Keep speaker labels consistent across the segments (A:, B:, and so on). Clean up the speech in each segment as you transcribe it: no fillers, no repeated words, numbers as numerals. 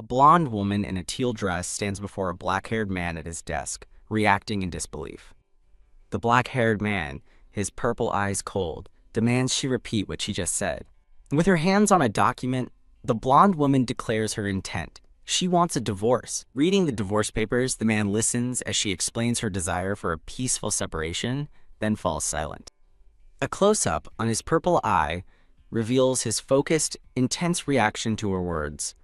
A: A blonde woman in a teal dress stands before a black-haired man at his desk, reacting in disbelief. The black-haired man, his purple eyes cold, demands she repeat what she just said. With her hands on a document, the blonde woman declares her intent. She wants a divorce. Reading the divorce papers, the man listens as she explains her desire for a peaceful separation, then falls silent. A close-up on his purple eye reveals his focused, intense reaction to her words.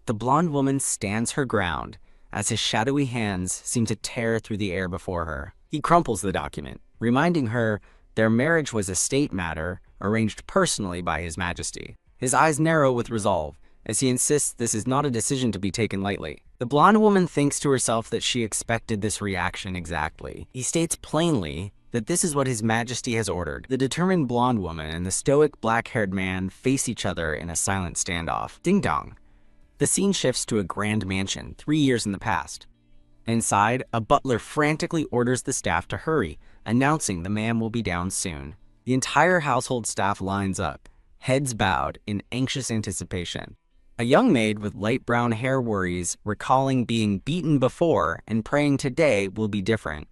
A: The blonde woman stands her ground as his shadowy hands seem to tear through the air before her. He crumples the document, reminding her their marriage was a state matter arranged personally by His Majesty. His eyes narrow with resolve as he insists this is not a decision to be taken lightly. The blonde woman thinks to herself that she expected this reaction exactly. He states plainly that this is what His Majesty has ordered. The determined blonde woman and the stoic black-haired man face each other in a silent standoff. Ding dong. The scene shifts to a grand mansion 3 years in the past. Inside, a butler frantically orders the staff to hurry, announcing the man will be down soon. The entire household staff lines up, heads bowed in anxious anticipation. A young maid with light brown hair worries, recalling being beaten before and praying today will be different.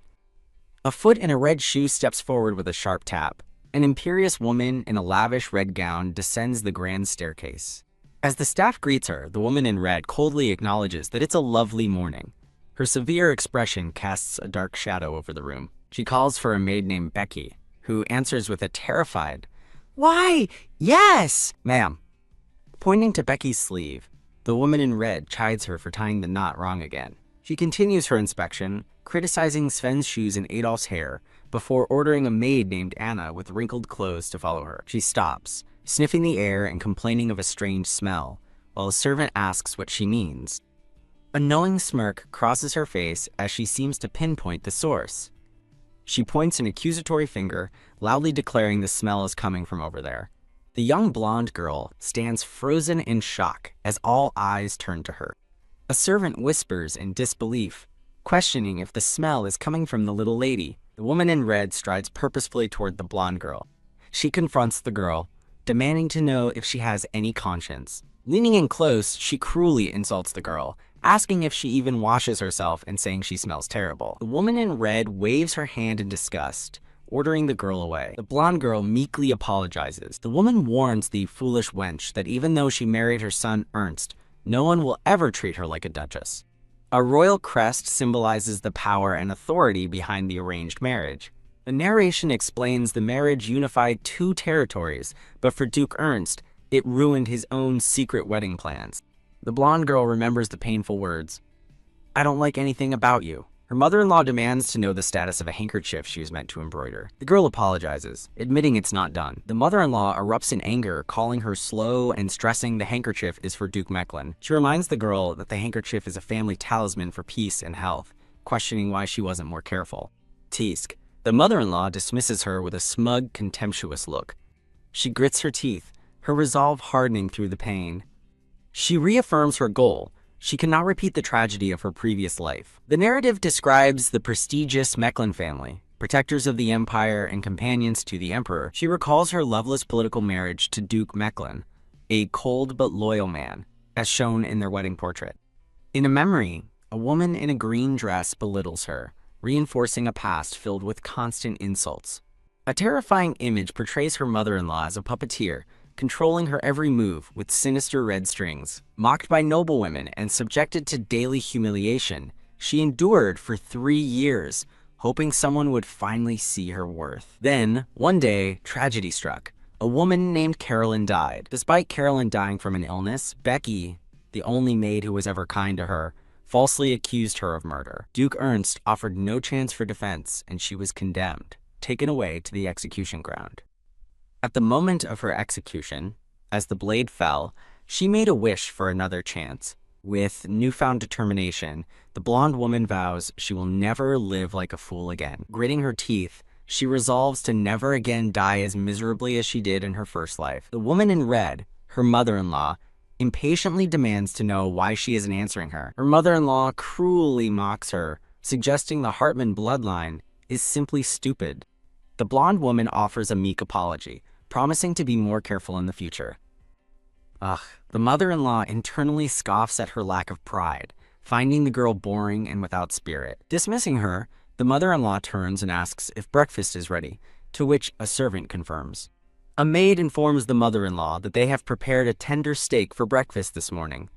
A: A foot in a red shoe steps forward with a sharp tap. An imperious woman in a lavish red gown descends the grand staircase. As the staff greets her, the woman in red coldly acknowledges that it's a lovely morning. Her severe expression casts a dark shadow over the room. She calls for a maid named Becky, who answers with a terrified, "Why, yes, ma'am." Pointing to Becky's sleeve, the woman in red chides her for tying the knot wrong again. She continues her inspection, criticizing Sven's shoes and Adolf's hair, before ordering a maid named Anna with wrinkled clothes to follow her. She stops, sniffing the air and complaining of a strange smell, while a servant asks what she means. A knowing smirk crosses her face as she seems to pinpoint the source. She points an accusatory finger, loudly declaring the smell is coming from over there. The young blonde girl stands frozen in shock as all eyes turn to her. A servant whispers in disbelief, questioning if the smell is coming from the little lady. The woman in red strides purposefully toward the blonde girl. She confronts the girl, demanding to know if she has any conscience. Leaning in close, she cruelly insults the girl, asking if she even washes herself and saying she smells terrible. The woman in red waves her hand in disgust, ordering the girl away. The blonde girl meekly apologizes. The woman warns the foolish wench that even though she married her son Ernst, no one will ever treat her like a duchess. A royal crest symbolizes the power and authority behind the arranged marriage. The narration explains the marriage unified 2 territories, but for Duke Ernst, it ruined his own secret wedding plans. The blonde girl remembers the painful words, "I don't like anything about you." Her mother-in-law demands to know the status of a handkerchief she was meant to embroider. The girl apologizes, admitting it's not done. The mother-in-law erupts in anger, calling her slow and stressing the handkerchief is for Duke Mechlin. She reminds the girl that the handkerchief is a family talisman for peace and health, questioning why she wasn't more careful. Teask. The mother-in-law dismisses her with a smug, contemptuous look. She grits her teeth, her resolve hardening through the pain. She reaffirms her goal. She cannot repeat the tragedy of her previous life. The narrative describes the prestigious Mechlin family, protectors of the empire and companions to the emperor. She recalls her loveless political marriage to Duke Mechlin, a cold but loyal man, as shown in their wedding portrait. In a memory, a woman in a green dress belittles her, reinforcing a past filled with constant insults. A terrifying image portrays her mother-in-law as a puppeteer, controlling her every move with sinister red strings. Mocked by noblewomen and subjected to daily humiliation, she endured for 3 years, hoping someone would finally see her worth. Then, one day, tragedy struck. A woman named Carolyn died. Despite Carolyn dying from an illness, Becky, the only maid who was ever kind to her, falsely accused her of murder. Duke Ernst offered no chance for defense, and she was condemned, taken away to the execution ground. At the moment of her execution, as the blade fell, she made a wish for another chance. With newfound determination, the blonde woman vows she will never live like a fool again. Gritting her teeth, she resolves to never again die as miserably as she did in her first life. The woman in red, her mother-in-law, impatiently demands to know why she isn't answering her. Her mother-in-law cruelly mocks her, suggesting the Hartmann bloodline is simply stupid. The blonde woman offers a meek apology, promising to be more careful in the future. Ugh, The mother-in-law internally scoffs at her lack of pride, finding the girl boring and without spirit. Dismissing her, the mother-in-law turns and asks if breakfast is ready, to which a servant confirms. A maid informs the mother-in-law that they have prepared a tender steak for breakfast this morning.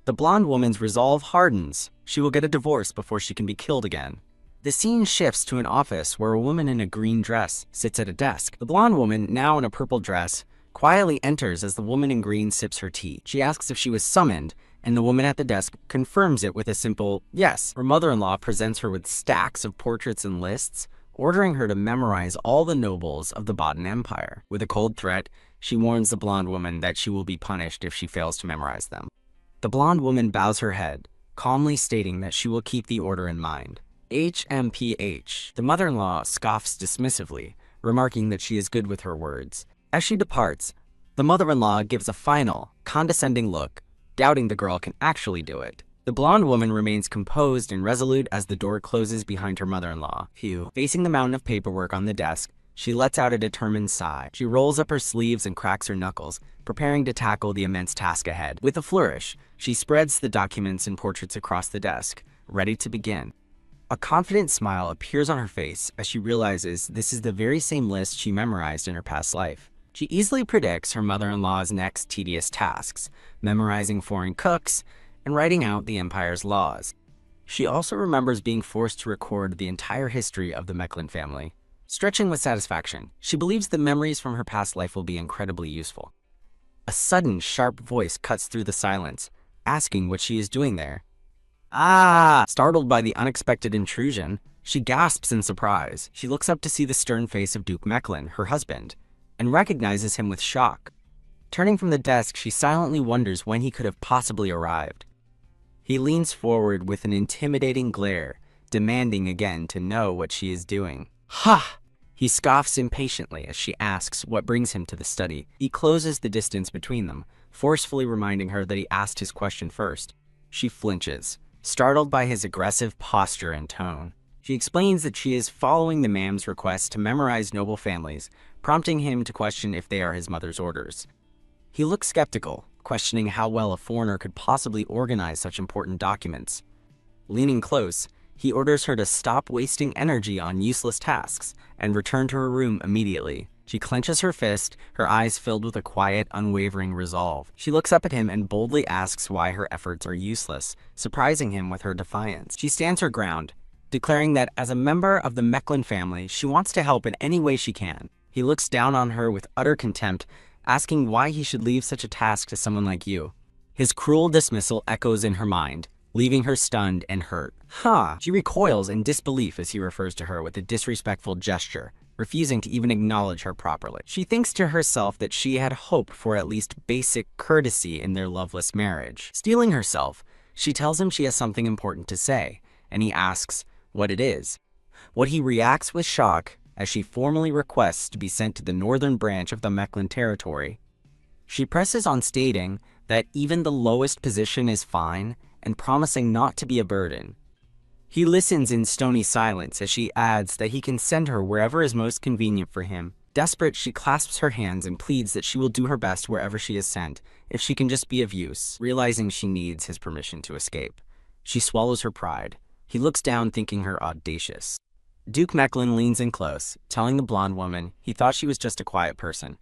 A: The blonde woman's resolve hardens. She will get a divorce before she can be killed again. The scene shifts to an office where a woman in a green dress sits at a desk. The blonde woman, now in a purple dress, quietly enters as the woman in green sips her tea. She asks if she was summoned, and the woman at the desk confirms it with a simple yes. Her mother-in-law presents her with stacks of portraits and lists, ordering her to memorize all the nobles of the Baden Empire. With a cold threat, she warns the blonde woman that she will be punished if she fails to memorize them. The blonde woman bows her head, calmly stating that she will keep the order in mind. HMPH. The mother-in-law scoffs dismissively, remarking that she is good with her words. As she departs, the mother-in-law gives a final, condescending look, doubting the girl can actually do it. The blonde woman remains composed and resolute as the door closes behind her mother-in-law. Facing the mountain of paperwork on the desk, she lets out a determined sigh. She rolls up her sleeves and cracks her knuckles, preparing to tackle the immense task ahead. With a flourish, she spreads the documents and portraits across the desk, ready to begin. A confident smile appears on her face as she realizes this is the very same list she memorized in her past life. She easily predicts her mother-in-law's next tedious tasks, memorizing foreign cooks and writing out the empire's laws. She also remembers being forced to record the entire history of the Mechlin family. Stretching with satisfaction, she believes the memories from her past life will be incredibly useful. A sudden, sharp voice cuts through the silence, asking what she is doing there. Ah! Startled by the unexpected intrusion, she gasps in surprise. She looks up to see the stern face of Duke Mechlin, her husband, and recognizes him with shock. Turning from the desk, she silently wonders when he could have possibly arrived. He leans forward with an intimidating glare, demanding again to know what she is doing. Ha! He scoffs impatiently as she asks what brings him to the study. He closes the distance between them, forcefully reminding her that he asked his question first. She flinches, startled by his aggressive posture and tone. She explains that she is following the man's request to memorize noble families, prompting him to question if they are his mother's orders. He looks skeptical, questioning how well a foreigner could possibly organize such important documents. Leaning close, he orders her to stop wasting energy on useless tasks and return to her room immediately. She clenches her fist, her eyes filled with a quiet, unwavering resolve. She looks up at him and boldly asks why her efforts are useless, surprising him with her defiance. She stands her ground, declaring that as a member of the Mechlin family, she wants to help in any way she can. He looks down on her with utter contempt, asking why he should leave such a task to someone like you. His cruel dismissal echoes in her mind, leaving her stunned and hurt. She recoils in disbelief as he refers to her with a disrespectful gesture, refusing to even acknowledge her properly. She thinks to herself that she had hoped for at least basic courtesy in their loveless marriage. Steeling herself, she tells him she has something important to say, and he asks what it is. What he reacts with shock as she formally requests to be sent to the northern branch of the Mechlin territory. She presses on stating that even the lowest position is fine and promising not to be a burden. He listens in stony silence as she adds that he can send her wherever is most convenient for him. Desperate, she clasps her hands and pleads that she will do her best wherever she is sent, if she can just be of use, realizing she needs his permission to escape. She swallows her pride. He looks down, thinking her audacious. Duke Mechlin leans in close, telling the blonde woman he thought she was just a quiet person.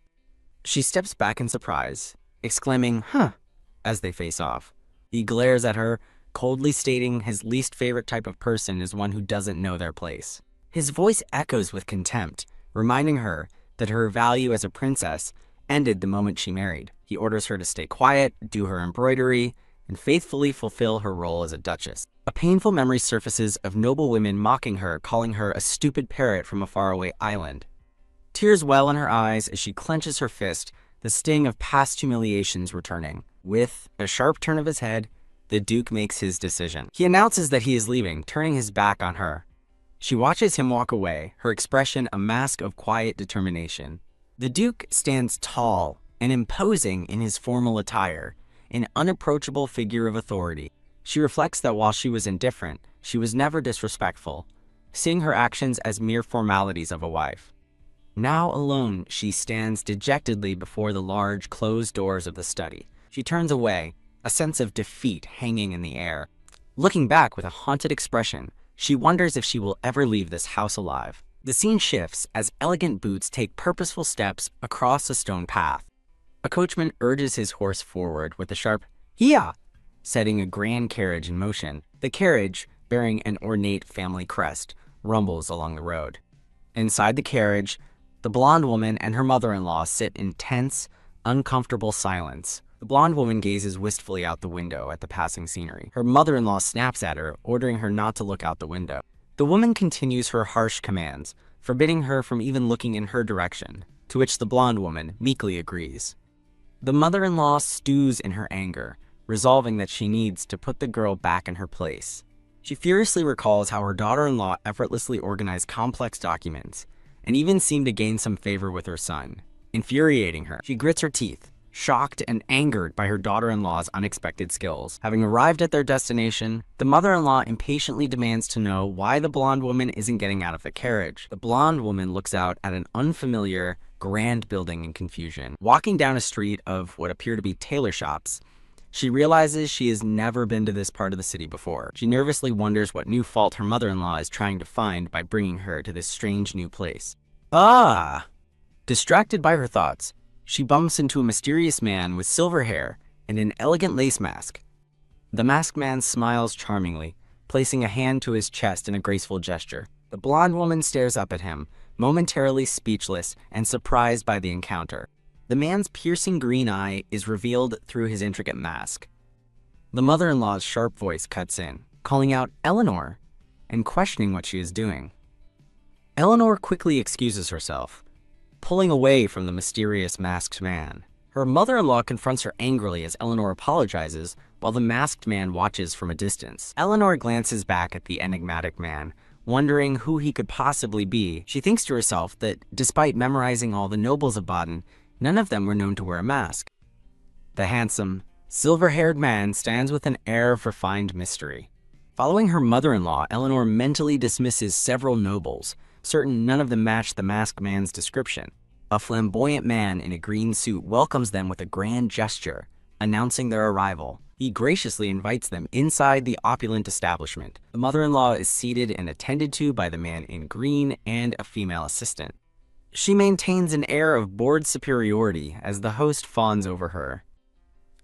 A: She steps back in surprise, exclaiming, as they face off. He glares at her, coldly stating his least favorite type of person is one who doesn't know their place. His voice echoes with contempt, reminding her that her value as a princess ended the moment she married. He orders her to stay quiet, do her embroidery, and faithfully fulfill her role as a duchess. A painful memory surfaces of noble women mocking her, calling her a stupid parrot from a faraway island. Tears well in her eyes as she clenches her fist, the sting of past humiliations returning. With a sharp turn of his head, the Duke makes his decision. He announces that he is leaving, turning his back on her. She watches him walk away, her expression a mask of quiet determination. The Duke stands tall and imposing in his formal attire, an unapproachable figure of authority. She reflects that while she was indifferent, she was never disrespectful, seeing her actions as mere formalities of a wife. Now alone, she stands dejectedly before the large, closed doors of the study. She turns away, a sense of defeat hanging in the air. Looking back with a haunted expression, she wonders if she will ever leave this house alive. The scene shifts as elegant boots take purposeful steps across a stone path. A coachman urges his horse forward with a sharp "Hiya!" setting a grand carriage in motion. The carriage, bearing an ornate family crest, rumbles along the road. Inside the carriage, the blonde woman and her mother-in-law sit in tense, uncomfortable silence. The blonde woman gazes wistfully out the window at the passing scenery. Her mother-in-law snaps at her, ordering her not to look out the window. The woman continues her harsh commands, forbidding her from even looking in her direction, to which the blonde woman meekly agrees. The mother-in-law stews in her anger, resolving that she needs to put the girl back in her place. She furiously recalls how her daughter-in-law effortlessly organized complex documents, and even seemed to gain some favor with her son. Infuriating her, she grits her teeth, shocked and angered by her daughter-in-law's unexpected skills. Having arrived at their destination, the mother-in-law impatiently demands to know why the blonde woman isn't getting out of the carriage. The blonde woman looks out at an unfamiliar, grand building in confusion. Walking down a street of what appear to be tailor shops, she realizes she has never been to this part of the city before. She nervously wonders what new fault her mother-in-law is trying to find by bringing her to this strange new place. Distracted by her thoughts, she bumps into a mysterious man with silver hair and an elegant lace mask. The masked man smiles charmingly, placing a hand to his chest in a graceful gesture. The blonde woman stares up at him, momentarily speechless and surprised by the encounter. The man's piercing green eye is revealed through his intricate mask. The mother-in-law's sharp voice cuts in, calling out Eleanor and questioning what she is doing. Eleanor quickly excuses herself, pulling away from the mysterious masked man. Her mother-in-law confronts her angrily as Eleanor apologizes, while the masked man watches from a distance. Eleanor glances back at the enigmatic man, wondering who he could possibly be. She thinks to herself that despite memorizing all the nobles of Baden, none of them were known to wear a mask. The handsome, silver-haired man stands with an air of refined mystery. Following her mother-in-law, Eleanor mentally dismisses several nobles, certain none of them match the masked man's description. A flamboyant man in a green suit welcomes them with a grand gesture, announcing their arrival. He graciously invites them inside the opulent establishment. The mother-in-law is seated and attended to by the man in green and a female assistant. She maintains an air of bored superiority as the host fawns over her.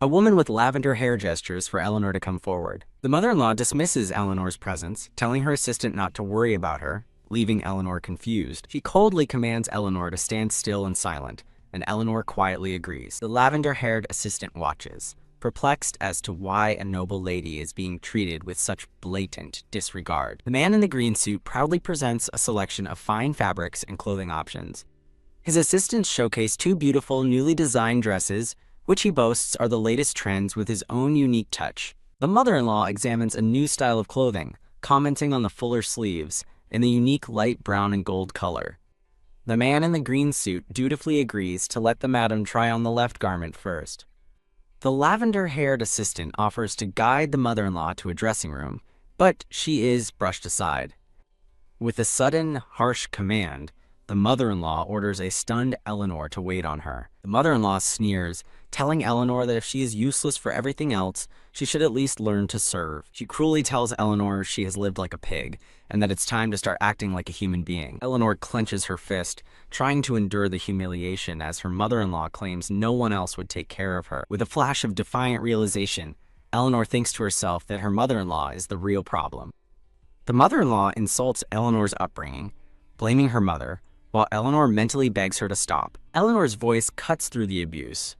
A: A woman with lavender hair gestures for Eleanor to come forward. The mother-in-law dismisses Eleanor's presence, telling her assistant not to worry about her, leaving Eleanor confused. She coldly commands Eleanor to stand still and silent, and Eleanor quietly agrees. The lavender-haired assistant watches, perplexed as to why a noble lady is being treated with such blatant disregard. The man in the green suit proudly presents a selection of fine fabrics and clothing options. His assistants showcase two beautiful, newly designed dresses, which he boasts are the latest trends with his own unique touch. The mother-in-law examines a new style of clothing, commenting on the fuller sleeves and the unique light brown and gold color. The man in the green suit dutifully agrees to let the madam try on the left garment first. The lavender-haired assistant offers to guide the mother-in-law to a dressing room, but she is brushed aside. With a sudden, harsh command, the mother-in-law orders a stunned Eleanor to wait on her. The mother-in-law sneers, telling Eleanor that if she is useless for everything else, she should at least learn to serve. She cruelly tells Eleanor she has lived like a pig, and that it's time to start acting like a human being. Eleanor clenches her fist, trying to endure the humiliation as her mother-in-law claims no one else would take care of her. With a flash of defiant realization, Eleanor thinks to herself that her mother-in-law is the real problem. The mother-in-law insults Eleanor's upbringing, blaming her mother, while Eleanor mentally begs her to stop. Eleanor's voice cuts through the abuse,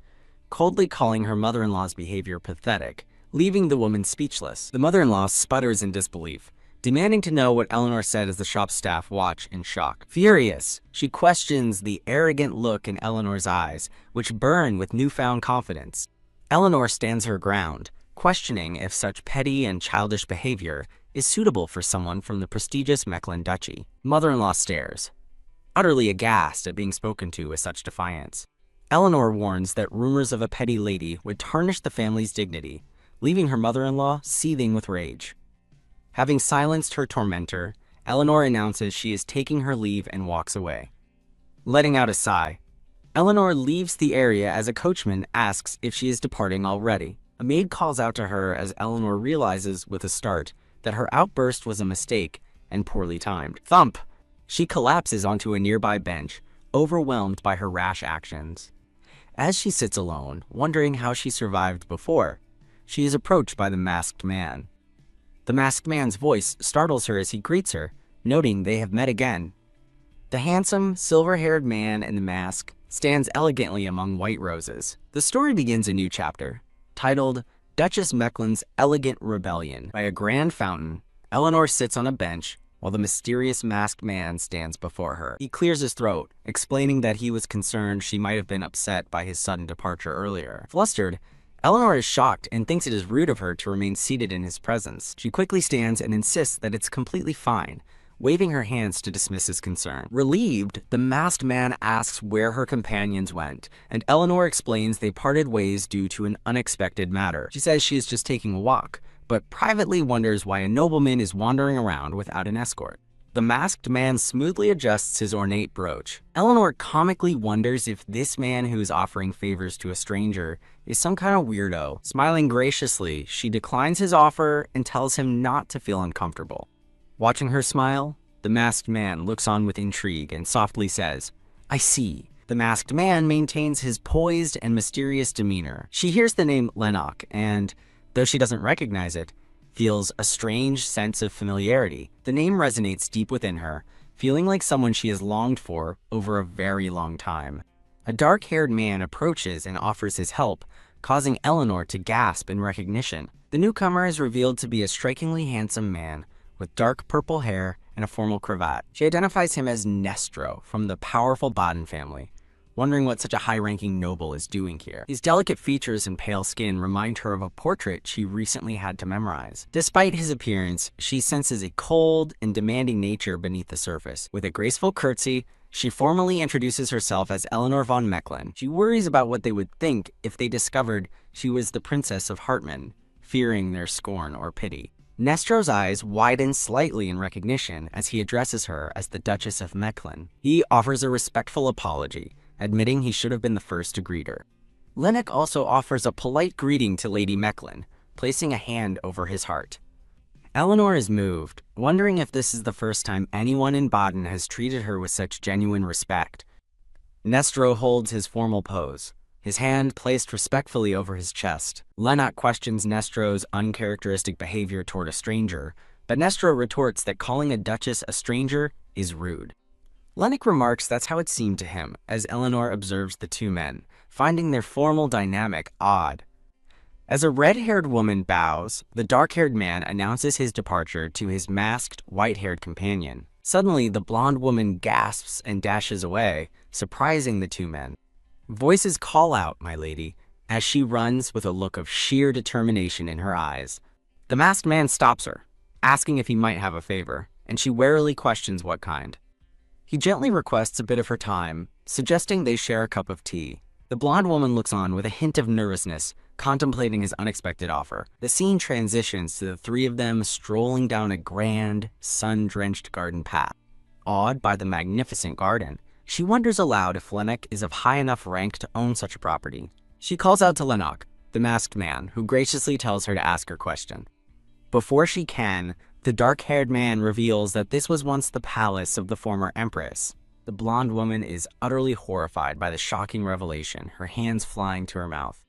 A: coldly calling her mother-in-law's behavior pathetic, leaving the woman speechless. The mother-in-law sputters in disbelief, demanding to know what Eleanor said as the shop staff watch in shock. Furious, she questions the arrogant look in Eleanor's eyes, which burn with newfound confidence. Eleanor stands her ground, questioning if such petty and childish behavior is suitable for someone from the prestigious Mechlin Duchy. Mother-in-law stares, utterly aghast at being spoken to with such defiance. Eleanor warns that rumors of a petty lady would tarnish the family's dignity, leaving her mother-in-law seething with rage. Having silenced her tormentor, Eleanor announces she is taking her leave and walks away. Letting out a sigh, Eleanor leaves the area as a coachman asks if she is departing already. A maid calls out to her as Eleanor realizes with a start that her outburst was a mistake and poorly timed. Thump! She collapses onto a nearby bench, overwhelmed by her rash actions. As she sits alone, wondering how she survived before, she is approached by the masked man. The masked man's voice startles her as he greets her, noting they have met again. The handsome, silver-haired man in the mask stands elegantly among white roses. The story begins a new chapter, titled Duchess Mecklen's Elegant Rebellion. By a grand fountain, Eleanor sits on a bench while the mysterious masked man stands before her. He clears his throat, explaining that he was concerned she might have been upset by his sudden departure earlier. Flustered, Eleanor is shocked and thinks it is rude of her to remain seated in his presence. She quickly stands and insists that it's completely fine, waving her hands to dismiss his concern. Relieved, the masked man asks where her companions went, and Eleanor explains they parted ways due to an unexpected matter. She says she is just taking a walk, but privately wonders why a nobleman is wandering around without an escort. The masked man smoothly adjusts his ornate brooch. Eleanor comically wonders if this man who is offering favors to a stranger is some kind of weirdo. Smiling graciously, she declines his offer and tells him not to feel uncomfortable. Watching her smile, the masked man looks on with intrigue and softly says, "I see." The masked man maintains his poised and mysterious demeanor. She hears the name Lennox and, though she doesn't recognize it, feels a strange sense of familiarity. The name resonates deep within her, feeling like someone she has longed for over a very long time. A dark-haired man approaches and offers his help, causing Eleanor to gasp in recognition. The newcomer is revealed to be a strikingly handsome man with dark purple hair and a formal cravat. She identifies him as Nestro from the powerful Baden family, wondering what such a high-ranking noble is doing here. His delicate features and pale skin remind her of a portrait she recently had to memorize. Despite his appearance, she senses a cold and demanding nature beneath the surface. With a graceful curtsy, she formally introduces herself as Eleanor von Mecklen. She worries about what they would think if they discovered she was the Princess of Hartmann, fearing their scorn or pity. Nestro's eyes widen slightly in recognition as he addresses her as the Duchess of Mecklen. He offers a respectful apology, admitting he should have been the first to greet her. Lennox also offers a polite greeting to Lady Mecklen, placing a hand over his heart. Eleanor is moved, wondering if this is the first time anyone in Baden has treated her with such genuine respect. Nestro holds his formal pose, his hand placed respectfully over his chest. Lennox questions Nestro's uncharacteristic behavior toward a stranger, but Nestro retorts that calling a duchess a stranger is rude. Lennox remarks that's how it seemed to him, as Eleanor observes the two men, finding their formal dynamic odd. As a red-haired woman bows, the dark-haired man announces his departure to his masked, white-haired companion. Suddenly, the blonde woman gasps and dashes away, surprising the two men. Voices call out, my lady, as she runs with a look of sheer determination in her eyes. The masked man stops her, asking if he might have a favor, and she warily questions what kind. He gently requests a bit of her time, suggesting they share a cup of tea. The blonde woman looks on with a hint of nervousness, contemplating his unexpected offer. The scene transitions to the three of them strolling down a grand, sun-drenched garden path. Awed by the magnificent garden, she wonders aloud if Lennox is of high enough rank to own such a property. She calls out to Lennox, the masked man, who graciously tells her to ask her question. Before she can, the dark-haired man reveals that this was once the palace of the former empress. The blonde woman is utterly horrified by the shocking revelation, her hands flying to her mouth.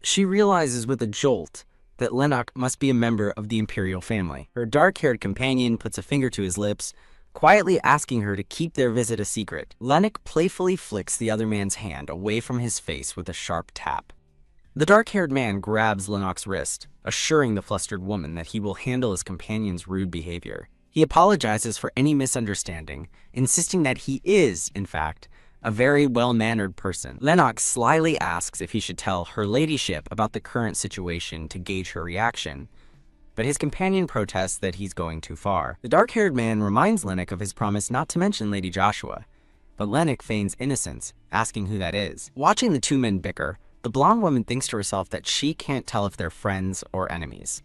A: She realizes with a jolt that Lennox must be a member of the imperial family. Her dark-haired companion puts a finger to his lips, quietly asking her to keep their visit a secret. Lennox playfully flicks the other man's hand away from his face with a sharp tap. The dark-haired man grabs Lennox's wrist, assuring the flustered woman that he will handle his companion's rude behavior. He apologizes for any misunderstanding, insisting that he is, in fact, a very well-mannered person. Lennox slyly asks if he should tell her ladyship about the current situation to gauge her reaction, but his companion protests that he's going too far. The dark-haired man reminds Lennox of his promise not to mention Lady Joshua, but Lennox feigns innocence, asking who that is. Watching the two men bicker, the blonde woman thinks to herself that she can't tell if they're friends or enemies.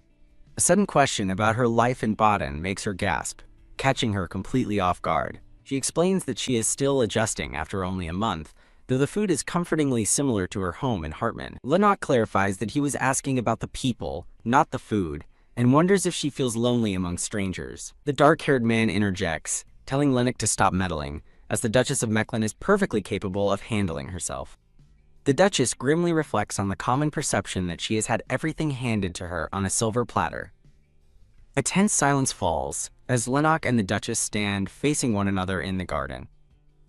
A: A sudden question about her life in Baden makes her gasp, catching her completely off guard. She explains that she is still adjusting after only a month, though the food is comfortingly similar to her home in Hartman. Lennox clarifies that he was asking about the people, not the food, and wonders if she feels lonely among strangers. The dark-haired man interjects, telling Lennox to stop meddling, as the Duchess of Mechlin is perfectly capable of handling herself. The Duchess grimly reflects on the common perception that she has had everything handed to her on a silver platter. A tense silence falls, as Lennox and the Duchess stand facing one another in the garden.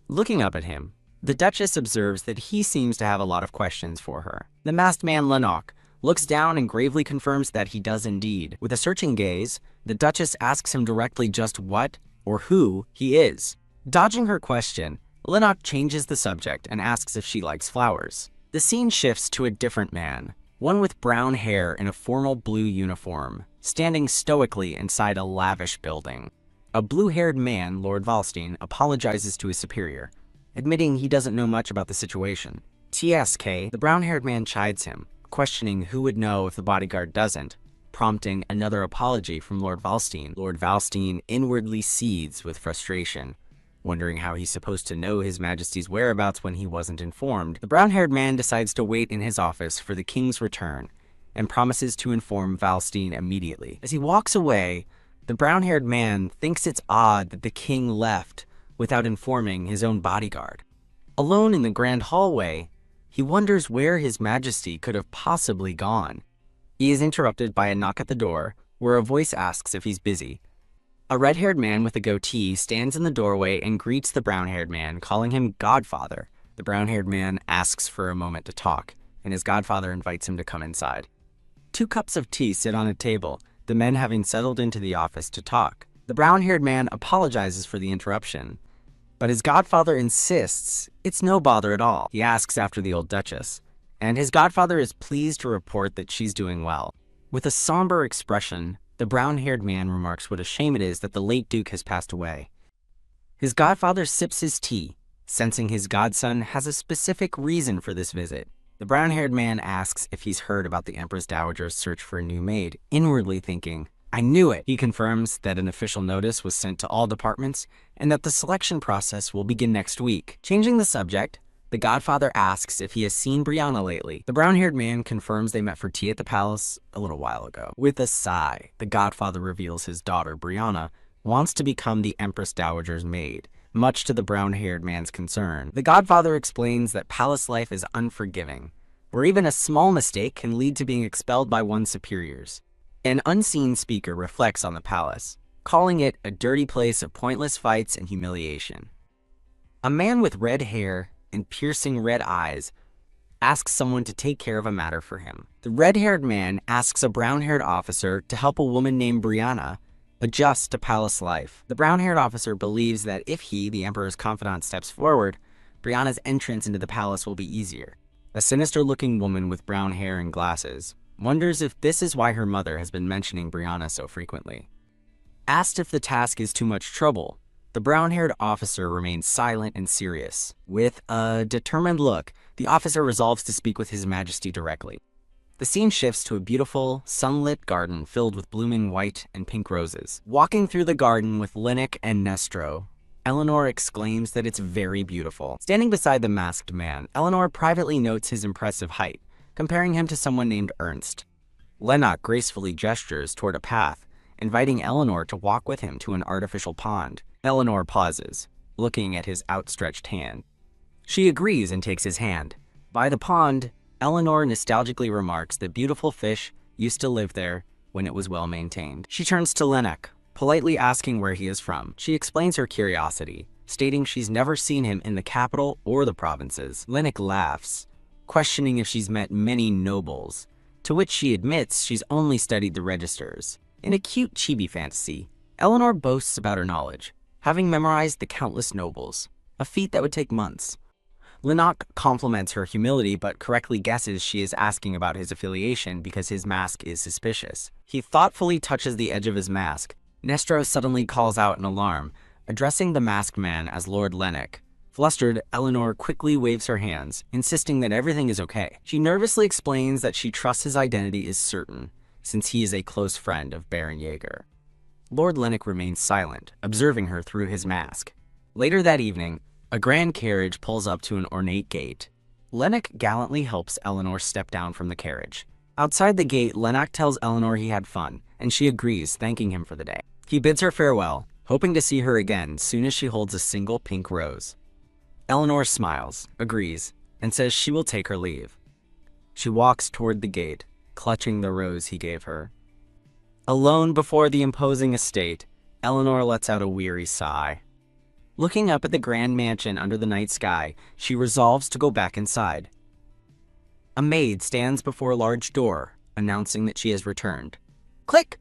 A: Looking up at him, the Duchess observes that he seems to have a lot of questions for her. The masked man Lennox looks down and gravely confirms that he does indeed. With a searching gaze, the Duchess asks him directly just what, or who, he is. Dodging her question, Lennox changes the subject and asks if she likes flowers. The scene shifts to a different man, one with brown hair in a formal blue uniform, standing stoically inside a lavish building. A blue-haired man, Lord Valstein, apologizes to his superior, admitting he doesn't know much about the situation. TSK, the brown-haired man chides him, questioning who would know if the bodyguard doesn't, prompting another apology from Lord Valstein. Lord Valstein inwardly seethes with frustration, wondering how he's supposed to know His Majesty's whereabouts when he wasn't informed. The brown-haired man decides to wait in his office for the king's return and promises to inform Valstein immediately. As he walks away, the brown-haired man thinks it's odd that the king left without informing his own bodyguard. Alone in the grand hallway, he wonders where His Majesty could have possibly gone. He is interrupted by a knock at the door, where a voice asks if he's busy. A red-haired man with a goatee stands in the doorway and greets the brown-haired man, calling him Godfather. The brown-haired man asks for a moment to talk, and his godfather invites him to come inside. 2 cups of tea sit on a table, the men having settled into the office to talk. The brown-haired man apologizes for the interruption, but his godfather insists it's no bother at all. He asks after the old Duchess, and his godfather is pleased to report that she's doing well. With a somber expression, the brown-haired man remarks what a shame it is that the late Duke has passed away. His godfather sips his tea, sensing his godson has a specific reason for this visit. The brown-haired man asks if he's heard about the Empress Dowager's search for a new maid, inwardly thinking, I knew it. He confirms that an official notice was sent to all departments and that the selection process will begin next week. Changing the subject, the godfather asks if he has seen Brianna lately. The brown-haired man confirms they met for tea at the palace a little while ago. With a sigh, the godfather reveals his daughter, Brianna, wants to become the Empress Dowager's maid, much to the brown-haired man's concern. The godfather explains that palace life is unforgiving, where even a small mistake can lead to being expelled by one's superiors. An unseen speaker reflects on the palace, calling it a dirty place of pointless fights and humiliation. A man with red hair and piercing red eyes asks someone to take care of a matter for him. The red-haired man asks a brown-haired officer to help a woman named Brianna adjust to palace life. The brown-haired officer believes that if he, the emperor's confidant, steps forward, Brianna's entrance into the palace will be easier. A sinister-looking woman with brown hair and glasses wonders if this is why her mother has been mentioning Brianna so frequently. Asked if the task is too much trouble, the brown-haired officer remains silent and serious. With a determined look, the officer resolves to speak with His Majesty directly. The scene shifts to a beautiful, sunlit garden filled with blooming white and pink roses. Walking through the garden with Lennox and Nestro, Eleanor exclaims that it's very beautiful. Standing beside the masked man, Eleanor privately notes his impressive height, comparing him to someone named Ernst. Lennox gracefully gestures toward a path, inviting Eleanor to walk with him to an artificial pond. Eleanor pauses, looking at his outstretched hand. She agrees and takes his hand. By the pond, Eleanor nostalgically remarks that beautiful fish used to live there when it was well maintained. She turns to Lennox, politely asking where he is from. She explains her curiosity, stating she's never seen him in the capital or the provinces. Lennox laughs, questioning if she's met many nobles, to which she admits she's only studied the registers. In a cute chibi fantasy, Eleanor boasts about her knowledge, having memorized the countless nobles, a feat that would take months. Lennox compliments her humility but correctly guesses she is asking about his affiliation because his mask is suspicious. He thoughtfully touches the edge of his mask. Nestro suddenly calls out in alarm, addressing the masked man as Lord Lennox. Flustered, Eleanor quickly waves her hands, insisting that everything is okay. She nervously explains that she trusts his identity is certain, since he is a close friend of Baron Jaeger. Lord Lennox remains silent, observing her through his mask. Later that evening, A grand carriage pulls up to an ornate gate. Lennox gallantly helps Eleanor step down from the carriage. Outside the gate, Lennox tells Eleanor he had fun, and she agrees, thanking him for the day. He bids her farewell, hoping to see her again soon as she holds a single pink rose. Eleanor smiles, agrees, and says she will take her leave. She walks toward the gate, clutching the rose he gave her. Alone before the imposing estate, Eleanor lets out a weary sigh. Looking up at the grand mansion under the night sky, she resolves to go back inside. A maid stands before a large door, announcing that she has returned. Click!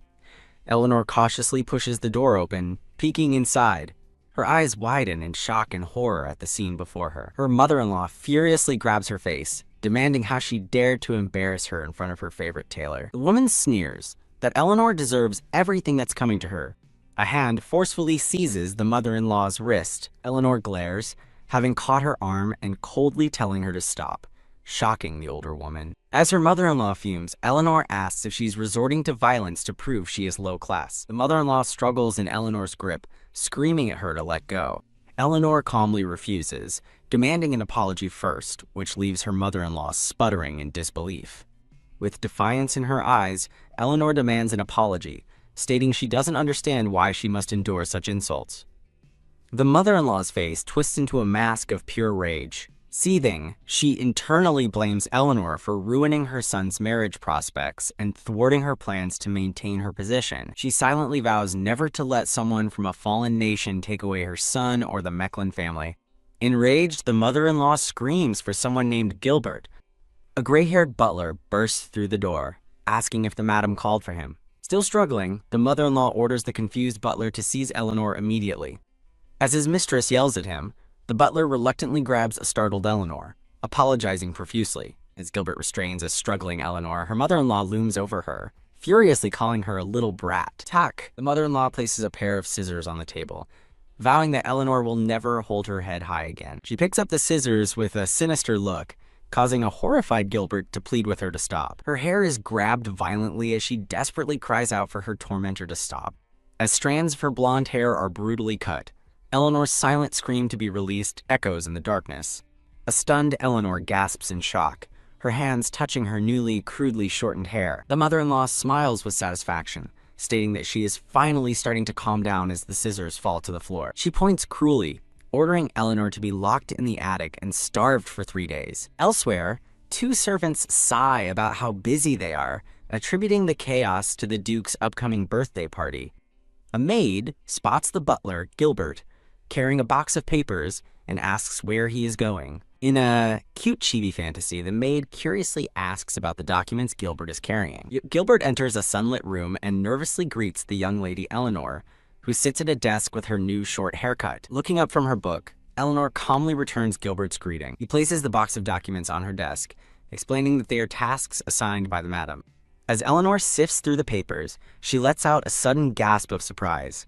A: Eleanor cautiously pushes the door open, peeking inside. Her eyes widen in shock and horror at the scene before her. Her mother-in-law furiously grabs her face, demanding how she dared to embarrass her in front of her favorite tailor. The woman sneers that Eleanor deserves everything that's coming to her. A hand forcefully seizes the mother-in-law's wrist. Eleanor glares, having caught her arm and coldly telling her to stop, shocking the older woman. As her mother-in-law fumes, Eleanor asks if she's resorting to violence to prove she is low class. The mother-in-law struggles in Eleanor's grip, screaming at her to let go. Eleanor calmly refuses, demanding an apology first, which leaves her mother-in-law sputtering in disbelief. With defiance in her eyes, Eleanor demands an apology, stating she doesn't understand why she must endure such insults. The mother-in-law's face twists into a mask of pure rage. Seething, she internally blames Eleanor for ruining her son's marriage prospects and thwarting her plans to maintain her position. She silently vows never to let someone from a fallen nation take away her son or the Mecklin family. Enraged, the mother-in-law screams for someone named Gilbert. A gray-haired butler bursts through the door, asking if the madam called for him. Still struggling, the mother-in-law orders the confused butler to seize Eleanor immediately. As his mistress yells at him, the butler reluctantly grabs a startled Eleanor, apologizing profusely. As Gilbert restrains a struggling Eleanor, her mother-in-law looms over her, furiously calling her a little brat. Tack! The mother-in-law places a pair of scissors on the table, vowing that Eleanor will never hold her head high again. She picks up the scissors with a sinister look, causing a horrified Gilbert to plead with her to stop. Her hair is grabbed violently as she desperately cries out for her tormentor to stop. As strands of her blonde hair are brutally cut, Eleanor's silent scream to be released echoes in the darkness. A stunned Eleanor gasps in shock, her hands touching her newly, crudely shortened hair. The mother-in-law smiles with satisfaction, stating that she is finally starting to calm down as the scissors fall to the floor. She points cruelly, ordering Eleanor to be locked in the attic and starved for 3 days. Elsewhere, two servants sigh about how busy they are, attributing the chaos to the Duke's upcoming birthday party. A maid spots the butler, Gilbert, carrying a box of papers and asks where he is going. In a cute chibi fantasy, the maid curiously asks about the documents Gilbert is carrying. Gilbert enters a sunlit room and nervously greets the young lady Eleanor, who sits at a desk with her new short haircut. Looking up from her book, Eleanor calmly returns Gilbert's greeting. He places the box of documents on her desk, explaining that they are tasks assigned by the madam. As Eleanor sifts through the papers, she lets out a sudden gasp of surprise.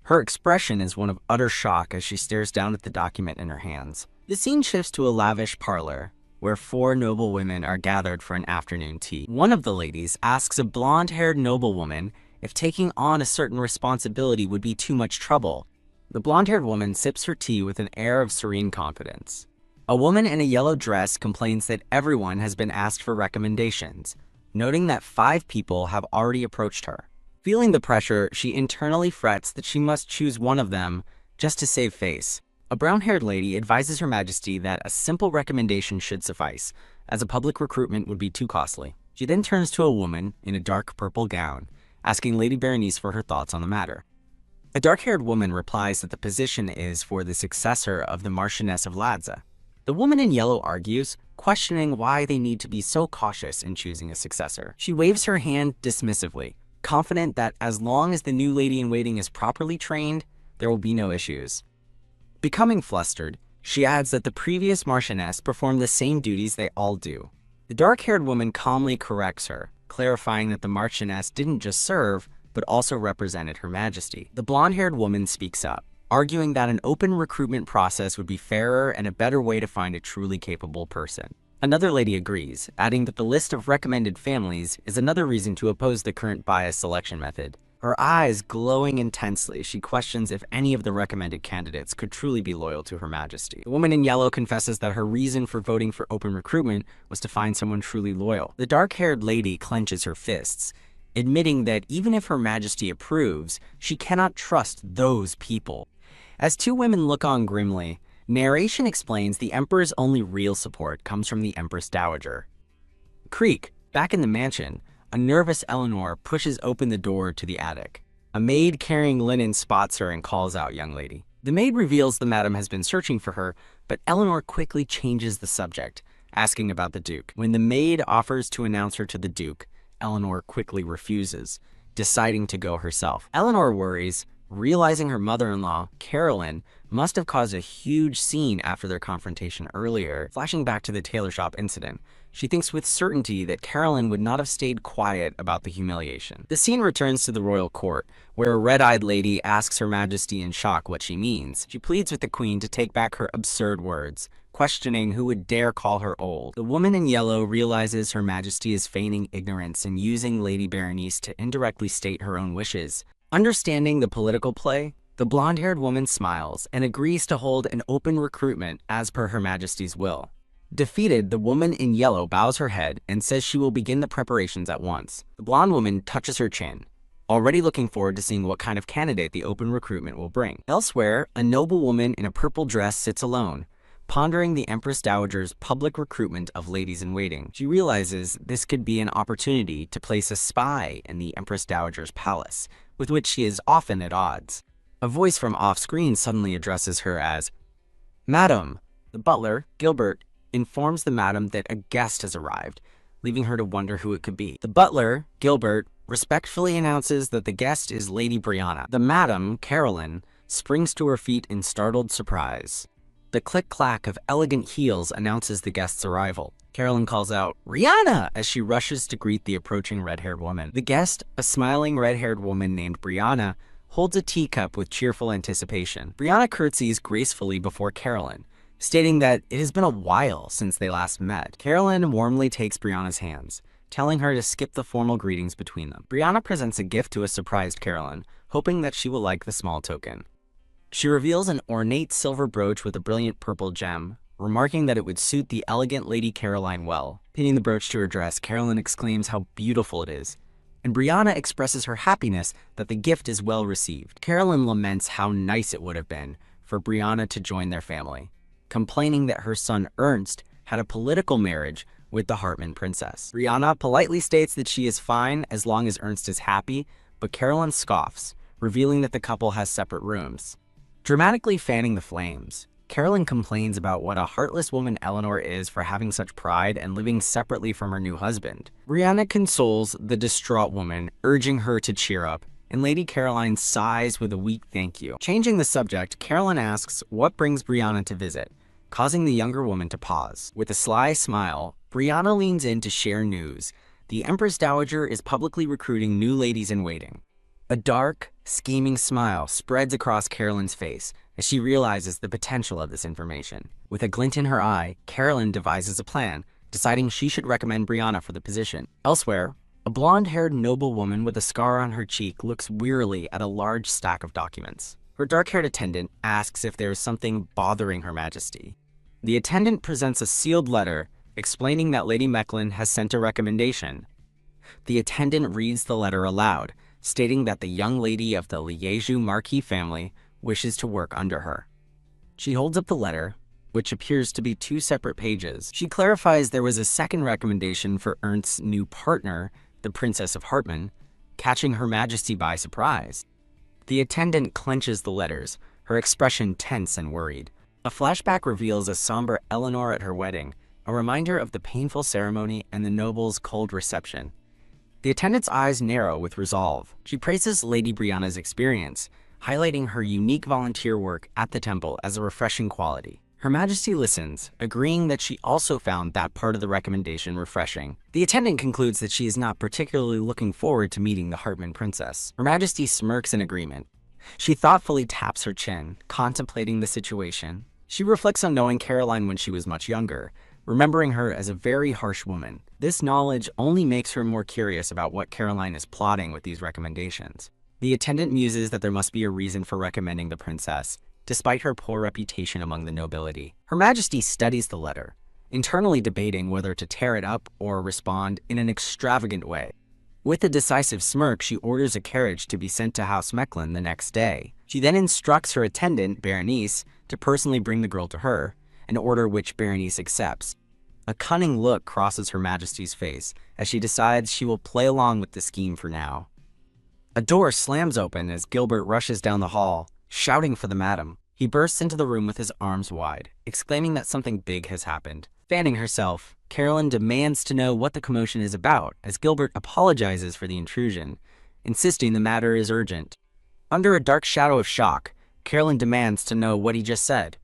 A: Her expression is one of utter shock as she stares down at the document in her hands. The scene shifts to a lavish parlor, where 4 noble women are gathered for an afternoon tea. One of the ladies asks a blonde-haired noblewoman if taking on a certain responsibility would be too much trouble. The blonde-haired woman sips her tea with an air of serene confidence. A woman in a yellow dress complains that everyone has been asked for recommendations, noting that 5 people have already approached her. Feeling the pressure, she internally frets that she must choose one of them just to save face. A brown-haired lady advises Her Majesty that a simple recommendation should suffice, as a public recruitment would be too costly. She then turns to a woman in a dark purple gown, asking Lady Berenice for her thoughts on the matter. A dark-haired woman replies that the position is for the successor of the Marchioness of Ladza. The woman in yellow argues, questioning why they need to be so cautious in choosing a successor. She waves her hand dismissively, confident that as long as the new lady-in-waiting is properly trained, there will be no issues. Becoming flustered, she adds that the previous Marchioness performed the same duties they all do. The dark-haired woman calmly corrects her, clarifying that the Marchioness didn't just serve, but also represented Her Majesty. The blonde-haired woman speaks up, arguing that an open recruitment process would be fairer and a better way to find a truly capable person. Another lady agrees, adding that the list of recommended families is another reason to oppose the current bias selection method. Her eyes glowing intensely, she questions if any of the recommended candidates could truly be loyal to Her Majesty. The woman in yellow confesses that her reason for voting for open recruitment was to find someone truly loyal. The dark-haired lady clenches her fists, admitting that even if Her Majesty approves, she cannot trust those people. As two women look on grimly, narration explains the Emperor's only real support comes from the Empress Dowager. Creak, back in the mansion, a nervous Eleanor pushes open the door to the attic. A maid carrying linen spots her and calls out, "Young lady." The maid reveals the madam has been searching for her, but Eleanor quickly changes the subject, asking about the Duke. When the maid offers to announce her to the Duke, Eleanor quickly refuses, deciding to go herself. Eleanor worries, realizing her mother-in-law, Carolyn, must have caused a huge scene after their confrontation earlier. Flashing back to the tailor shop incident, she thinks with certainty that Carolyn would not have stayed quiet about the humiliation. The scene returns to the royal court, where a red-eyed lady asks Her Majesty in shock what she means. She pleads with the queen to take back her absurd words, questioning who would dare call her old. The woman in yellow realizes Her Majesty is feigning ignorance and using Lady Berenice to indirectly state her own wishes. Understanding the political play, the blonde-haired woman smiles and agrees to hold an open recruitment as per Her Majesty's will. Defeated, the woman in yellow bows her head and says she will begin the preparations at once. The blonde woman touches her chin, already looking forward to seeing what kind of candidate the open recruitment will bring. Elsewhere, a noble woman in a purple dress sits alone, pondering the Empress Dowager's public recruitment of ladies-in-waiting. She realizes this could be an opportunity to place a spy in the Empress Dowager's palace, with which she is often at odds. A voice from off-screen suddenly addresses her as, "Madam." The butler, Gilbert, informs the madam that a guest has arrived, leaving her to wonder who it could be. The butler, Gilbert, respectfully announces that the guest is Lady Brianna. The madam, Carolyn, springs to her feet in startled surprise. The click-clack of elegant heels announces the guest's arrival. Carolyn calls out, "Brianna!" as she rushes to greet the approaching red-haired woman. The guest, a smiling red-haired woman named Brianna, holds a teacup with cheerful anticipation. Brianna curtsies gracefully before Carolyn, stating that it has been a while since they last met. Carolyn warmly takes Brianna's hands, telling her to skip the formal greetings between them. Brianna presents a gift to a surprised Carolyn, hoping that she will like the small token. She reveals an ornate silver brooch with a brilliant purple gem, remarking that it would suit the elegant Lady Caroline well. Pinning the brooch to her dress, Carolyn exclaims how beautiful it is, and Brianna expresses her happiness that the gift is well received. Carolyn laments how nice it would have been for Brianna to join their family, complaining that her son Ernst had a political marriage with the Hartman princess. Brianna politely states that she is fine as long as Ernst is happy, but Carolyn scoffs, revealing that the couple has separate rooms. Dramatically fanning the flames, Carolyn complains about what a heartless woman Eleanor is for having such pride and living separately from her new husband. Brianna consoles the distraught woman, urging her to cheer up, and Lady Caroline sighs with a weak thank you. Changing the subject, Carolyn asks what brings Brianna to visit, causing the younger woman to pause. With a sly smile, Brianna leans in to share news. The Empress Dowager is publicly recruiting new ladies-in-waiting. A dark, scheming smile spreads across Carolyn's face as she realizes the potential of this information. With a glint in her eye, Carolyn devises a plan, deciding she should recommend Brianna for the position. Elsewhere, a blonde-haired noble woman with a scar on her cheek looks wearily at a large stack of documents. Her dark-haired attendant asks if there is something bothering Her Majesty. The attendant presents a sealed letter explaining that Lady Mecklin has sent a recommendation. The attendant reads the letter aloud, stating that the young lady of the Liégeois Marquis family wishes to work under her. She holds up the letter, which appears to be 2 separate pages. She clarifies there was a second recommendation for Ernst's new partner, the Princess of Hartman, catching Her Majesty by surprise. The attendant clenches the letters, her expression tense and worried. A flashback reveals a somber Eleanor at her wedding, a reminder of the painful ceremony and the noble's cold reception. The attendant's eyes narrow with resolve. She praises Lady Brianna's experience, highlighting her unique volunteer work at the temple as a refreshing quality. Her Majesty listens, agreeing that she also found that part of the recommendation refreshing. The attendant concludes that she is not particularly looking forward to meeting the Hartman princess. Her Majesty smirks in agreement. She thoughtfully taps her chin, contemplating the situation. She reflects on knowing Caroline when she was much younger, remembering her as a very harsh woman. This knowledge only makes her more curious about what Caroline is plotting with these recommendations. The attendant muses that there must be a reason for recommending the princess, despite her poor reputation among the nobility. Her Majesty studies the letter, internally debating whether to tear it up or respond in an extravagant way. With a decisive smirk, she orders a carriage to be sent to House Mechlin the next day. She then instructs her attendant, Berenice, to personally bring the girl to her, an order which Berenice accepts. A cunning look crosses Her Majesty's face as she decides she will play along with the scheme for now. A door slams open as Gilbert rushes down the hall, shouting for the madam. He bursts into the room with his arms wide, exclaiming that something big has happened. Fanning herself, Carolyn demands to know what the commotion is about as Gilbert apologizes for the intrusion, insisting the matter is urgent. Under a dark shadow of shock, Carolyn demands to know what he just said.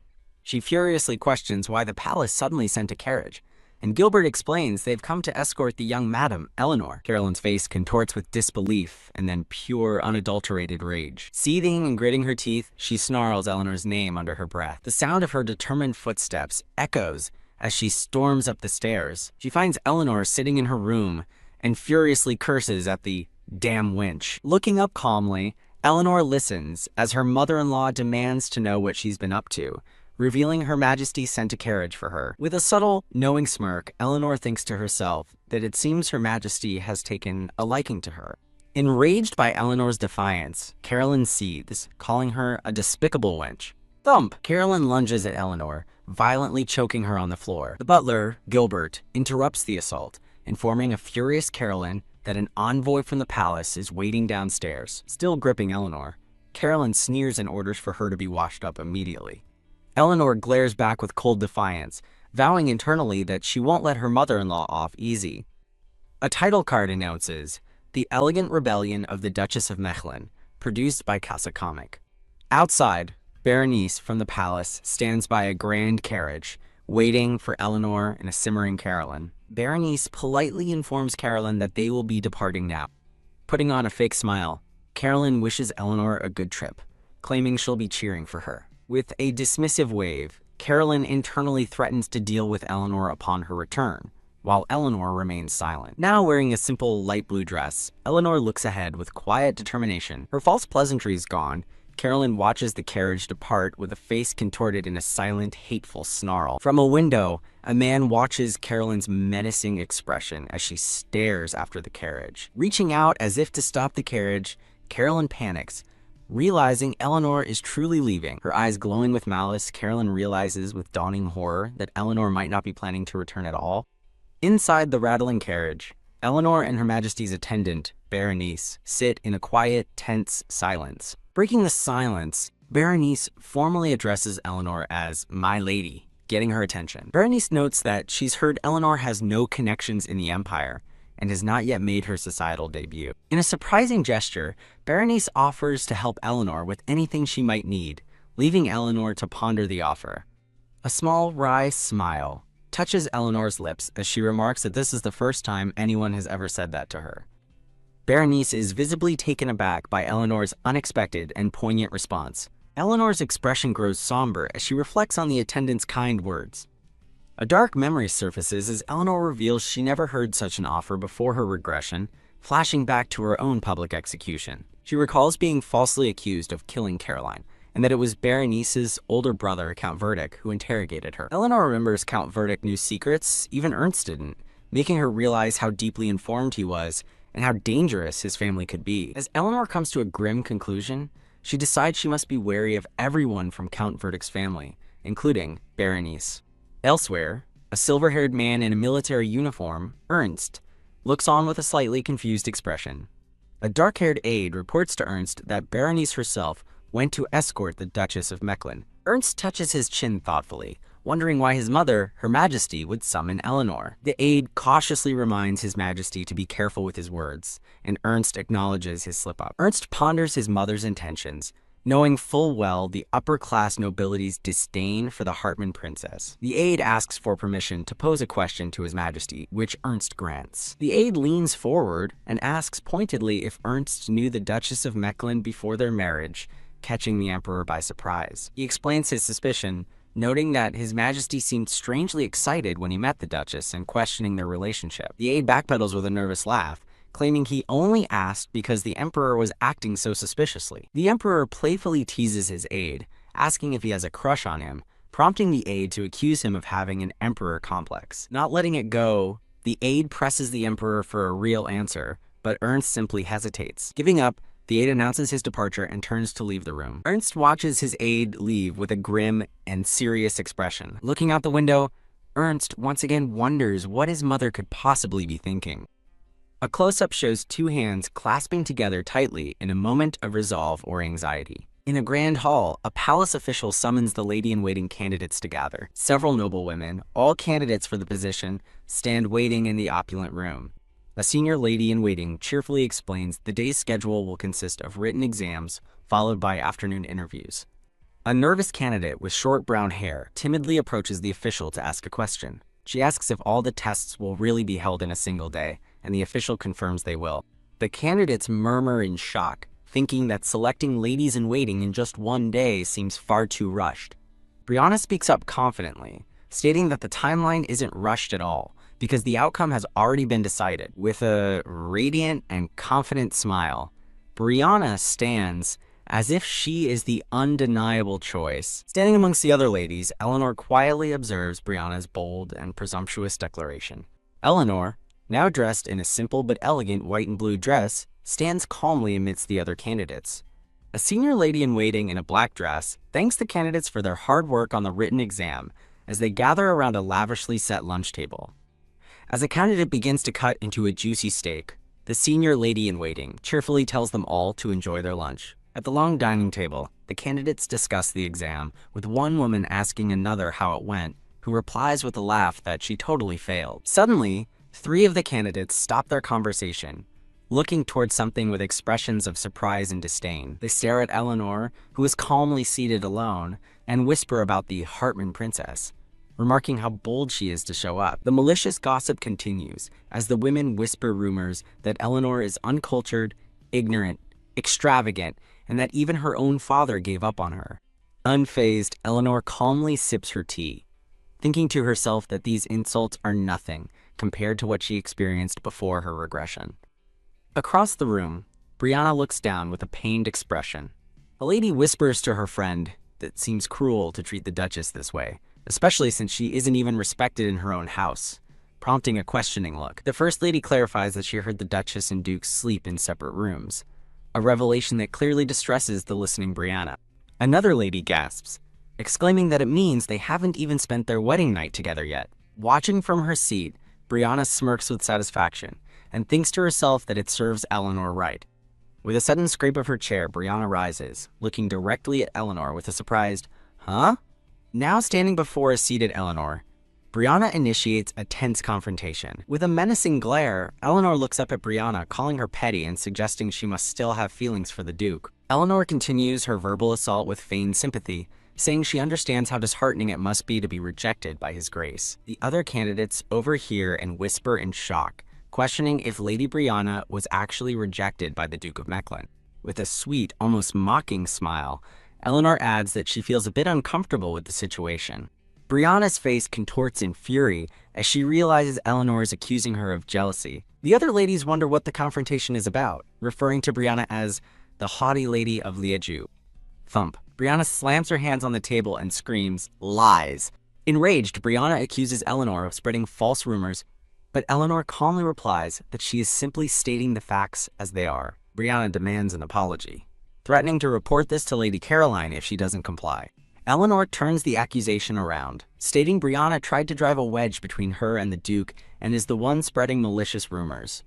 A: She furiously questions why the palace suddenly sent a carriage, and Gilbert explains they've come to escort the young madam, Eleanor. Carolyn's face contorts with disbelief and then pure, unadulterated rage. Seething and gritting her teeth, she snarls Eleanor's name under her breath. The sound of her determined footsteps echoes as she storms up the stairs. She finds Eleanor sitting in her room and furiously curses at the damn wench. Looking up calmly, Eleanor listens as her mother-in-law demands to know what she's been up to, revealing Her Majesty sent a carriage for her. With a subtle, knowing smirk, Eleanor thinks to herself that it seems Her Majesty has taken a liking to her. Enraged by Eleanor's defiance, Carolyn seethes, calling her a despicable wench. Thump! Carolyn lunges at Eleanor, violently choking her on the floor. The butler, Gilbert, interrupts the assault, informing a furious Carolyn that an envoy from the palace is waiting downstairs. Still gripping Eleanor, Carolyn sneers and orders for her to be washed up immediately. Eleanor glares back with cold defiance, vowing internally that she won't let her mother-in-law off easy. A title card announces, "The Elegant Rebellion of the Duchess of Mechlin, produced by Casa Comic." Outside, Berenice from the palace stands by a grand carriage, waiting for Eleanor and a simmering Carolyn. Berenice politely informs Carolyn that they will be departing now. Putting on a fake smile, Carolyn wishes Eleanor a good trip, claiming she'll be cheering for her. With a dismissive wave, Carolyn internally threatens to deal with Eleanor upon her return, while Eleanor remains silent. Now wearing a simple light blue dress, Eleanor looks ahead with quiet determination. Her false pleasantries gone, Carolyn watches the carriage depart with a face contorted in a silent, hateful snarl. From a window, a man watches Carolyn's menacing expression as she stares after the carriage. Reaching out as if to stop the carriage, Carolyn panics, realizing Eleanor is truly leaving. Her eyes glowing with malice, Carolyn realizes with dawning horror that Eleanor might not be planning to return at all. Inside the rattling carriage, Eleanor and Her Majesty's attendant, Berenice, sit in a quiet, tense silence. Breaking the silence, Berenice formally addresses Eleanor as "my lady," getting her attention. Berenice notes that she's heard Eleanor has no connections in the Empire and has not yet made her societal debut. In a surprising gesture, Berenice offers to help Eleanor with anything she might need, leaving Eleanor to ponder the offer. A small, wry smile touches Eleanor's lips as she remarks that this is the first time anyone has ever said that to her. Berenice is visibly taken aback by Eleanor's unexpected and poignant response. Eleanor's expression grows somber as she reflects on the attendant's kind words. A dark memory surfaces as Eleanor reveals she never heard such an offer before her regression, flashing back to her own public execution. She recalls being falsely accused of killing Caroline, and that it was Berenice's older brother, Count Verdic, who interrogated her. Eleanor remembers Count Verdic knew secrets even Ernst didn't, making her realize how deeply informed he was and how dangerous his family could be. As Eleanor comes to a grim conclusion, she decides she must be wary of everyone from Count Verdic's family, including Berenice. Elsewhere, a silver-haired man in a military uniform, Ernst, looks on with a slightly confused expression. A dark-haired aide reports to Ernst that Berenice herself went to escort the Duchess of Mechlin. Ernst touches his chin thoughtfully, wondering why his mother, Her Majesty, would summon Eleanor. The aide cautiously reminds His Majesty to be careful with his words, and Ernst acknowledges his slip-up. Ernst ponders his mother's intentions, knowing full well the upper-class nobility's disdain for the Hartmann princess. The aide asks for permission to pose a question to His Majesty, which Ernst grants. The aide leans forward and asks pointedly if Ernst knew the Duchess of Mechlin before their marriage, catching the Emperor by surprise. He explains his suspicion, noting that His Majesty seemed strangely excited when he met the Duchess and questioning their relationship. The aide backpedals with a nervous laugh, claiming he only asked because the Emperor was acting so suspiciously. The Emperor playfully teases his aide, asking if he has a crush on him, prompting the aide to accuse him of having an Emperor complex. Not letting it go, the aide presses the Emperor for a real answer, but Ernst simply hesitates. Giving up, the aide announces his departure and turns to leave the room. Ernst watches his aide leave with a grim and serious expression. Looking out the window, Ernst once again wonders what his mother could possibly be thinking. A close-up shows two hands clasping together tightly in a moment of resolve or anxiety. In a grand hall, a palace official summons the lady-in-waiting candidates to gather. Several noble women, all candidates for the position, stand waiting in the opulent room. A senior lady-in-waiting cheerfully explains the day's schedule will consist of written exams, followed by afternoon interviews. A nervous candidate with short brown hair timidly approaches the official to ask a question. She asks if all the tests will really be held in a single day, and the official confirms they will. The candidates murmur in shock, thinking that selecting ladies-in-waiting in just one day seems far too rushed. Brianna speaks up confidently, stating that the timeline isn't rushed at all, because the outcome has already been decided. With a radiant and confident smile, Brianna stands as if she is the undeniable choice. Standing amongst the other ladies, Eleanor quietly observes Brianna's bold and presumptuous declaration. Eleanor, now dressed in a simple but elegant white and blue dress, stands calmly amidst the other candidates. A senior lady-in-waiting in a black dress thanks the candidates for their hard work on the written exam as they gather around a lavishly set lunch table. As a candidate begins to cut into a juicy steak, the senior lady-in-waiting cheerfully tells them all to enjoy their lunch. At the long dining table, the candidates discuss the exam, with one woman asking another how it went, who replies with a laugh that she totally failed. Suddenly, three of the candidates stop their conversation, looking towards something with expressions of surprise and disdain. They stare at Eleanor, who is calmly seated alone, and whisper about the Hartman princess, remarking how bold she is to show up. The malicious gossip continues as the women whisper rumors that Eleanor is uncultured, ignorant, extravagant, and that even her own father gave up on her. Unfazed, Eleanor calmly sips her tea, thinking to herself that these insults are nothing compared to what she experienced before her regression. Across the room, Brianna looks down with a pained expression. A lady whispers to her friend that it seems cruel to treat the Duchess this way, especially since she isn't even respected in her own house, prompting a questioning look. The First Lady clarifies that she heard the Duchess and Duke sleep in separate rooms, a revelation that clearly distresses the listening Brianna. Another lady gasps, exclaiming that it means they haven't even spent their wedding night together yet. Watching from her seat, Brianna smirks with satisfaction and thinks to herself that it serves Eleanor right. With a sudden scrape of her chair, Brianna rises, looking directly at Eleanor with a surprised, "Huh?" Now standing before a seated Eleanor, Brianna initiates a tense confrontation. With a menacing glare, Eleanor looks up at Brianna, calling her petty and suggesting she must still have feelings for the Duke. Eleanor continues her verbal assault with feigned sympathy, saying she understands how disheartening it must be to be rejected by His Grace. The other candidates overhear and whisper in shock, questioning if Lady Brianna was actually rejected by the Duke of Mechlin. With a sweet, almost mocking smile, Eleanor adds that she feels a bit uncomfortable with the situation. Brianna's face contorts in fury as she realizes Eleanor is accusing her of jealousy. The other ladies wonder what the confrontation is about, referring to Brianna as the haughty lady of Liegu. Thump. Brianna slams her hands on the table and screams, "Lies!" Enraged, Brianna accuses Eleanor of spreading false rumors, but Eleanor calmly replies that she is simply stating the facts as they are. Brianna demands an apology, threatening to report this to Lady Caroline if she doesn't comply. Eleanor turns the accusation around, stating Brianna tried to drive a wedge between her and the Duke and is the one spreading malicious rumors.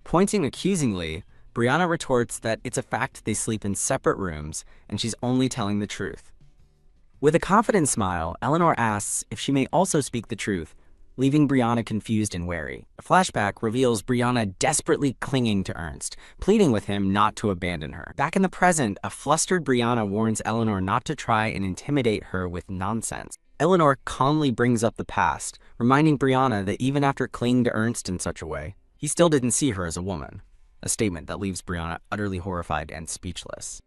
A: Pointing accusingly, Brianna retorts that it's a fact they sleep in separate rooms and she's only telling the truth. With a confident smile, Eleanor asks if she may also speak the truth, leaving Brianna confused and wary. A flashback reveals Brianna desperately clinging to Ernst, pleading with him not to abandon her. Back in the present, a flustered Brianna warns Eleanor not to try and intimidate her with nonsense. Eleanor calmly brings up the past, reminding Brianna that even after clinging to Ernst in such a way, he still didn't see her as a woman, a statement that leaves Brianna utterly horrified and speechless.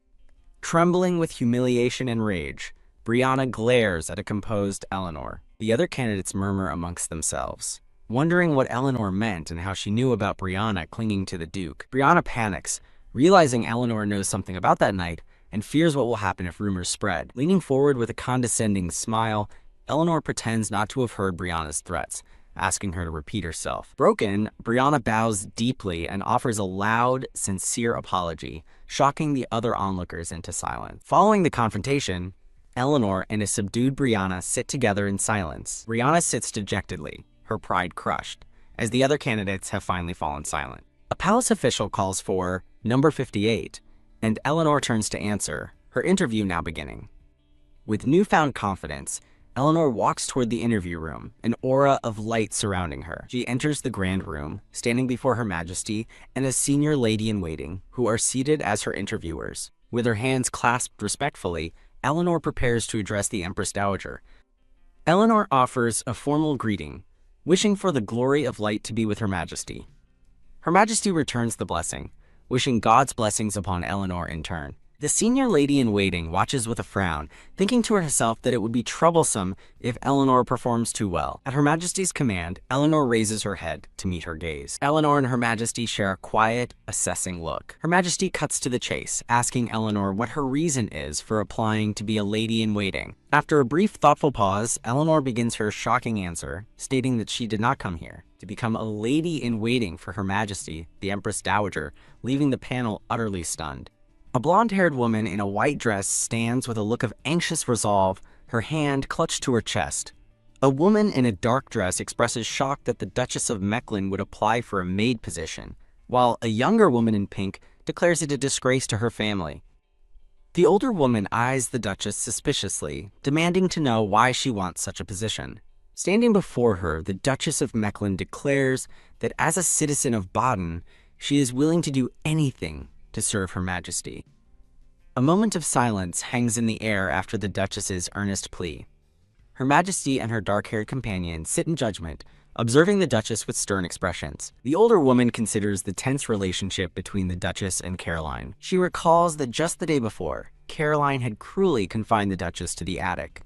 A: Trembling with humiliation and rage, Brianna glares at a composed Eleanor. The other candidates murmur amongst themselves, wondering what Eleanor meant and how she knew about Brianna clinging to the Duke. Brianna panics, realizing Eleanor knows something about that night and fears what will happen if rumors spread. Leaning forward with a condescending smile, Eleanor pretends not to have heard Brianna's threats, asking her to repeat herself. Broken, Brianna bows deeply and offers a loud, sincere apology, shocking the other onlookers into silence. Following the confrontation, Eleanor and a subdued Brianna sit together in silence. Brianna sits dejectedly, her pride crushed, as the other candidates have finally fallen silent. A palace official calls for number 58, and Eleanor turns to answer, her interview now beginning. With newfound confidence, Eleanor walks toward the interview room, an aura of light surrounding her. She enters the grand room, standing before Her Majesty and a senior lady-in-waiting, who are seated as her interviewers. With her hands clasped respectfully, Eleanor prepares to address the Empress Dowager. Eleanor offers a formal greeting, wishing for the glory of light to be with Her Majesty. Her Majesty returns the blessing, wishing God's blessings upon Eleanor in turn. The senior lady-in-waiting watches with a frown, thinking to herself that it would be troublesome if Eleanor performs too well. At Her Majesty's command, Eleanor raises her head to meet her gaze. Eleanor and Her Majesty share a quiet, assessing look. Her Majesty cuts to the chase, asking Eleanor what her reason is for applying to be a lady-in-waiting. After a brief, thoughtful pause, Eleanor begins her shocking answer, stating that she did not come here to become a lady-in-waiting for Her Majesty, the Empress Dowager, leaving the panel utterly stunned. A blonde-haired woman in a white dress stands with a look of anxious resolve, her hand clutched to her chest. A woman in a dark dress expresses shock that the Duchess of Mechlin would apply for a maid position, while a younger woman in pink declares it a disgrace to her family. The older woman eyes the Duchess suspiciously, demanding to know why she wants such a position. Standing before her, the Duchess of Mechlin declares that as a citizen of Baden, she is willing to do anything to serve Her Majesty. A moment of silence hangs in the air after the Duchess's earnest plea. Her Majesty and her dark-haired companion sit in judgment, observing the Duchess with stern expressions. The older woman considers the tense relationship between the Duchess and Caroline. She recalls that just the day before, Caroline had cruelly confined the Duchess to the attic.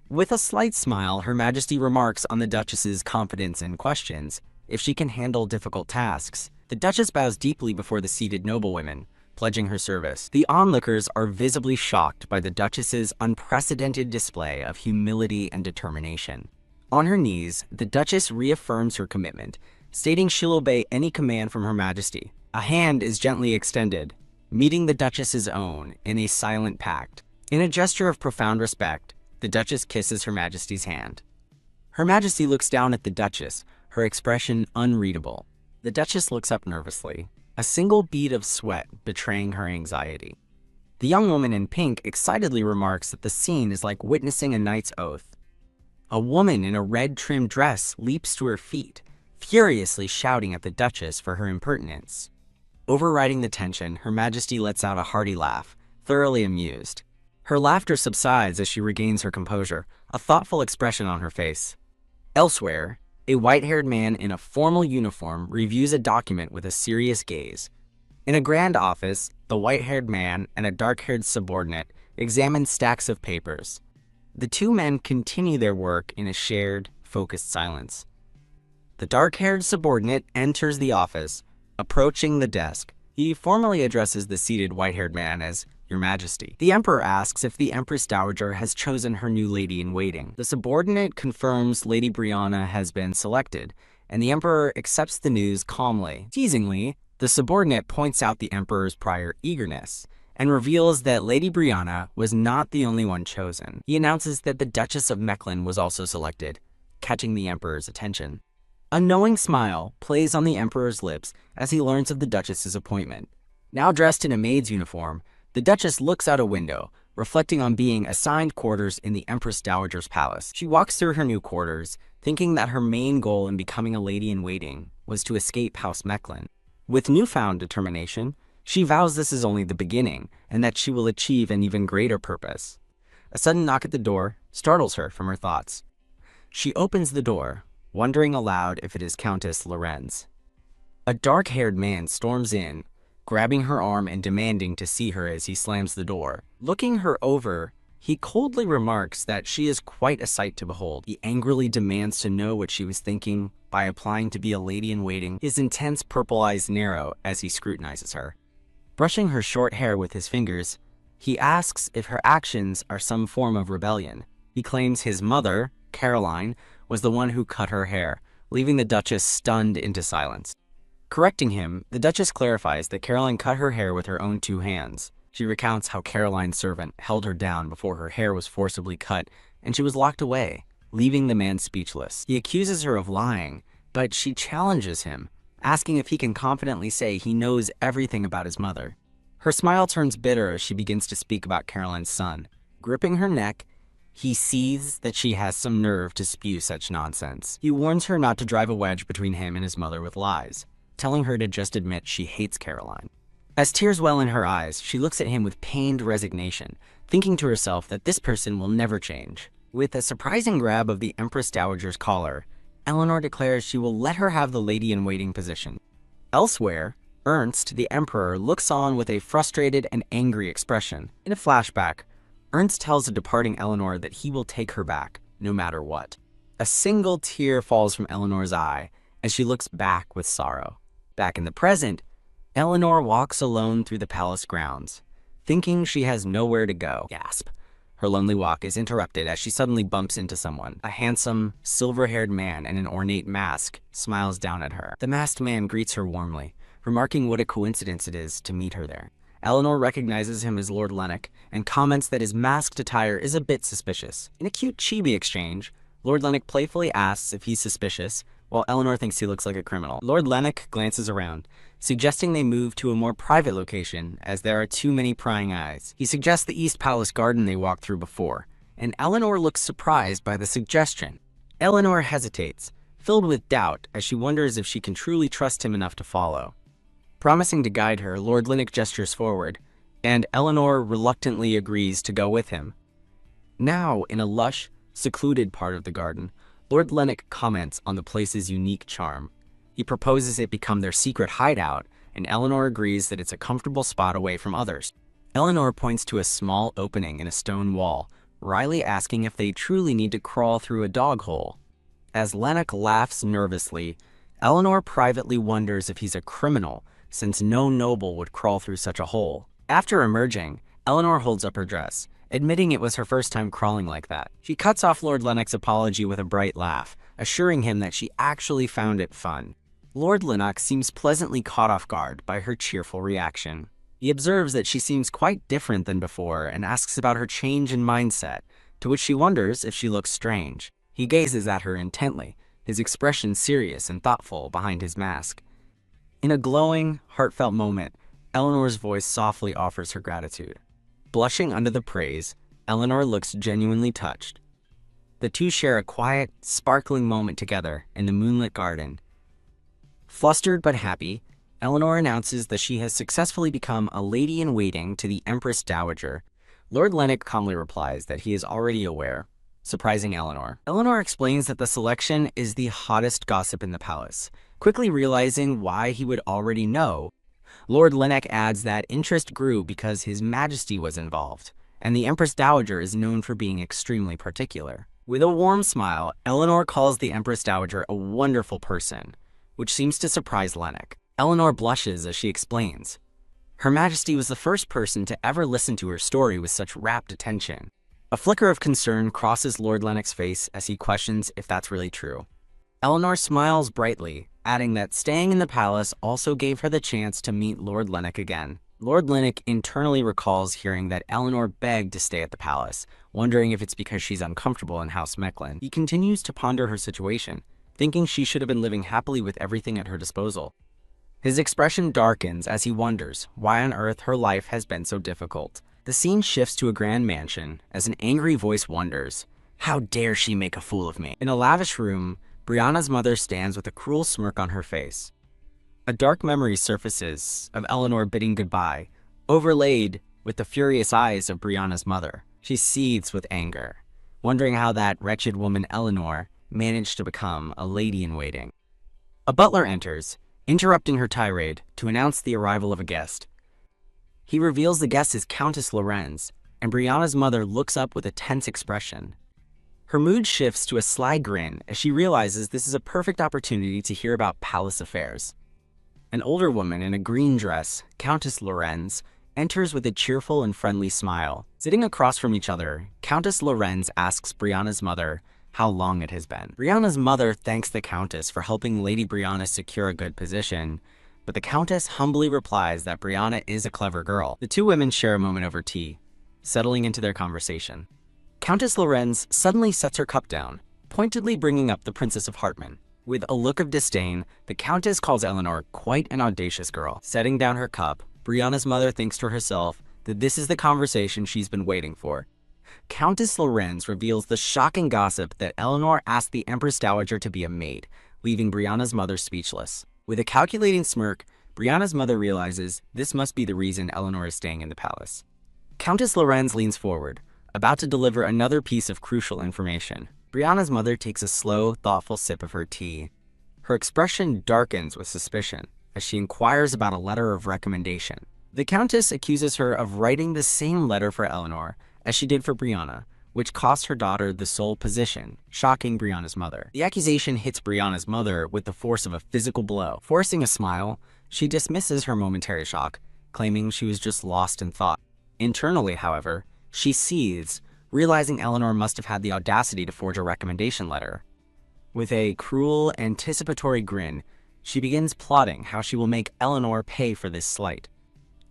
A: With a slight smile, Her Majesty remarks on the Duchess's confidence and questions if she can handle difficult tasks. The Duchess bows deeply before the seated noblewomen, pledging her service. The onlookers are visibly shocked by the Duchess's unprecedented display of humility and determination. On her knees, the Duchess reaffirms her commitment, stating she'll obey any command from Her Majesty. A hand is gently extended, meeting the Duchess's own in a silent pact. In a gesture of profound respect, the Duchess kisses Her Majesty's hand. Her Majesty looks down at the Duchess, her expression unreadable. The Duchess looks up nervously, a single bead of sweat betraying her anxiety. The young woman in pink excitedly remarks that the scene is like witnessing a knight's oath. A woman in a red-trimmed dress leaps to her feet, furiously shouting at the Duchess for her impertinence. Overriding the tension, Her Majesty lets out a hearty laugh, thoroughly amused. Her laughter subsides as she regains her composure, a thoughtful expression on her face. Elsewhere, a white-haired man in a formal uniform reviews a document with a serious gaze. In a grand office, the white-haired man and a dark-haired subordinate examine stacks of papers. The two men continue their work in a shared, focused silence. The dark-haired subordinate enters the office, approaching the desk. He formally addresses the seated white-haired man as Your Majesty. The Emperor asks if the Empress Dowager has chosen her new lady-in-waiting. The subordinate confirms Lady Brianna has been selected, and the Emperor accepts the news calmly. Teasingly, the subordinate points out the Emperor's prior eagerness and reveals that Lady Brianna was not the only one chosen. He announces that the Duchess of Mechlin was also selected, catching the Emperor's attention. A knowing smile plays on the Emperor's lips as he learns of the Duchess's appointment. Now dressed in a maid's uniform, the Duchess looks out a window, reflecting on being assigned quarters in the Empress Dowager's palace. She walks through her new quarters, thinking that her main goal in becoming a lady-in-waiting was to escape House Mechlin. With newfound determination, she vows this is only the beginning, and that she will achieve an even greater purpose. A sudden knock at the door startles her from her thoughts. She opens the door, wondering aloud if it is Countess Lorenz. A dark-haired man storms in, grabbing her arm and demanding to see her as he slams the door. Looking her over, he coldly remarks that she is quite a sight to behold. He angrily demands to know what she was thinking, by applying to be a lady-in-waiting. His intense purple eyes narrow as he scrutinizes her. Brushing her short hair with his fingers, he asks if her actions are some form of rebellion. He claims his mother, Caroline, was the one who cut her hair, leaving the Duchess stunned into silence. Correcting him, the Duchess clarifies that Caroline cut her hair with her own 2 hands. She recounts how Caroline's servant held her down before her hair was forcibly cut, and she was locked away, leaving the man speechless. He accuses her of lying, but she challenges him, asking if he can confidently say he knows everything about his mother. Her smile turns bitter as she begins to speak about Caroline's son. Gripping her neck, he sees that she has some nerve to spew such nonsense. He warns her not to drive a wedge between him and his mother with lies, telling her to just admit she hates Caroline. As tears well in her eyes, she looks at him with pained resignation, thinking to herself that this person will never change. With a surprising grab of the Empress Dowager's collar, Eleanor declares she will let her have the lady-in-waiting position. Elsewhere, Ernst, the Emperor, looks on with a frustrated and angry expression. In a flashback, Ernst tells a departing Eleanor that he will take her back, no matter what. A single tear falls from Eleanor's eye as she looks back with sorrow. Back in the present, Eleanor walks alone through the palace grounds, thinking she has nowhere to go. Gasp. Her lonely walk is interrupted as she suddenly bumps into someone. A handsome, silver-haired man in an ornate mask smiles down at her. The masked man greets her warmly, remarking what a coincidence it is to meet her there. Eleanor recognizes him as Lord Lennox and comments that his masked attire is a bit suspicious. In a cute chibi exchange, Lord Lennox playfully asks if he's suspicious, while Eleanor thinks he looks like a criminal. Lord Lennox glances around, suggesting they move to a more private location as there are too many prying eyes. He suggests the East Palace garden they walked through before, and Eleanor looks surprised by the suggestion. Eleanor hesitates, filled with doubt as she wonders if she can truly trust him enough to follow. Promising to guide her, Lord Lennox gestures forward, and Eleanor reluctantly agrees to go with him. Now, in a lush, secluded part of the garden, Lord Lennox comments on the place's unique charm. He proposes it become their secret hideout, and Eleanor agrees that it's a comfortable spot away from others. Eleanor points to a small opening in a stone wall, Riley asking if they truly need to crawl through a dog hole. As Lennox laughs nervously, Eleanor privately wonders if he's a criminal, since no noble would crawl through such a hole. After emerging, Eleanor holds up her dress, admitting it was her first time crawling like that. She cuts off Lord Lennox's apology with a bright laugh, assuring him that she actually found it fun. Lord Lennox seems pleasantly caught off guard by her cheerful reaction. He observes that she seems quite different than before and asks about her change in mindset, to which she wonders if she looks strange. He gazes at her intently, his expression serious and thoughtful behind his mask. In a glowing, heartfelt moment, Eleanor's voice softly offers her gratitude. Blushing under the praise, Eleanor looks genuinely touched. The two share a quiet, sparkling moment together in the moonlit garden. Flustered but happy, Eleanor announces that she has successfully become a lady-in-waiting to the Empress Dowager. Lord Lennox calmly replies that he is already aware, surprising Eleanor. Eleanor explains that the selection is the hottest gossip in the palace. Quickly realizing why he would already know, Lord Lennox adds that interest grew because His Majesty was involved, and the Empress Dowager is known for being extremely particular. With a warm smile, Eleanor calls the Empress Dowager a wonderful person, which seems to surprise Lennox. Eleanor blushes as she explains. Her Majesty was the first person to ever listen to her story with such rapt attention. A flicker of concern crosses Lord Lennox's face as he questions if that's really true. Eleanor smiles brightly, adding that staying in the palace also gave her the chance to meet Lord Lennox again. Lord Lennox internally recalls hearing that Eleanor begged to stay at the palace, wondering if it's because she's uncomfortable in House Mechlin. He continues to ponder her situation, thinking she should have been living happily with everything at her disposal. His expression darkens as he wonders why on earth her life has been so difficult. The scene shifts to a grand mansion as an angry voice wonders, how dare she make a fool of me? In a lavish room, Brianna's mother stands with a cruel smirk on her face. A dark memory surfaces of Eleanor bidding goodbye, overlaid with the furious eyes of Brianna's mother. She seethes with anger, wondering how that wretched woman Eleanor managed to become a lady-in-waiting. A butler enters, interrupting her tirade to announce the arrival of a guest. He reveals the guest is Countess Lorenz, and Brianna's mother looks up with a tense expression. Her mood shifts to a sly grin as she realizes this is a perfect opportunity to hear about palace affairs. An older woman in a green dress, Countess Lorenz, enters with a cheerful and friendly smile. Sitting across from each other, Countess Lorenz asks Brianna's mother how long it has been. Brianna's mother thanks the Countess for helping Lady Brianna secure a good position, but the Countess humbly replies that Brianna is a clever girl. The two women share a moment over tea, settling into their conversation. Countess Lorenz suddenly sets her cup down, pointedly bringing up the Princess of Hartmann. With a look of disdain, the Countess calls Eleanor quite an audacious girl. Setting down her cup, Brianna's mother thinks to herself that this is the conversation she's been waiting for. Countess Lorenz reveals the shocking gossip that Eleanor asked the Empress Dowager to be a maid, leaving Brianna's mother speechless. With a calculating smirk, Brianna's mother realizes this must be the reason Eleanor is staying in the palace. Countess Lorenz leans forward, about to deliver another piece of crucial information. Brianna's mother takes a slow, thoughtful sip of her tea. Her expression darkens with suspicion as she inquires about a letter of recommendation. The Countess accuses her of writing the same letter for Eleanor as she did for Brianna, which cost her daughter the sole position, shocking Brianna's mother. The accusation hits Brianna's mother with the force of a physical blow. Forcing a smile, she dismisses her momentary shock, claiming she was just lost in thought. Internally, however, she seethes, realizing Eleanor must have had the audacity to forge a recommendation letter. With a cruel, anticipatory grin, she begins plotting how she will make Eleanor pay for this slight.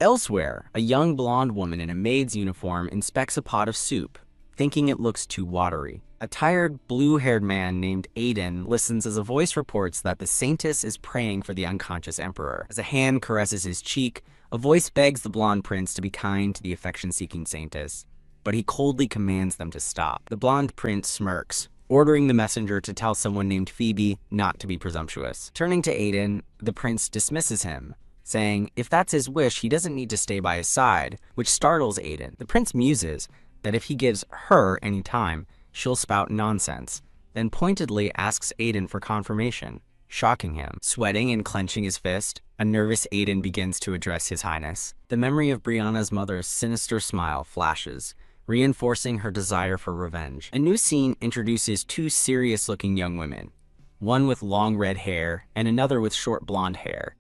A: Elsewhere, a young blonde woman in a maid's uniform inspects a pot of soup, thinking it looks too watery. A tired, blue-haired man named Aiden listens as a voice reports that the Saintess is praying for the unconscious emperor. As a hand caresses his cheek, a voice begs the blonde prince to be kind to the affection-seeking Saintess, but he coldly commands them to stop. The blonde prince smirks, ordering the messenger to tell someone named Phoebe not to be presumptuous. Turning to Aiden, the prince dismisses him, saying if that's his wish, he doesn't need to stay by his side, which startles Aiden. The prince muses that if he gives her any time, she'll spout nonsense, then pointedly asks Aiden for confirmation, shocking him. Sweating and clenching his fist, a nervous Aiden begins to address His Highness. The memory of Brianna's mother's sinister smile flashes, reinforcing her desire for revenge. A new scene introduces two serious-looking young women, one with long red hair and another with short blonde hair.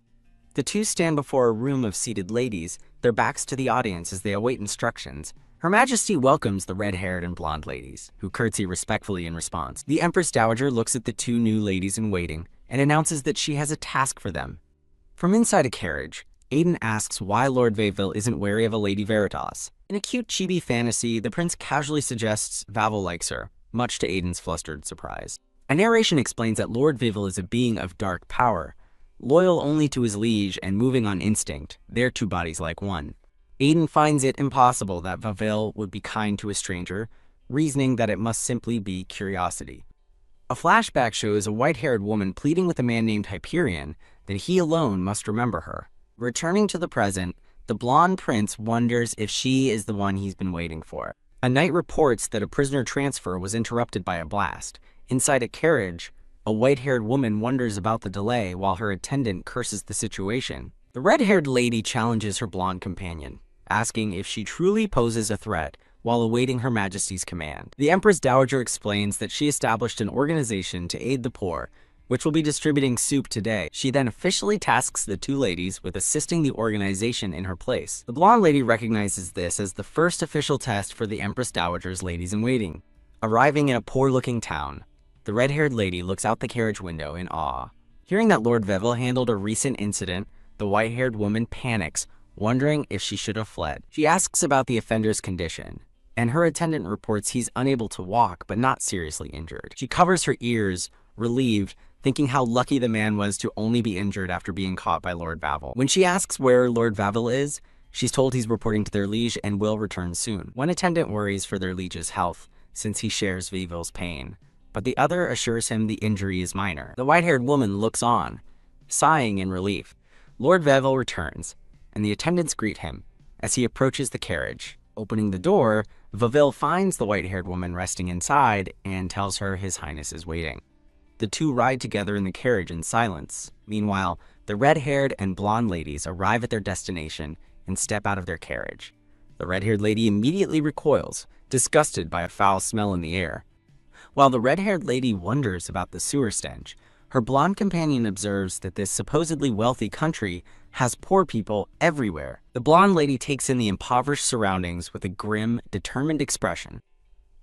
A: The two stand before a room of seated ladies, their backs to the audience as they await instructions. Her Majesty welcomes the red-haired and blonde ladies, who curtsy respectfully in response. The Empress Dowager looks at the two new ladies in waiting and announces that she has a task for them. From inside a carriage, Aiden asks why Lord Vavil isn't wary of a Lady Veritas. In a cute chibi fantasy, the prince casually suggests Vavil likes her, much to Aiden's flustered surprise. A narration explains that Lord Vavil is a being of dark power, loyal only to his liege and moving on instinct, their two bodies like one. Aiden finds it impossible that Vavil would be kind to a stranger, reasoning that it must simply be curiosity. A flashback shows a white-haired woman pleading with a man named Hyperion that he alone must remember her. Returning to the present, the blonde prince wonders if she is the one he's been waiting for. A knight reports that a prisoner transfer was interrupted by a blast. Inside a carriage, a white-haired woman wonders about the delay while her attendant curses the situation. The red-haired lady challenges her blonde companion, asking if she truly poses a threat while awaiting Her Majesty's command. The Empress Dowager explains that she established an organization to aid the poor, which will be distributing soup today. She then officially tasks the two ladies with assisting the organization in her place. The blonde lady recognizes this as the first official test for the Empress Dowager's ladies-in-waiting. Arriving in a poor-looking town, the red-haired lady looks out the carriage window in awe. Hearing that Lord Vavil handled a recent incident, the white-haired woman panics, wondering if she should have fled. She asks about the offender's condition, and her attendant reports he's unable to walk but not seriously injured. She covers her ears, relieved, thinking how lucky the man was to only be injured after being caught by Lord Vavil. When she asks where Lord Vavil is, she's told he's reporting to their liege and will return soon. One attendant worries for their liege's health, since he shares Vavil's pain, but the other assures him the injury is minor. The white-haired woman looks on, sighing in relief. Lord Vavil returns, and the attendants greet him as he approaches the carriage. Opening the door, Vavil finds the white-haired woman resting inside and tells her His Highness is waiting. The two ride together in the carriage in silence. Meanwhile, the red-haired and blonde ladies arrive at their destination and step out of their carriage. The red-haired lady immediately recoils, disgusted by a foul smell in the air. While the red-haired lady wonders about the sewer stench, her blonde companion observes that this supposedly wealthy country has poor people everywhere. The blonde lady takes in the impoverished surroundings with a grim, determined expression.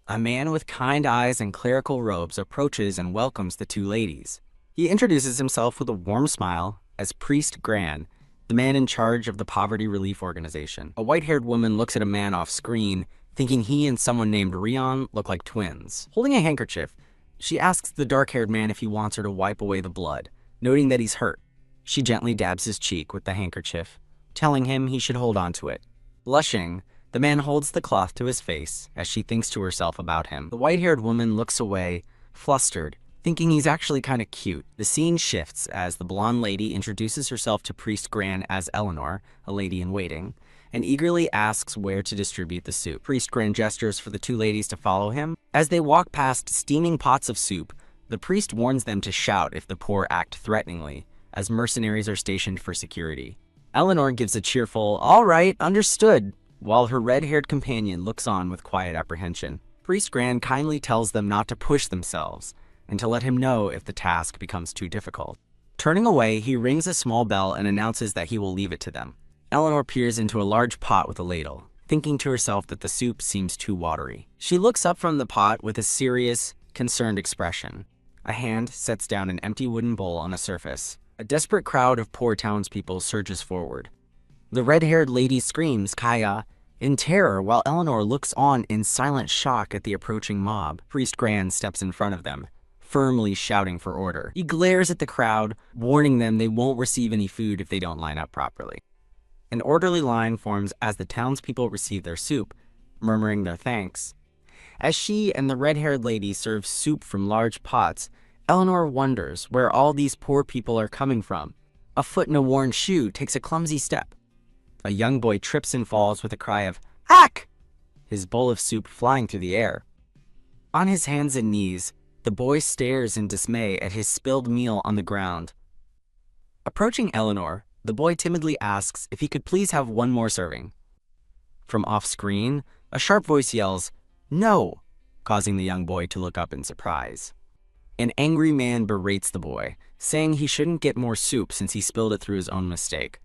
A: A man with kind eyes and clerical robes approaches and welcomes the two ladies. He introduces himself with a warm smile as Priest Gran, the man in charge of the poverty relief organization. A white-haired woman looks at a man off screen, thinking he and someone named Rion look like twins. Holding a handkerchief, she asks the dark-haired man if he wants her to wipe away the blood, noting that he's hurt. She gently dabs his cheek with the handkerchief, telling him he should hold on to it. Blushing, the man holds the cloth to his face as she thinks to herself about him. The white-haired woman looks away, flustered, thinking he's actually kind of cute. The scene shifts as the blonde lady introduces herself to Priest Gran as Eleanor, a lady in waiting, and eagerly asks where to distribute the soup. Priest Gran gestures for the two ladies to follow him. As they walk past steaming pots of soup, the priest warns them to shout if the poor act threateningly, as mercenaries are stationed for security. Eleanor gives a cheerful, "All right, understood," while her red-haired companion looks on with quiet apprehension. Priest Gran kindly tells them not to push themselves, and to let him know if the task becomes too difficult. Turning away, he rings a small bell and announces that he will leave it to them. Eleanor peers into a large pot with a ladle, thinking to herself that the soup seems too watery. She looks up from the pot with a serious, concerned expression. A hand sets down an empty wooden bowl on a surface. A desperate crowd of poor townspeople surges forward. The red-haired lady screams, "Kaya," in terror, while Eleanor looks on in silent shock at the approaching mob. Priest Gran steps in front of them, firmly shouting for order. He glares at the crowd, warning them they won't receive any food if they don't line up properly. An orderly line forms as the townspeople receive their soup, murmuring their thanks. As she and the red-haired lady serve soup from large pots, Eleanor wonders where all these poor people are coming from. A foot in a worn shoe takes a clumsy step. A young boy trips and falls with a cry of, "Hack!" his bowl of soup flying through the air. On his hands and knees, the boy stares in dismay at his spilled meal on the ground. Approaching Eleanor, the boy timidly asks if he could please have one more serving. From off-screen, a sharp voice yells, "No!" causing the young boy to look up in surprise. An angry man berates the boy, saying he shouldn't get more soup since he spilled it through his own mistake.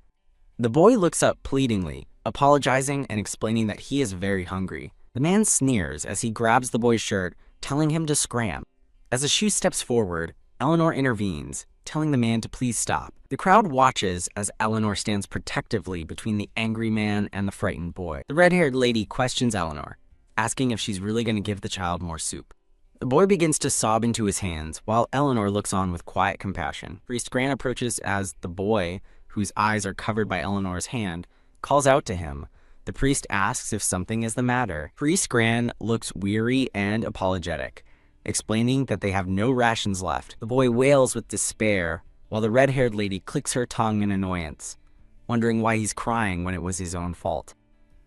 A: The boy looks up pleadingly, apologizing and explaining that he is very hungry. The man sneers as he grabs the boy's shirt, telling him to scram. As the shoe steps forward, Eleanor intervenes, telling the man to please stop. The crowd watches as Eleanor stands protectively between the angry man and the frightened boy. The red-haired lady questions Eleanor, asking if she's really going to give the child more soup. The boy begins to sob into his hands, while Eleanor looks on with quiet compassion. Priest Gran approaches as the boy, whose eyes are covered by Eleanor's hand, calls out to him. The priest asks if something is the matter. Priest Gran looks weary and apologetic, explaining that they have no rations left. The boy wails with despair, while the red-haired lady clicks her tongue in annoyance, wondering why he's crying when it was his own fault.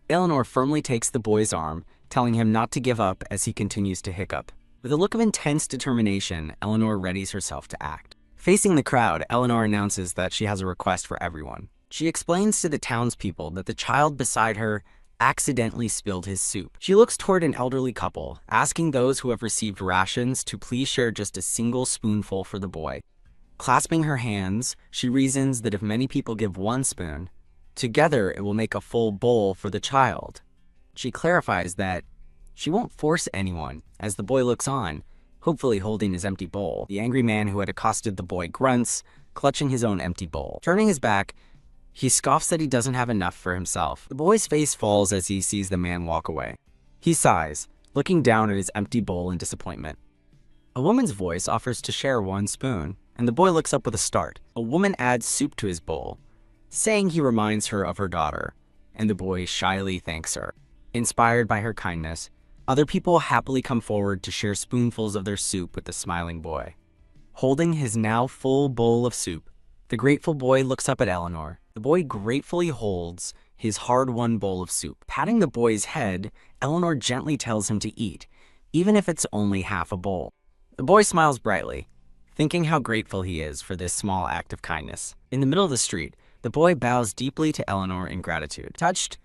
A: Eleanor firmly takes the boy's arm, telling him not to give up as he continues to hiccup. With a look of intense determination, Eleanor readies herself to act. Facing the crowd, Eleanor announces that she has a request for everyone. She explains to the townspeople that the child beside her accidentally spilled his soup. She looks toward an elderly couple, asking those who have received rations to please share just a single spoonful for the boy. Clasping her hands, she reasons that if many people give one spoon, together it will make a full bowl for the child. She clarifies that she won't force anyone, as the boy looks on, hopefully holding his empty bowl. The angry man who had accosted the boy grunts, clutching his own empty bowl. Turning his back, he scoffs that he doesn't have enough for himself. The boy's face falls as he sees the man walk away. He sighs, looking down at his empty bowl in disappointment. A woman's voice offers to share one spoon, and the boy looks up with a start. A woman adds soup to his bowl, saying he reminds her of her daughter, and the boy shyly thanks her. Inspired by her kindness, other people happily come forward to share spoonfuls of their soup with the smiling boy. Holding his now full bowl of soup, the grateful boy looks up at Eleanor. The boy gratefully holds his hard-won bowl of soup. Patting the boy's head, Eleanor gently tells him to eat, even if it's only half a bowl. The boy smiles brightly, thinking how grateful he is for this small act of kindness. In the middle of the street, the boy bows deeply to Eleanor in gratitude. Touched,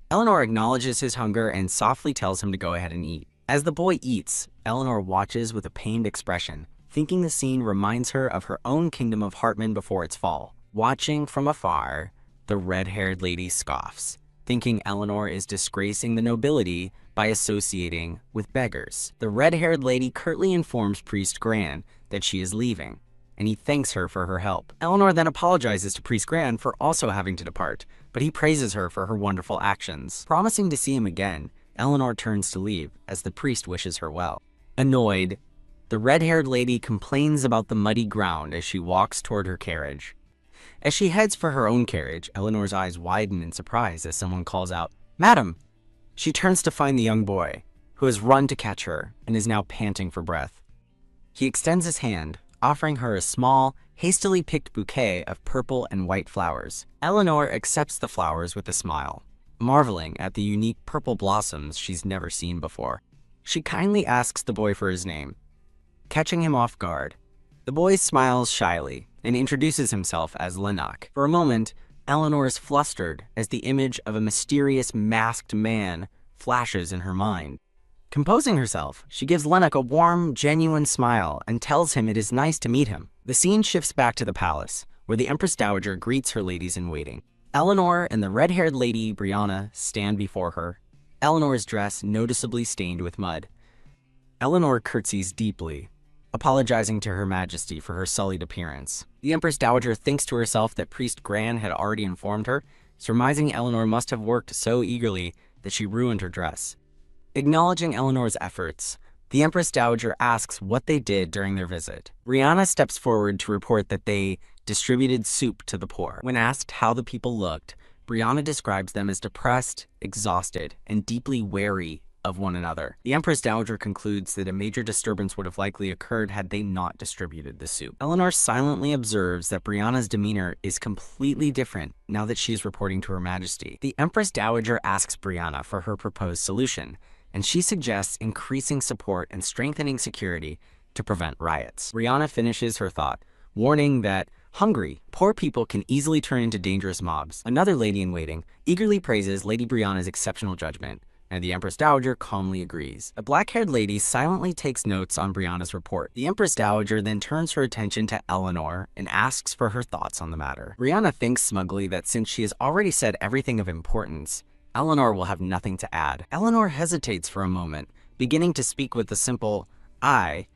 A: Eleanor acknowledges his hunger and softly tells him to go ahead and eat. As the boy eats, Eleanor watches with a pained expression, thinking the scene reminds her of her own kingdom of Hartman before its fall. Watching from afar, the red-haired lady scoffs, thinking Eleanor is disgracing the nobility by associating with beggars. The red-haired lady curtly informs Priest Gran that she is leaving, and he thanks her for her help. Eleanor then apologizes to Priest Gran for also having to depart, but he praises her for her wonderful actions. Promising to see him again, Eleanor turns to leave as the priest wishes her well. Annoyed, the red-haired lady complains about the muddy ground as she walks toward her carriage. As she heads for her own carriage, Eleanor's eyes widen in surprise as someone calls out, "Madam!" She turns to find the young boy, who has run to catch her and is now panting for breath. He extends his hand, offering her a small, hastily picked bouquet of purple and white flowers. Eleanor accepts the flowers with a smile, marveling at the unique purple blossoms she's never seen before. She kindly asks the boy for his name. Catching him off guard, the boy smiles shyly and introduces himself as Lennox. For a moment, Eleanor is flustered as the image of a mysterious masked man flashes in her mind. Composing herself, she gives Lennox a warm, genuine smile and tells him it is nice to meet him. The scene shifts back to the palace, where the Empress Dowager greets her ladies-in-waiting. Eleanor and the red-haired lady, Brianna, stand before her, Eleanor's dress noticeably stained with mud. Eleanor curtsies deeply, apologizing to Her Majesty for her sullied appearance. The Empress Dowager thinks to herself that Priest Gran had already informed her, surmising Eleanor must have worked so eagerly that she ruined her dress. Acknowledging Eleanor's efforts, the Empress Dowager asks what they did during their visit. Brianna steps forward to report that they distributed soup to the poor. When asked how the people looked, Brianna describes them as depressed, exhausted, and deeply wary of one another. The Empress Dowager concludes that a major disturbance would have likely occurred had they not distributed the soup. Eleanor silently observes that Brianna's demeanor is completely different now that she is reporting to Her Majesty. The Empress Dowager asks Brianna for her proposed solution, and she suggests increasing support and strengthening security to prevent riots. Brianna finishes her thought, warning that hungry, poor people can easily turn into dangerous mobs. Another lady-in-waiting eagerly praises Lady Brianna's exceptional judgment, and the Empress Dowager calmly agrees. A black-haired lady silently takes notes on Brianna's report. The Empress Dowager then turns her attention to Eleanor and asks for her thoughts on the matter. Brianna thinks smugly that since she has already said everything of importance, Eleanor will have nothing to add. Eleanor hesitates for a moment, beginning to speak with the simple, "I."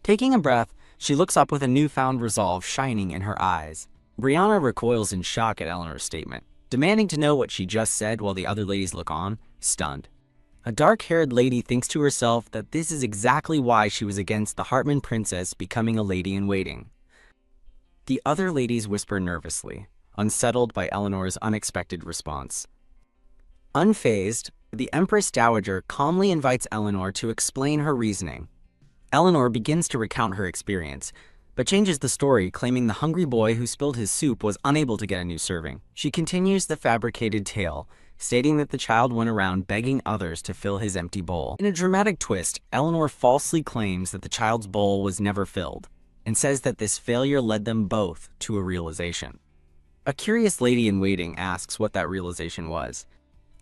A: Taking a breath, she looks up with a newfound resolve shining in her eyes. Brianna recoils in shock at Eleanor's statement, demanding to know what she just said while the other ladies look on, stunned. A dark-haired lady thinks to herself that this is exactly why she was against the Hartman princess becoming a lady-in-waiting. The other ladies whisper nervously, unsettled by Eleanor's unexpected response. Unfazed, the Empress Dowager calmly invites Eleanor to explain her reasoning. Eleanor begins to recount her experience, but changes the story, claiming the hungry boy who spilled his soup was unable to get a new serving. She continues the fabricated tale, stating that the child went around begging others to fill his empty bowl. In a dramatic twist, Eleanor falsely claims that the child's bowl was never filled, and says that this failure led them both to a realization. A curious lady-in-waiting asks what that realization was.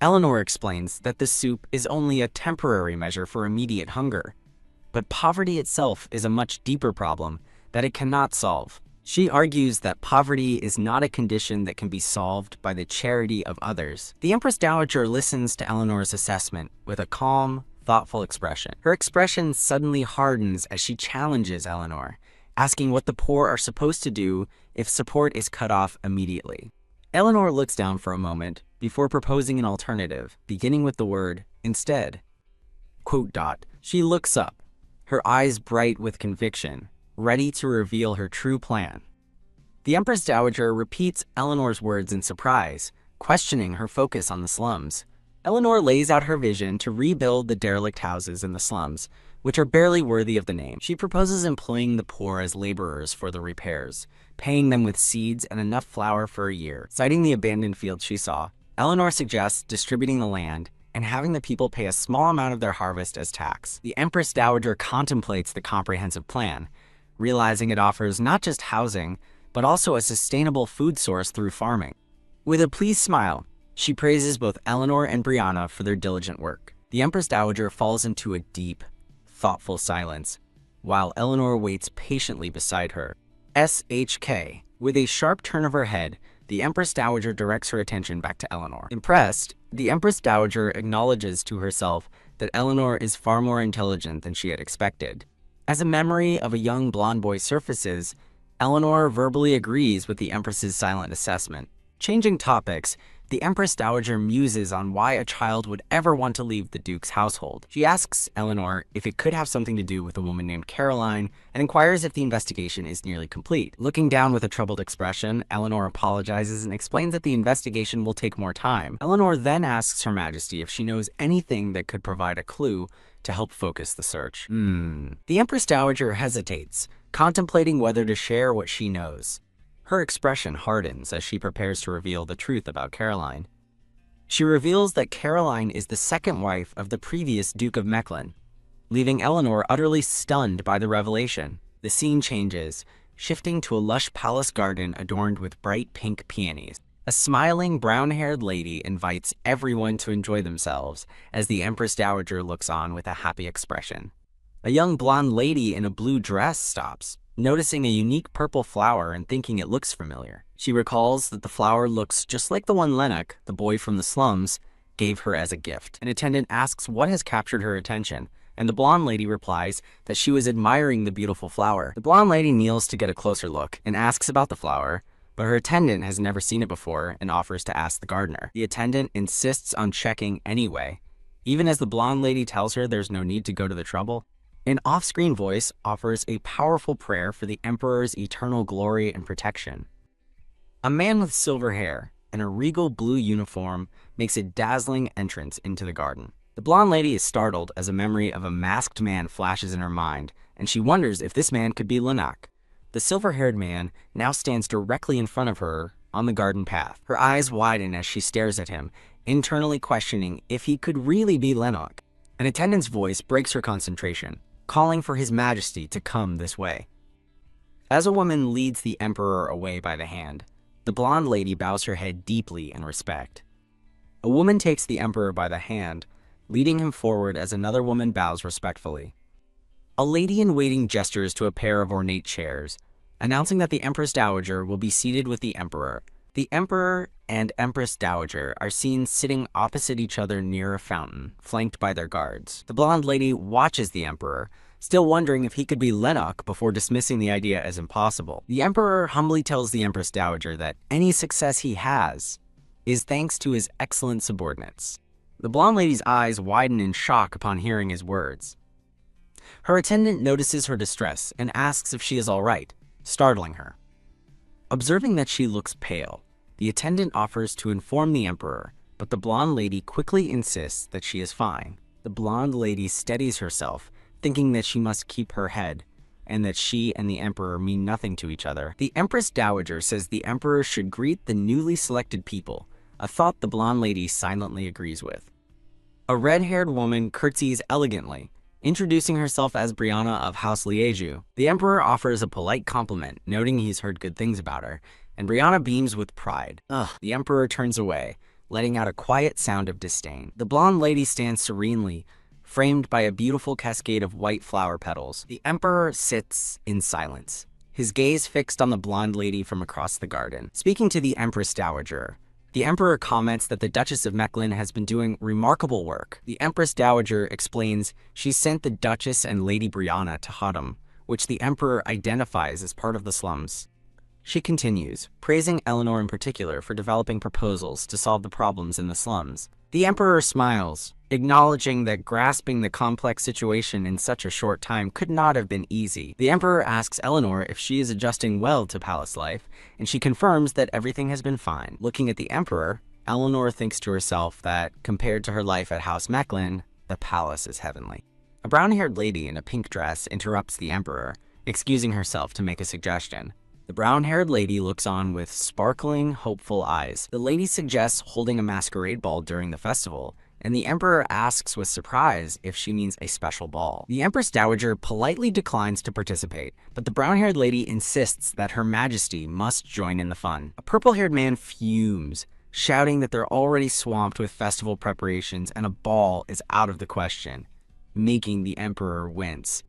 A: Eleanor explains that the soup is only a temporary measure for immediate hunger, but poverty itself is a much deeper problem that it cannot solve. She argues that poverty is not a condition that can be solved by the charity of others. The Empress Dowager listens to Eleanor's assessment with a calm, thoughtful expression. Her expression suddenly hardens as she challenges Eleanor, asking what the poor are supposed to do if support is cut off immediately. Eleanor looks down for a moment before proposing an alternative, beginning with the word instead. She looks up, her eyes bright with conviction, ready to reveal her true plan. The Empress Dowager repeats Eleanor's words in surprise, questioning her focus on the slums. Eleanor lays out her vision to rebuild the derelict houses in the slums, which are barely worthy of the name. She proposes employing the poor as laborers for the repairs, paying them with seeds and enough flour for a year. Citing the abandoned fields she saw, Eleanor suggests distributing the land and having the people pay a small amount of their harvest as tax. The Empress Dowager contemplates the comprehensive plan, realizing it offers not just housing, but also a sustainable food source through farming. With a pleased smile, she praises both Eleanor and Brianna for their diligent work. The Empress Dowager falls into a deep, thoughtful silence, while Eleanor waits patiently beside her. SHK. With a sharp turn of her head, the Empress Dowager directs her attention back to Eleanor. Impressed, the Empress Dowager acknowledges to herself that Eleanor is far more intelligent than she had expected. As a memory of a young blonde boy surfaces, Eleanor verbally agrees with the Empress's silent assessment. Changing topics, the Empress Dowager muses on why a child would ever want to leave the Duke's household. She asks Eleanor if it could have something to do with a woman named Caroline and inquires if the investigation is nearly complete. Looking down with a troubled expression, Eleanor apologizes and explains that the investigation will take more time. Eleanor then asks Her Majesty if she knows anything that could provide a clue to help focus the search. The Empress Dowager hesitates, contemplating whether to share what she knows. Her expression hardens as she prepares to reveal the truth about Caroline. She reveals that Caroline is the second wife of the previous Duke of Mechlin, leaving Eleanor utterly stunned by the revelation. The scene changes, shifting to a lush palace garden adorned with bright pink peonies. A smiling, brown-haired lady invites everyone to enjoy themselves as the Empress Dowager looks on with a happy expression. A young blonde lady in a blue dress stops, noticing a unique purple flower and thinking it looks familiar. She recalls that the flower looks just like the one Lennox, the boy from the slums, gave her as a gift. An attendant asks what has captured her attention, and the blonde lady replies that she was admiring the beautiful flower. The blonde lady kneels to get a closer look and asks about the flower, but her attendant has never seen it before and offers to ask the gardener. The attendant insists on checking anyway, even as the blonde lady tells her there's no need to go to the trouble. An off-screen voice offers a powerful prayer for the Emperor's eternal glory and protection. A man with silver hair and a regal blue uniform makes a dazzling entrance into the garden. The blonde lady is startled as a memory of a masked man flashes in her mind, and she wonders if this man could be Lennox. The silver-haired man now stands directly in front of her on the garden path. Her eyes widen as she stares at him, internally questioning if he could really be Lennox. An attendant's voice breaks her concentration, calling for His Majesty to come this way. As a woman leads the Emperor away by the hand, the blonde lady bows her head deeply in respect. A woman takes the Emperor by the hand, leading him forward as another woman bows respectfully. A lady-in-waiting gestures to a pair of ornate chairs, announcing that the Empress Dowager will be seated with the Emperor. The Emperor and Empress Dowager are seen sitting opposite each other near a fountain, flanked by their guards. The blonde lady watches the Emperor, still wondering if he could be Lennox before dismissing the idea as impossible. The Emperor humbly tells the Empress Dowager that any success he has is thanks to his excellent subordinates. The blonde lady's eyes widen in shock upon hearing his words. Her attendant notices her distress and asks if she is all right, startling her. Observing that she looks pale, the attendant offers to inform the Emperor, but the blonde lady quickly insists that she is fine. The blonde lady steadies herself, thinking that she must keep her head, and that she and the Emperor mean nothing to each other. The Empress Dowager says the Emperor should greet the newly selected people, a thought the blonde lady silently agrees with. A red-haired woman curtsies elegantly, introducing herself as Brianna of House Liégeois. The Emperor offers a polite compliment, noting he's heard good things about her, and Brianna beams with pride. The Emperor turns away, letting out a quiet sound of disdain. The blonde lady stands serenely, framed by a beautiful cascade of white flower petals. The Emperor sits in silence, his gaze fixed on the blonde lady from across the garden. Speaking to the Empress Dowager, the Emperor comments that the Duchess of Mechlin has been doing remarkable work. The Empress Dowager explains she sent the Duchess and Lady Brianna to Haddam, which the Emperor identifies as part of the slums. She continues, praising Eleanor in particular for developing proposals to solve the problems in the slums. The Emperor smiles, acknowledging that grasping the complex situation in such a short time could not have been easy. The Emperor asks Eleanor if she is adjusting well to palace life, and she confirms that everything has been fine. Looking at the Emperor, Eleanor thinks to herself that, compared to her life at House Mechlin, the palace is heavenly. A brown-haired lady in a pink dress interrupts the Emperor, excusing herself to make a suggestion. The brown-haired lady looks on with sparkling, hopeful eyes. The lady suggests holding a masquerade ball during the festival, and the Emperor asks with surprise if she means a special ball. The Empress Dowager politely declines to participate, but the brown-haired lady insists that Her Majesty must join in the fun. A purple-haired man fumes, shouting that they're already swamped with festival preparations and a ball is out of the question. making the emperor wince.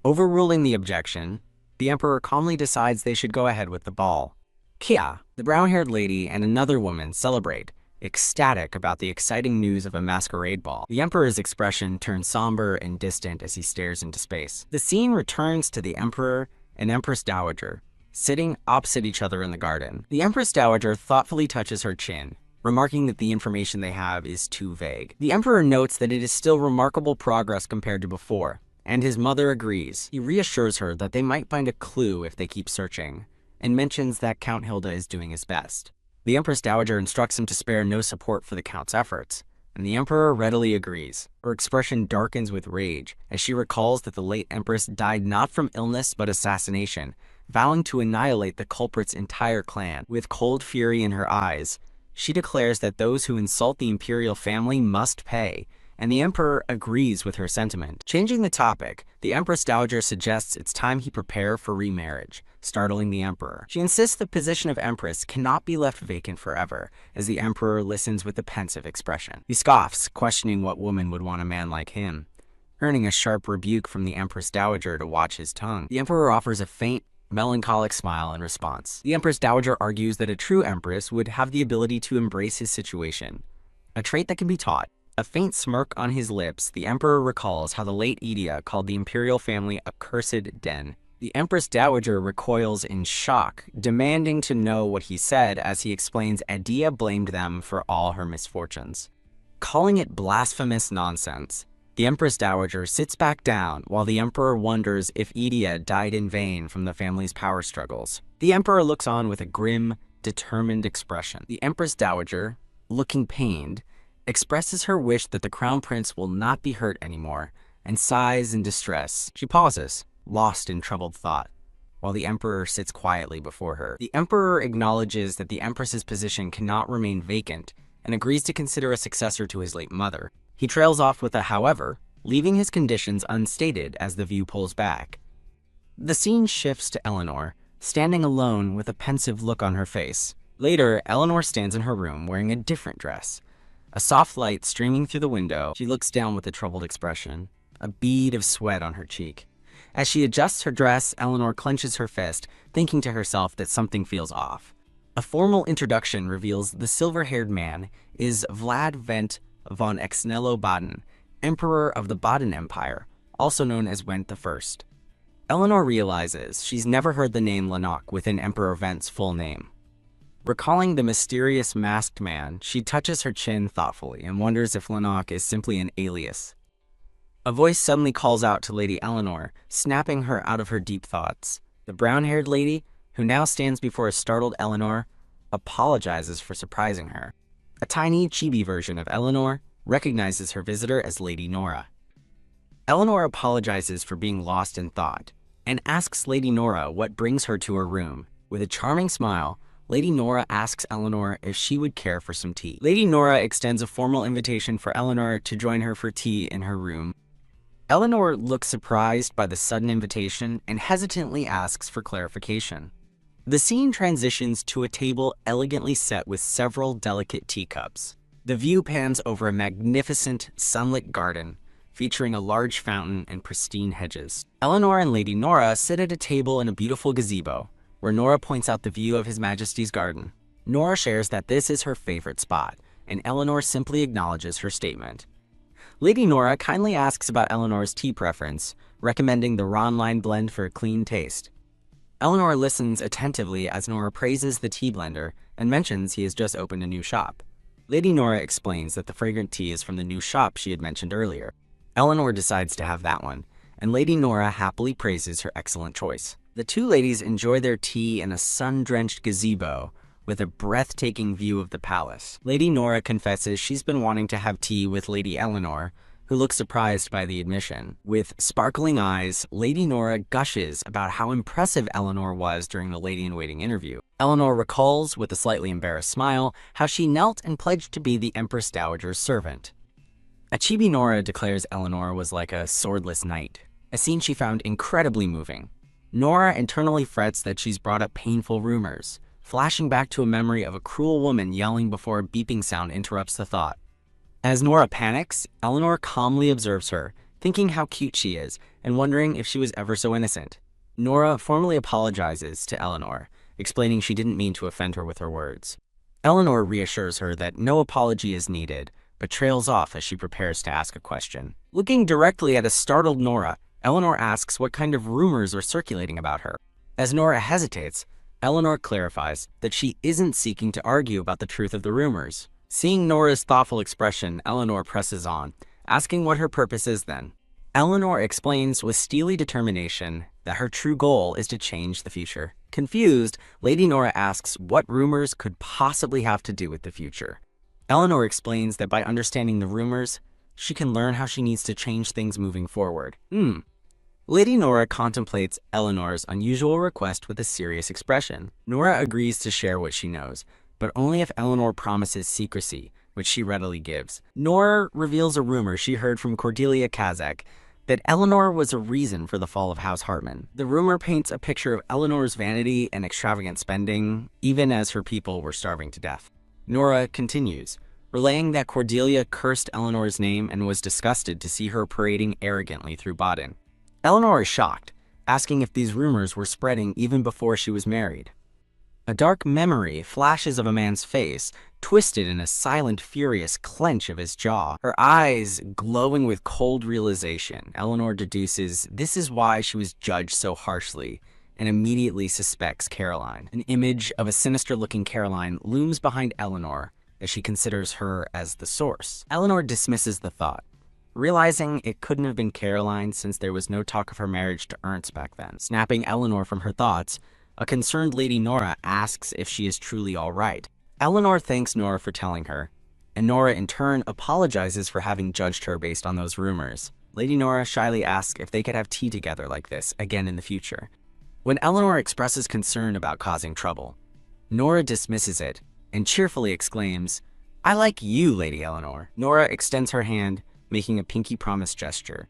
A: Overruling the objection, the emperor calmly decides they should go ahead with the ball. Kia, the brown-haired lady, and another woman celebrate, ecstatic about the exciting news of a masquerade ball. The emperor's expression turns somber and distant as he stares into space. The scene returns to the emperor and Empress Dowager, sitting opposite each other in the garden. The Empress Dowager thoughtfully touches her chin, remarking that the information they have is too vague. The emperor notes that it is still remarkable progress compared to before, and his mother agrees. He reassures her that they might find a clue if they keep searching, and mentions that Count Hilda is doing his best. The Empress Dowager instructs him to spare no support for the Count's efforts, and the Emperor readily agrees. Her expression darkens with rage as she recalls that the late Empress died not from illness but assassination, vowing to annihilate the culprit's entire clan. With cold fury in her eyes, she declares that those who insult the imperial family must pay, and the Emperor agrees with her sentiment. Changing the topic, the Empress Dowager suggests it's time he prepare for remarriage, startling the Emperor. She insists the position of Empress cannot be left vacant forever, as the Emperor listens with a pensive expression. He scoffs, questioning what woman would want a man like him, earning a sharp rebuke from the Empress Dowager to watch his tongue. The Emperor offers a faint, melancholic smile in response. The Empress Dowager argues that a true Empress would have the ability to embrace his situation, a trait that can be taught. A faint smirk on his lips, the Emperor recalls how the late Idia called the imperial family a cursed den. The Empress Dowager recoils in shock, demanding to know what he said as he explains Idia blamed them for all her misfortunes. Calling it blasphemous nonsense, the Empress Dowager sits back down while the Emperor wonders if Idia died in vain from the family's power struggles. The Emperor looks on with a grim, determined expression. The Empress Dowager, looking pained, expresses her wish that the Crown Prince will not be hurt anymore, and sighs in distress. She pauses, lost in troubled thought, while the Emperor sits quietly before her. The Emperor acknowledges that the Empress's position cannot remain vacant, and agrees to consider a successor to his late mother. He trails off with a however, leaving his conditions unstated as the view pulls back. The scene shifts to Eleanor, standing alone with a pensive look on her face. Later, Eleanor stands in her room wearing a different dress. A soft light streaming through the window, she looks down with a troubled expression, a bead of sweat on her cheek. As she adjusts her dress, Eleanor clenches her fist, thinking to herself that something feels off. A formal introduction reveals the silver-haired man is Vlad Vent von Exnello-Baden, Emperor of the Baden Empire, also known as Went I. Eleanor realizes she's never heard the name Lanok within Emperor Vent's full name. Recalling the mysterious masked man, she touches her chin thoughtfully and wonders if Lanok is simply an alias. A voice suddenly calls out to Lady Eleanor, snapping her out of her deep thoughts. The brown-haired lady, who now stands before a startled Eleanor, apologizes for surprising her. A tiny chibi version of Eleanor recognizes her visitor as Lady Nora. Eleanor apologizes for being lost in thought and asks Lady Nora what brings her to her room. With a charming smile, Lady Nora asks Eleanor if she would care for some tea. Lady Nora extends a formal invitation for Eleanor to join her for tea in her room. Eleanor looks surprised by the sudden invitation and hesitantly asks for clarification. The scene transitions to a table elegantly set with several delicate teacups. The view pans over a magnificent, sunlit garden, featuring a large fountain and pristine hedges. Eleanor and Lady Nora sit at a table in a beautiful gazebo, where Nora points out the view of His Majesty's garden. Nora shares that this is her favorite spot, and Eleanor simply acknowledges her statement. Lady Nora kindly asks about Eleanor's tea preference, recommending the Ronline blend for a clean taste. Eleanor listens attentively as Nora praises the tea blender and mentions he has just opened a new shop. Lady Nora explains that the fragrant tea is from the new shop she had mentioned earlier. Eleanor decides to have that one, and Lady Nora happily praises her excellent choice. The two ladies enjoy their tea in a sun-drenched gazebo with a breathtaking view of the palace. Lady Nora confesses she's been wanting to have tea with Lady Eleanor, who looks surprised by the admission. With sparkling eyes, Lady Nora gushes about how impressive Eleanor was during the lady-in-waiting interview. Eleanor recalls, with a slightly embarrassed smile, how she knelt and pledged to be the Empress Dowager's servant. A chibi Nora declares Eleanor was like a swordless knight, a scene she found incredibly moving. Nora internally frets that she's brought up painful rumors, flashing back to a memory of a cruel woman yelling before a beeping sound interrupts the thought. As Nora panics, Eleanor calmly observes her, thinking how cute she is and wondering if she was ever so innocent. Nora formally apologizes to Eleanor, explaining she didn't mean to offend her with her words. Eleanor reassures her that no apology is needed, but trails off as she prepares to ask a question. Looking directly at a startled Nora, Eleanor asks what kind of rumors are circulating about her. As Nora hesitates, Eleanor clarifies that she isn't seeking to argue about the truth of the rumors. Seeing Nora's thoughtful expression, Eleanor presses on, asking what her purpose is then. Eleanor explains with steely determination that her true goal is to change the future. Confused, Lady Nora asks what rumors could possibly have to do with the future. Eleanor explains that by understanding the rumors, she can learn how she needs to change things moving forward. Lady Nora contemplates Eleanor's unusual request with a serious expression. Nora agrees to share what she knows, but only if Eleanor promises secrecy, which she readily gives. Nora reveals a rumor she heard from Cordelia Kazak that Eleanor was a reason for the fall of House Hartman. The rumor paints a picture of Eleanor's vanity and extravagant spending, even as her people were starving to death. Nora continues, relaying that Cordelia cursed Eleanor's name and was disgusted to see her parading arrogantly through Baden. Eleanor is shocked, asking if these rumors were spreading even before she was married. A dark memory flashes of a man's face, twisted in a silent, furious clench of his jaw, her eyes glowing with cold realization. Eleanor deduces this is why she was judged so harshly, and immediately suspects Caroline. An image of a sinister-looking Caroline looms behind Eleanor as she considers her as the source. Eleanor dismisses the thought, realizing it couldn't have been Caroline since there was no talk of her marriage to Ernst back then. Snapping Eleanor from her thoughts, a concerned Lady Nora asks if she is truly all right. Eleanor thanks Nora for telling her, and Nora in turn apologizes for having judged her based on those rumors. Lady Nora shyly asks if they could have tea together like this again in the future. When Eleanor expresses concern about causing trouble, Nora dismisses it and cheerfully exclaims, "I like you, Lady Eleanor." Nora extends her hand, making a pinky promise gesture.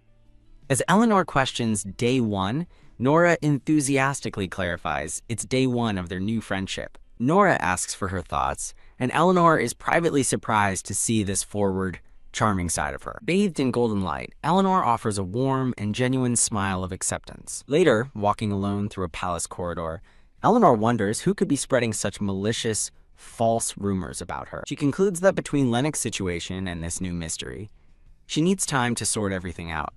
A: As Eleanor questions day one, Nora enthusiastically clarifies it's day one of their new friendship. Nora asks for her thoughts, and Eleanor is privately surprised to see this forward, charming side of her. Bathed in golden light, Eleanor offers a warm and genuine smile of acceptance. Later, walking alone through a palace corridor, Eleanor wonders who could be spreading such malicious, false rumors about her. She concludes that between Lennox's situation and this new mystery, she needs time to sort everything out.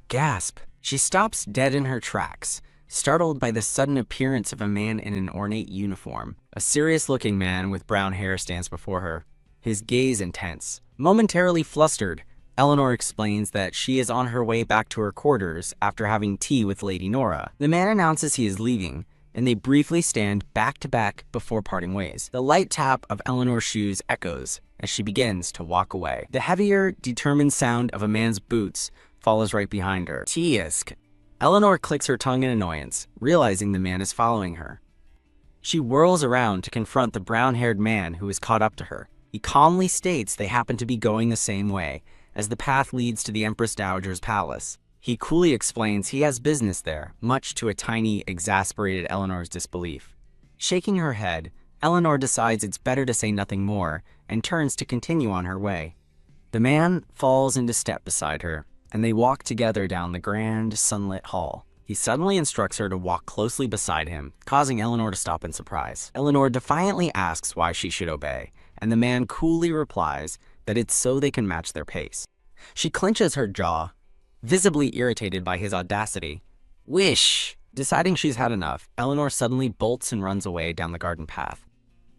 A: Gasp! She stops dead in her tracks, startled by the sudden appearance of a man in an ornate uniform. A serious-looking man with brown hair stands before her, his gaze intense. Momentarily flustered, Eleanor explains that she is on her way back to her quarters after having tea with Lady Nora. The man announces he is leaving, and they briefly stand back to back before parting ways. The light tap of Eleanor's shoes echoes as she begins to walk away. The heavier, determined sound of a man's boots follows right behind her. Tisk. Eleanor clicks her tongue in annoyance, realizing the man is following her. She whirls around to confront the brown-haired man who has caught up to her. He calmly states they happen to be going the same way, as the path leads to the Empress Dowager's palace. He coolly explains he has business there, much to a tiny, exasperated Eleanor's disbelief. Shaking her head, Eleanor decides it's better to say nothing more and turns to continue on her way. The man falls into step beside her, and they walk together down the grand, sunlit hall. He suddenly instructs her to walk closely beside him, causing Eleanor to stop in surprise. Eleanor defiantly asks why she should obey, and the man coolly replies that it's so they can match their pace. She clenches her jaw, visibly irritated by his audacity. Wish! Deciding she's had enough, Eleanor suddenly bolts and runs away down the garden path.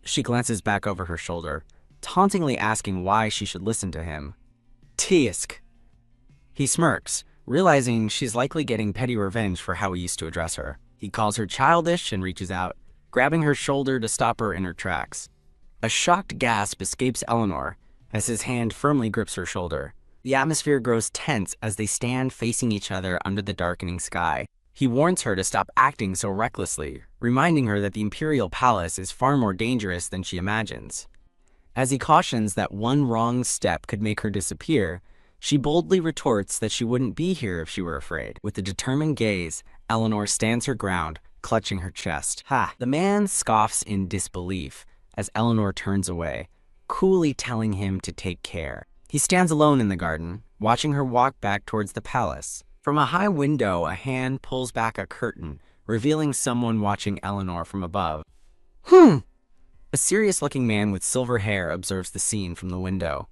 A: She glances back over her shoulder, tauntingly asking why she should listen to him. Tisk. He smirks, realizing she's likely getting petty revenge for how he used to address her. He calls her childish and reaches out, grabbing her shoulder to stop her in her tracks. A shocked gasp escapes Eleanor as his hand firmly grips her shoulder. The atmosphere grows tense as they stand facing each other under the darkening sky. He warns her to stop acting so recklessly, reminding her that the Imperial Palace is far more dangerous than she imagines. As he cautions that one wrong step could make her disappear, she boldly retorts that she wouldn't be here if she were afraid. With a determined gaze, Eleanor stands her ground, clutching her chest. Ha! The man scoffs in disbelief as Eleanor turns away, coolly telling him to take care. He stands alone in the garden, watching her walk back towards the palace. From a high window, a hand pulls back a curtain, revealing someone watching Eleanor from above. A serious-looking man with silver hair observes the scene from the window.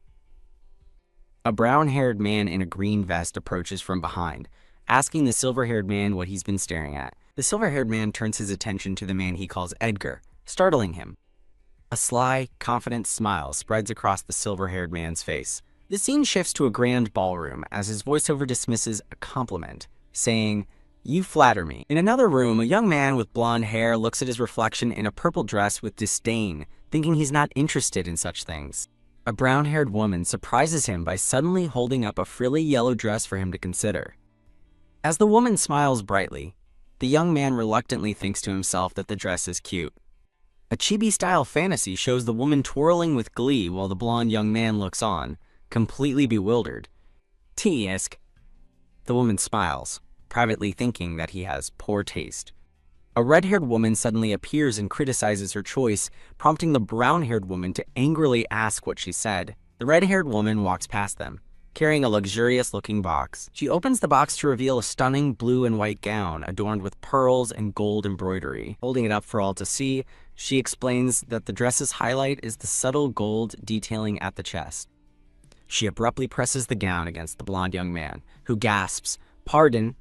A: A brown-haired man in a green vest approaches from behind, asking the silver-haired man what he's been staring at. The silver-haired man turns his attention to the man he calls Edgar, startling him. A sly, confident smile spreads across the silver-haired man's face. The scene shifts to a grand ballroom as his voiceover dismisses a compliment, saying, "You flatter me." In another room, a young man with blonde hair looks at his reflection in a purple dress with disdain, thinking he's not interested in such things. A brown-haired woman surprises him by suddenly holding up a frilly yellow dress for him to consider. As the woman smiles brightly, the young man reluctantly thinks to himself that the dress is cute. A chibi-style fantasy shows the woman twirling with glee while the blonde young man looks on, completely bewildered. T-esque. The woman smiles, privately thinking that he has poor taste. A red-haired woman suddenly appears and criticizes her choice, prompting the brown-haired woman to angrily ask what she said. The red-haired woman walks past them, carrying a luxurious-looking box. She opens the box to reveal a stunning blue and white gown adorned with pearls and gold embroidery. Holding it up for all to see, she explains that the dress's highlight is the subtle gold detailing at the chest. She abruptly presses the gown against the blonde young man, who gasps, "Pardon."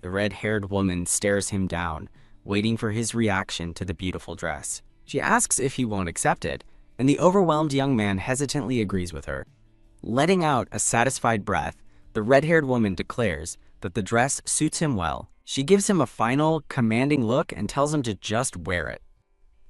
A: The red-haired woman stares him down, waiting for his reaction to the beautiful dress. She asks if he won't accept it, and the overwhelmed young man hesitantly agrees with her. Letting out a satisfied breath, the red-haired woman declares that the dress suits him well. She gives him a final, commanding look and tells him to just wear it.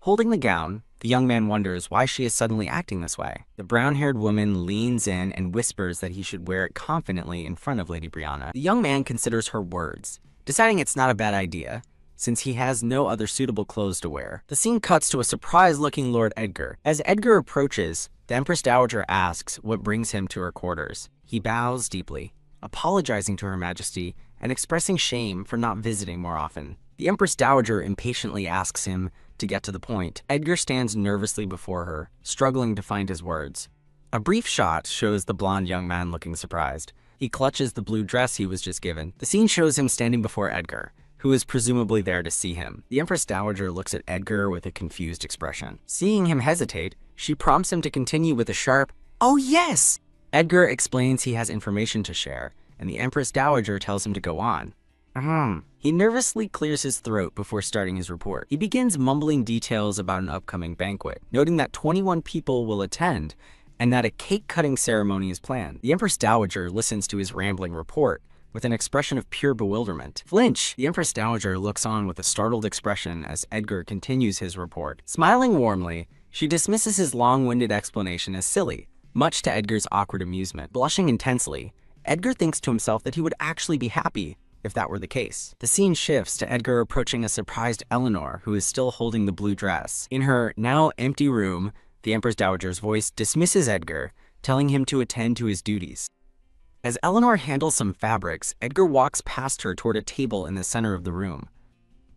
A: Holding the gown, the young man wonders why she is suddenly acting this way. The brown-haired woman leans in and whispers that he should wear it confidently in front of Lady Brianna. The young man considers her words, deciding it's not a bad idea, since he has no other suitable clothes to wear. The scene cuts to a surprised-looking Lord Edgar. As Edgar approaches, the Empress Dowager asks what brings him to her quarters. He bows deeply, apologizing to Her Majesty and expressing shame for not visiting more often. The Empress Dowager impatiently asks him to get to the point. Edgar stands nervously before her, struggling to find his words. A brief shot shows the blonde young man looking surprised. He clutches the blue dress he was just given. The scene shows him standing before Edgar, who is presumably there to see him. The Empress Dowager looks at Edgar with a confused expression. Seeing him hesitate, she prompts him to continue with a sharp, "Oh yes!" Edgar explains he has information to share, and the Empress Dowager tells him to go on. He nervously clears his throat before starting his report. He begins mumbling details about an upcoming banquet, noting that 21 people will attend and that a cake-cutting ceremony is planned. The Empress Dowager listens to his rambling report with an expression of pure bewilderment. Flinch! The Empress Dowager looks on with a startled expression as Edgar continues his report. Smiling warmly, she dismisses his long-winded explanation as silly, much to Edgar's awkward amusement. Blushing intensely, Edgar thinks to himself that he would actually be happy if that were the case. The scene shifts to Edgar approaching a surprised Eleanor, who is still holding the blue dress. In her now empty room, the Empress Dowager's voice dismisses Edgar, telling him to attend to his duties. As Eleanor handles some fabrics, Edgar walks past her toward a table in the center of the room.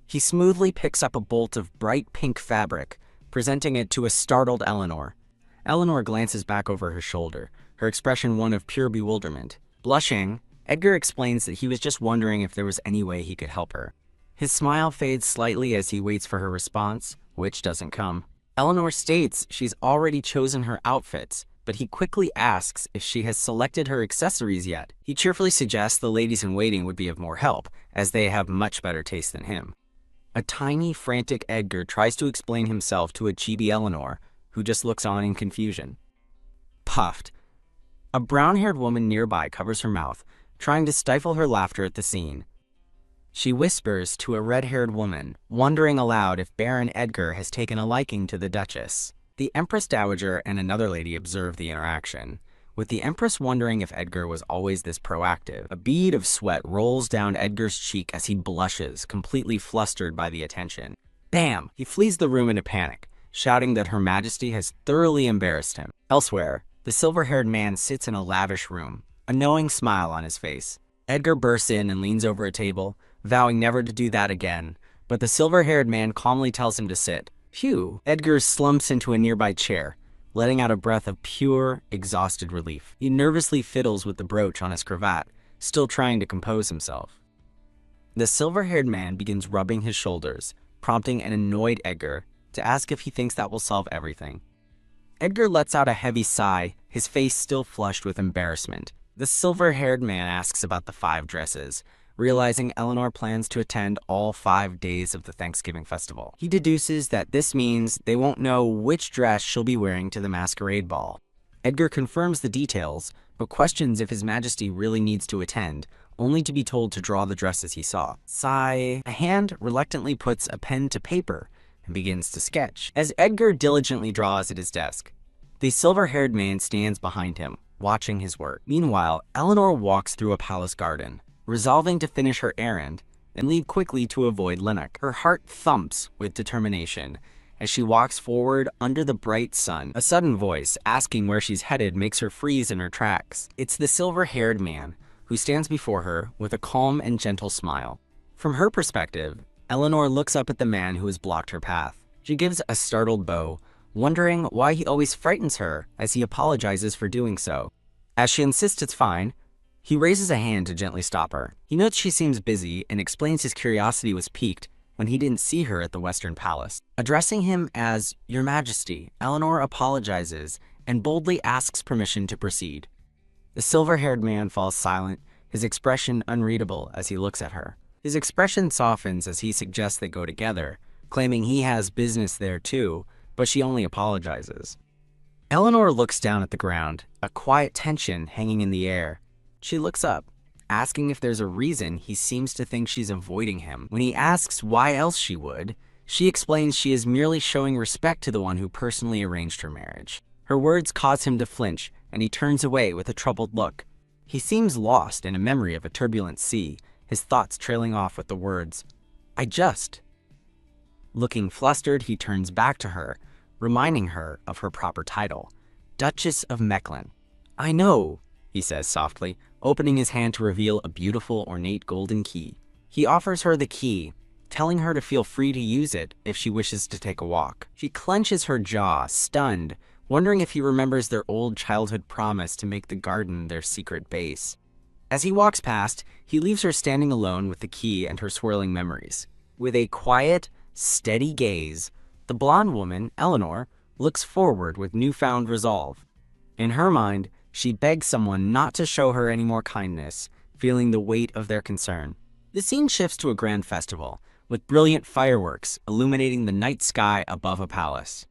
A: He smoothly picks up a bolt of bright pink fabric, presenting it to a startled Eleanor. Eleanor glances back over her shoulder, her expression one of pure bewilderment. Blushing, Edgar explains that he was just wondering if there was any way he could help her. His smile fades slightly as he waits for her response, which doesn't come. Eleanor states she's already chosen her outfits, but he quickly asks if she has selected her accessories yet. He cheerfully suggests the ladies-in-waiting would be of more help, as they have much better taste than him. A tiny, frantic Edgar tries to explain himself to a chibi Eleanor, who just looks on in confusion. Puffed. A brown-haired woman nearby covers her mouth, trying to stifle her laughter at the scene. She whispers to a red-haired woman, wondering aloud if Baron Edgar has taken a liking to the Duchess. The Empress Dowager and another lady observe the interaction, with the Empress wondering if Edgar was always this proactive. A bead of sweat rolls down Edgar's cheek as he blushes, completely flustered by the attention. Bam! He flees the room in a panic, shouting that Her Majesty has thoroughly embarrassed him. Elsewhere, the silver-haired man sits in a lavish room, a knowing smile on his face. Edgar bursts in and leans over a table, vowing never to do that again, but the silver-haired man calmly tells him to sit. Phew! Edgar slumps into a nearby chair, letting out a breath of pure, exhausted relief. He nervously fiddles with the brooch on his cravat, still trying to compose himself. The silver-haired man begins rubbing his shoulders, prompting an annoyed Edgar to ask if he thinks that will solve everything. Edgar lets out a heavy sigh, his face still flushed with embarrassment. The silver-haired man asks about the 5 dresses, realizing Eleanor plans to attend all 5 days of the Thanksgiving festival. He deduces that this means they won't know which dress she'll be wearing to the masquerade ball. Edgar confirms the details, but questions if His Majesty really needs to attend, only to be told to draw the dresses he saw. Sigh. A hand reluctantly puts a pen to paper and begins to sketch. As Edgar diligently draws at his desk, the silver-haired man stands behind him, watching his work. Meanwhile, Eleanor walks through a palace garden, resolving to finish her errand and leave quickly to avoid Lennox. Her heart thumps with determination as she walks forward under the bright sun. A sudden voice asking where she's headed makes her freeze in her tracks. It's the silver-haired man, who stands before her with a calm and gentle smile. From her perspective, Eleanor looks up at the man who has blocked her path. She gives a startled bow, wondering why he always frightens her as he apologizes for doing so. As she insists it's fine, he raises a hand to gently stop her. He notes she seems busy and explains his curiosity was piqued when he didn't see her at the Western Palace. Addressing him as Your Majesty, Eleanor apologizes and boldly asks permission to proceed. The silver-haired man falls silent, his expression unreadable as he looks at her. His expression softens as he suggests they go together, claiming he has business there too, but she only apologizes. Eleanor looks down at the ground, a quiet tension hanging in the air. She looks up, asking if there's a reason he seems to think she's avoiding him. When he asks why else she would, she explains she is merely showing respect to the one who personally arranged her marriage. Her words cause him to flinch, and he turns away with a troubled look. He seems lost in a memory of a turbulent sea, his thoughts trailing off with the words, "I just." Looking flustered, he turns back to her, reminding her of her proper title, Duchess of Mechlin. "I know," he says softly, opening his hand to reveal a beautiful, ornate golden key. He offers her the key, telling her to feel free to use it if she wishes to take a walk. She clenches her jaw, stunned, wondering if he remembers their old childhood promise to make the garden their secret base. As he walks past, he leaves her standing alone with the key and her swirling memories. With a quiet, steady gaze, the blonde woman, Eleanor, looks forward with newfound resolve. In her mind, she begs someone not to show her any more kindness, feeling the weight of their concern. The scene shifts to a grand festival, with brilliant fireworks illuminating the night sky above a palace.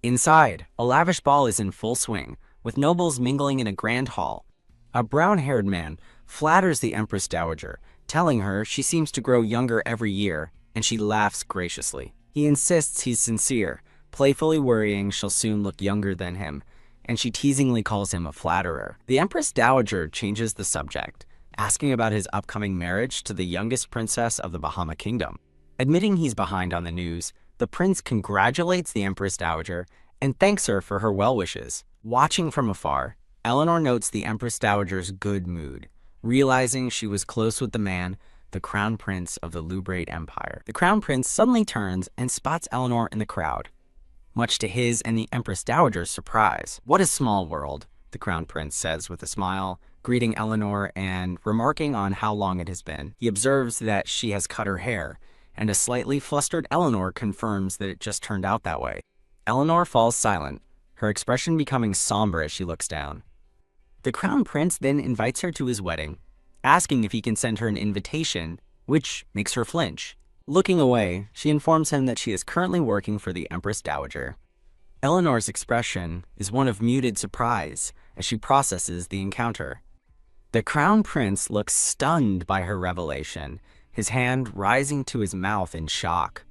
A: Inside, a lavish ball is in full swing, with nobles mingling in a grand hall. A brown-haired man flatters the Empress Dowager, telling her she seems to grow younger every year, and she laughs graciously. He insists he's sincere, playfully worrying she'll soon look younger than him, and she teasingly calls him a flatterer. The Empress Dowager changes the subject, asking about his upcoming marriage to the youngest princess of the Bahama Kingdom. Admitting he's behind on the news, the prince congratulates the Empress Dowager and thanks her for her well wishes. Watching from afar, Eleanor notes the Empress Dowager's good mood, realizing she was close with the man, the Crown Prince of the Lubrate Empire. The Crown Prince suddenly turns and spots Eleanor in the crowd, much to his and the Empress Dowager's surprise. "What a small world," the Crown Prince says with a smile, greeting Eleanor and remarking on how long it has been. He observes that she has cut her hair, and a slightly flustered Eleanor confirms that it just turned out that way. Eleanor falls silent, her expression becoming somber as she looks down. The Crown Prince then invites her to his wedding, asking if he can send her an invitation, which makes her flinch. Looking away, she informs him that she is currently working for the Empress Dowager. Eleanor's expression is one of muted surprise as she processes the encounter. The Crown Prince looks stunned by her revelation, his hand rising to his mouth in shock.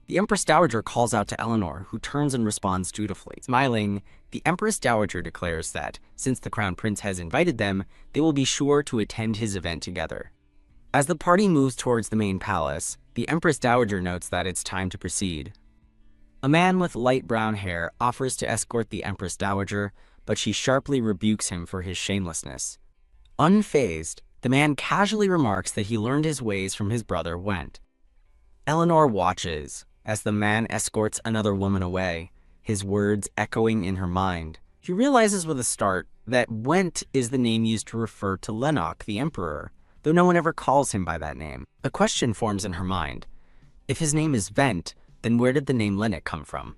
A: The Empress Dowager calls out to Eleanor, who turns and responds dutifully. Smiling, the Empress Dowager declares that, since the Crown Prince has invited them, they will be sure to attend his event together. As the party moves towards the main palace, the Empress Dowager notes that it's time to proceed. A man with light brown hair offers to escort the Empress Dowager, but she sharply rebukes him for his shamelessness. Unfazed, the man casually remarks that he learned his ways from his brother Went. Eleanor watches as the man escorts another woman away, his words echoing in her mind. She realizes with a start that Went is the name used to refer to Lennox, the Emperor, though no one ever calls him by that name. A question forms in her mind. If his name is Vent, then where did the name Lennox come from?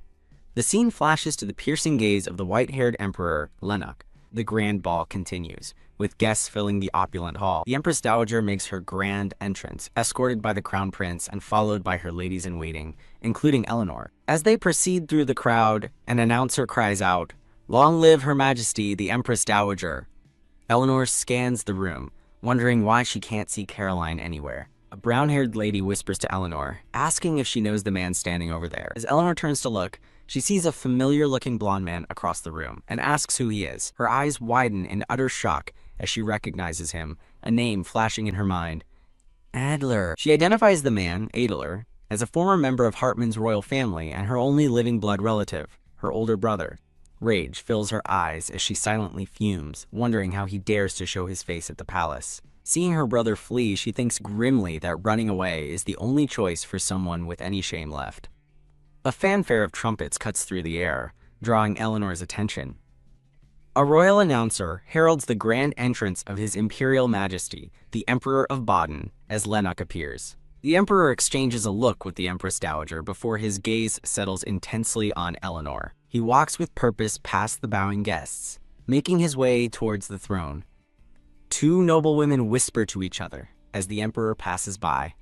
A: The scene flashes to the piercing gaze of the white-haired Emperor, Lennox. The grand ball continues, with guests filling the opulent hall. The Empress Dowager makes her grand entrance, escorted by the Crown Prince and followed by her ladies-in-waiting, including Eleanor. As they proceed through the crowd, an announcer cries out, "Long live Her Majesty, the Empress Dowager." Eleanor scans the room, wondering why she can't see Caroline anywhere. A brown-haired lady whispers to Eleanor, asking if she knows the man standing over there. As Eleanor turns to look, she sees a familiar-looking blonde man across the room and asks who he is. Her eyes widen in utter shock as she recognizes him, a name flashing in her mind. Adler. She identifies the man, Adler, as a former member of Hartmann's royal family and her only living blood relative, her older brother. Rage fills her eyes as she silently fumes, wondering how he dares to show his face at the palace. Seeing her brother flee, she thinks grimly that running away is the only choice for someone with any shame left. A fanfare of trumpets cuts through the air, drawing Eleanor's attention. A royal announcer heralds the grand entrance of His Imperial Majesty, the Emperor of Baden, as Lennox appears. The Emperor exchanges a look with the Empress Dowager before his gaze settles intensely on Eleanor. He walks with purpose past the bowing guests, making his way towards the throne. Two noble women whisper to each other as the Emperor passes by.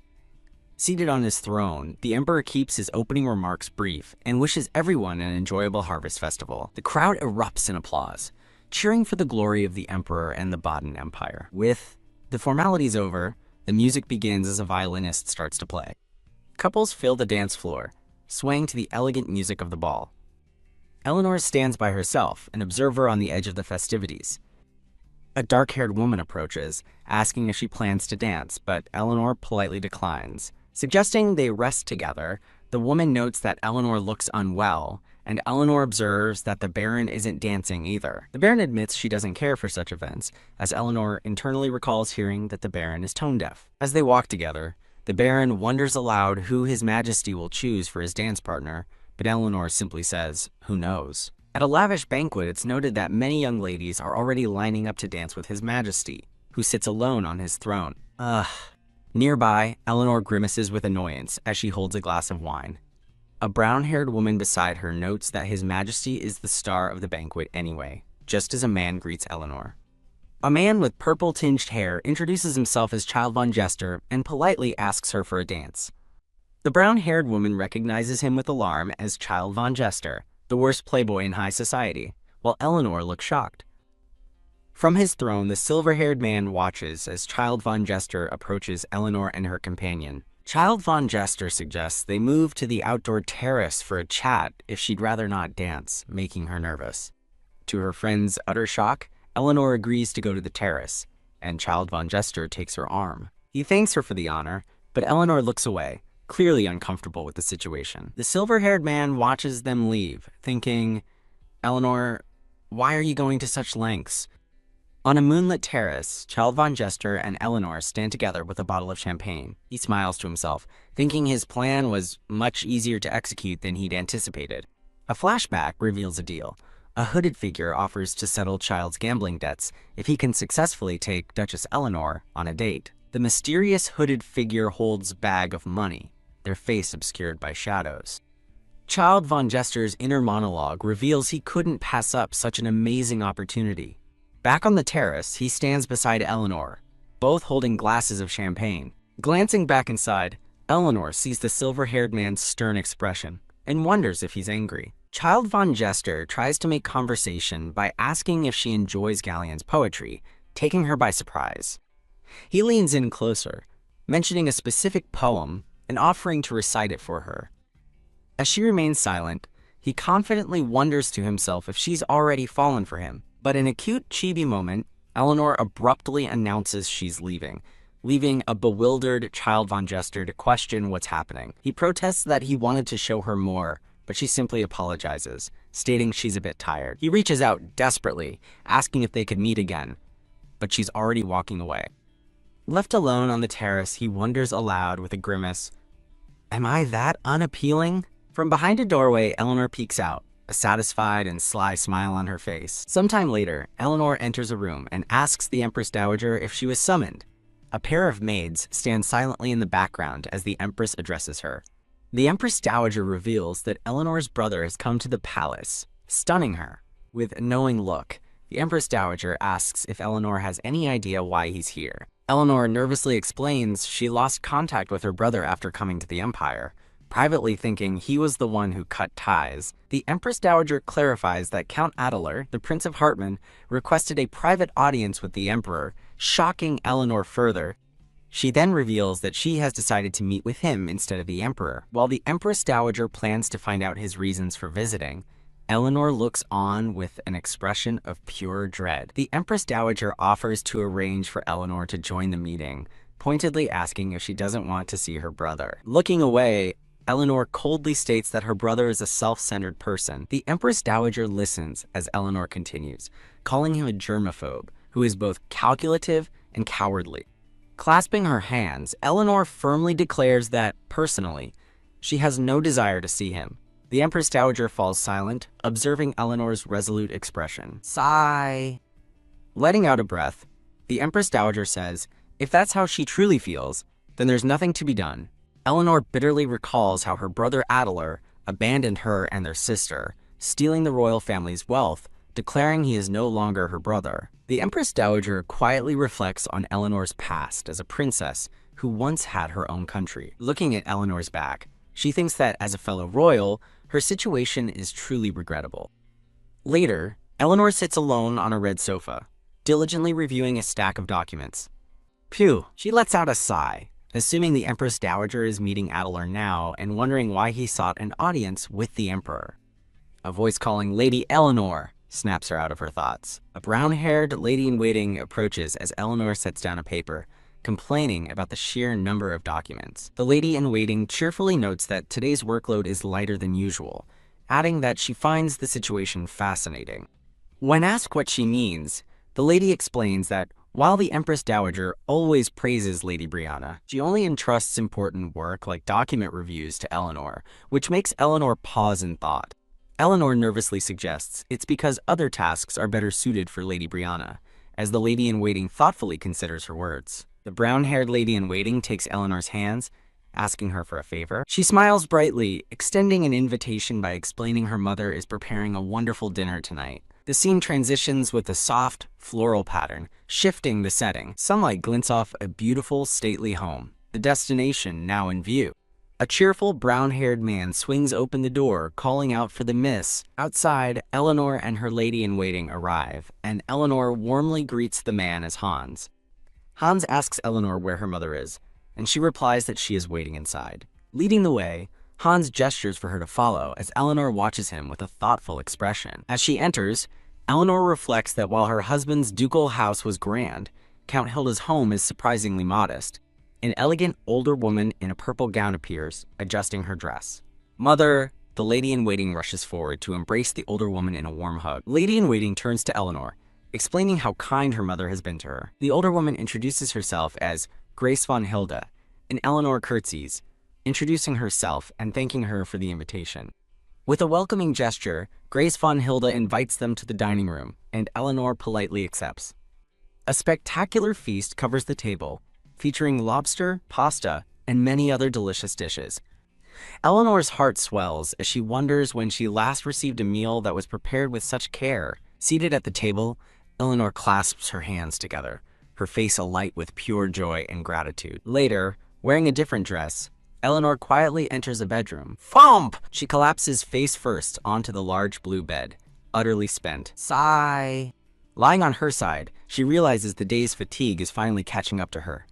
A: Seated on his throne, the Emperor keeps his opening remarks brief and wishes everyone an enjoyable harvest festival. The crowd erupts in applause, cheering for the glory of the Emperor and the Baden Empire. With the formalities over, the music begins as a violinist starts to play. Couples fill the dance floor, swaying to the elegant music of the ball. Eleanor stands by herself, an observer on the edge of the festivities. A dark-haired woman approaches, asking if she plans to dance, but Eleanor politely declines. Suggesting they rest together, the woman notes that Eleanor looks unwell, and Eleanor observes that the Baron isn't dancing either. The Baron admits she doesn't care for such events, as Eleanor internally recalls hearing that the Baron is tone-deaf. As they walk together, the Baron wonders aloud who His Majesty will choose for his dance partner, but Eleanor simply says, "Who knows?" At a lavish banquet, it's noted that many young ladies are already lining up to dance with His Majesty, who sits alone on his throne. Nearby, Eleanor grimaces with annoyance as she holds a glass of wine. A brown-haired woman beside her notes that His Majesty is the star of the banquet anyway, just as a man greets Eleanor. A man with purple-tinged hair introduces himself as Child von Jester and politely asks her for a dance. The brown-haired woman recognizes him with alarm as Child von Jester, the worst playboy in high society, while Eleanor looks shocked. From his throne, the silver-haired man watches as Child von Jester approaches Eleanor and her companion. Child von Jester suggests they move to the outdoor terrace for a chat if she'd rather not dance, making her nervous. To her friend's utter shock, Eleanor agrees to go to the terrace, and Child von Jester takes her arm. He thanks her for the honor, but Eleanor looks away, clearly uncomfortable with the situation. The silver-haired man watches them leave, thinking, "Eleanor, why are you going to such lengths?" On a moonlit terrace, Child von Jester and Eleanor stand together with a bottle of champagne. He smiles to himself, thinking his plan was much easier to execute than he'd anticipated. A flashback reveals a deal. A hooded figure offers to settle Child's gambling debts if he can successfully take Duchess Eleanor on a date. The mysterious hooded figure holds a bag of money, their face obscured by shadows. Child von Jester's inner monologue reveals he couldn't pass up such an amazing opportunity. Back on the terrace, he stands beside Eleanor, both holding glasses of champagne. Glancing back inside, Eleanor sees the silver-haired man's stern expression and wonders if he's angry. Child von Jester tries to make conversation by asking if she enjoys Galleon's poetry, taking her by surprise. He leans in closer, mentioning a specific poem and offering to recite it for her. As she remains silent, he confidently wonders to himself if she's already fallen for him. But in a cute chibi moment, Eleanor abruptly announces she's leaving a bewildered Child von Jester to question what's happening. He protests that he wanted to show her more, but she simply apologizes, stating she's a bit tired. He reaches out desperately, asking if they could meet again, but she's already walking away. Left alone on the terrace, he wonders aloud with a grimace, "Am I that unappealing?" From behind a doorway, Eleanor peeks out, a satisfied and sly smile on her face. Sometime later, Eleanor enters a room and asks the Empress Dowager if she was summoned. A pair of maids stand silently in the background as the Empress addresses her. The Empress Dowager reveals that Eleanor's brother has come to the palace, stunning her. With a knowing look, the Empress Dowager asks if Eleanor has any idea why he's here. Eleanor nervously explains she lost contact with her brother after coming to the Empire, privately thinking he was the one who cut ties. The Empress Dowager clarifies that Count Adler, the Prince of Hartmann, requested a private audience with the Emperor, shocking Eleanor further. She then reveals that she has decided to meet with him instead of the Emperor. While the Empress Dowager plans to find out his reasons for visiting, Eleanor looks on with an expression of pure dread. The Empress Dowager offers to arrange for Eleanor to join the meeting, pointedly asking if she doesn't want to see her brother. Looking away, Eleanor coldly states that her brother is a self-centered person. The Empress Dowager listens as Eleanor continues, calling him a germaphobe who is both calculative and cowardly. Clasping her hands, Eleanor firmly declares that, personally, she has no desire to see him. The Empress Dowager falls silent, observing Eleanor's resolute expression. Sigh. Letting out a breath, the Empress Dowager says, if that's how she truly feels, then there's nothing to be done. Eleanor bitterly recalls how her brother Adler abandoned her and their sister, stealing the royal family's wealth, declaring he is no longer her brother. The Empress Dowager quietly reflects on Eleanor's past as a princess who once had her own country. Looking at Eleanor's back, she thinks that as a fellow royal, her situation is truly regrettable. Later, Eleanor sits alone on a red sofa, diligently reviewing a stack of documents. Phew, she lets out a sigh, assuming the Empress Dowager is meeting Adler now and wondering why he sought an audience with the Emperor. A voice calling Lady Eleanor snaps her out of her thoughts. A brown-haired lady-in-waiting approaches as Eleanor sets down a paper, complaining about the sheer number of documents. The lady-in-waiting cheerfully notes that today's workload is lighter than usual, adding that she finds the situation fascinating. When asked what she means, the lady explains that while the Empress Dowager always praises Lady Brianna, she only entrusts important work like document reviews to Eleanor, which makes Eleanor pause in thought. Eleanor nervously suggests it's because other tasks are better suited for Lady Brianna, as the lady-in-waiting thoughtfully considers her words. The brown-haired lady-in-waiting takes Eleanor's hands, asking her for a favor. She smiles brightly, extending an invitation by explaining her mother is preparing a wonderful dinner tonight. The scene transitions with a soft, floral pattern, shifting the setting. Sunlight glints off a beautiful, stately home, the destination now in view. A cheerful, brown-haired man swings open the door, calling out for the miss. Outside, Eleanor and her lady-in-waiting arrive, and Eleanor warmly greets the man as Hans. Hans asks Eleanor where her mother is, and she replies that she is waiting inside. Leading the way, Hans gestures for her to follow as Eleanor watches him with a thoughtful expression. As she enters, Eleanor reflects that while her husband's ducal house was grand, Count Hilda's home is surprisingly modest. An elegant older woman in a purple gown appears, adjusting her dress. Mother, the lady-in-waiting rushes forward to embrace the older woman in a warm hug. Lady-in-waiting turns to Eleanor, explaining how kind her mother has been to her. The older woman introduces herself as Grace von Hilda, and Eleanor curtsies, introducing herself and thanking her for the invitation. With a welcoming gesture, Grace von Hilda invites them to the dining room, and Eleanor politely accepts. A spectacular feast covers the table, featuring lobster, pasta, and many other delicious dishes. Eleanor's heart swells as she wonders when she last received a meal that was prepared with such care. Seated at the table, Eleanor clasps her hands together, her face alight with pure joy and gratitude. Later, wearing a different dress, Eleanor quietly enters a bedroom. Thump! She collapses face first onto the large blue bed, utterly spent. Sigh. Lying on her side, she realizes the day's fatigue is finally catching up to her.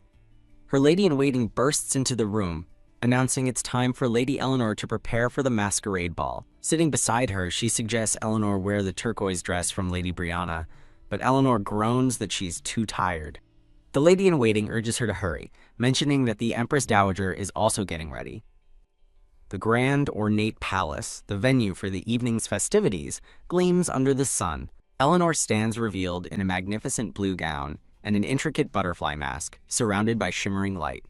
A: Her lady-in-waiting bursts into the room, announcing it's time for Lady Eleanor to prepare for the masquerade ball. Sitting beside her, she suggests Eleanor wear the turquoise dress from Lady Brianna, but Eleanor groans that she's too tired. The lady-in-waiting urges her to hurry, mentioning that the Empress Dowager is also getting ready. The grand, ornate palace, the venue for the evening's festivities, gleams under the sun. Eleanor stands revealed in a magnificent blue gown and an intricate butterfly mask, surrounded by shimmering light.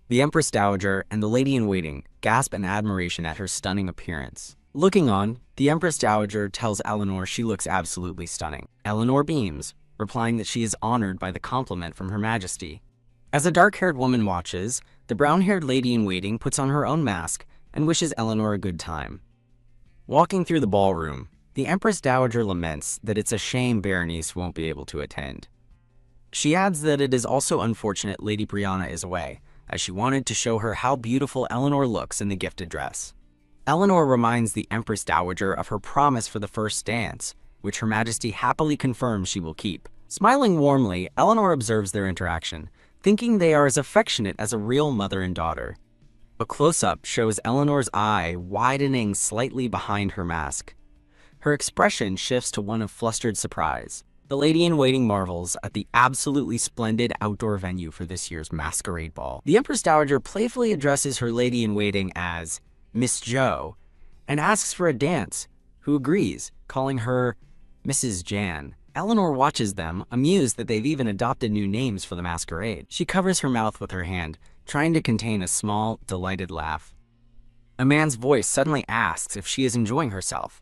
A: The Empress Dowager and the lady-in-waiting gasp in admiration at her stunning appearance. Looking on, the Empress Dowager tells Eleanor she looks absolutely stunning. Eleanor beams, replying that she is honored by the compliment from Her Majesty. As a dark-haired woman watches, the brown-haired lady-in-waiting puts on her own mask and wishes Eleanor a good time. Walking through the ballroom, the Empress Dowager laments that it's a shame Berenice won't be able to attend. She adds that it is also unfortunate Lady Brianna is away, as she wanted to show her how beautiful Eleanor looks in the gifted dress. Eleanor reminds the Empress Dowager of her promise for the first dance, which Her Majesty happily confirms she will keep. Smiling warmly, Eleanor observes their interaction, thinking they are as affectionate as a real mother and daughter. A close-up shows Eleanor's eye widening slightly behind her mask. Her expression shifts to one of flustered surprise. The lady-in-waiting marvels at the absolutely splendid outdoor venue for this year's masquerade ball. The Empress Dowager playfully addresses her lady-in-waiting as Miss Jo and asks for a dance, who agrees, calling her Mrs. Jan. Eleanor watches them, amused that they've even adopted new names for the masquerade. She covers her mouth with her hand, trying to contain a small, delighted laugh. A man's voice suddenly asks if she is enjoying herself,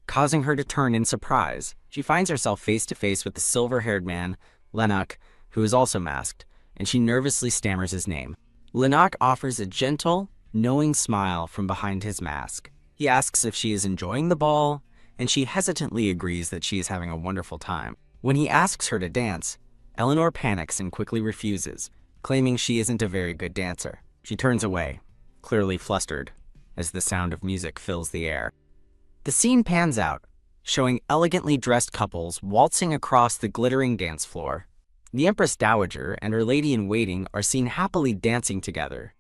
A: causing her to turn in surprise. She finds herself face to face with the silver-haired man, Lennox, who is also masked, and she nervously stammers his name. Lennox offers a gentle, knowing smile from behind his mask. He asks if she is enjoying the ball, and she hesitantly agrees that she is having a wonderful time. When he asks her to dance, Eleanor panics and quickly refuses, claiming she isn't a very good dancer. She turns away, clearly flustered, as the sound of music fills the air. The scene pans out, showing elegantly dressed couples waltzing across the glittering dance floor. The Empress Dowager and her lady-in-waiting are seen happily dancing together.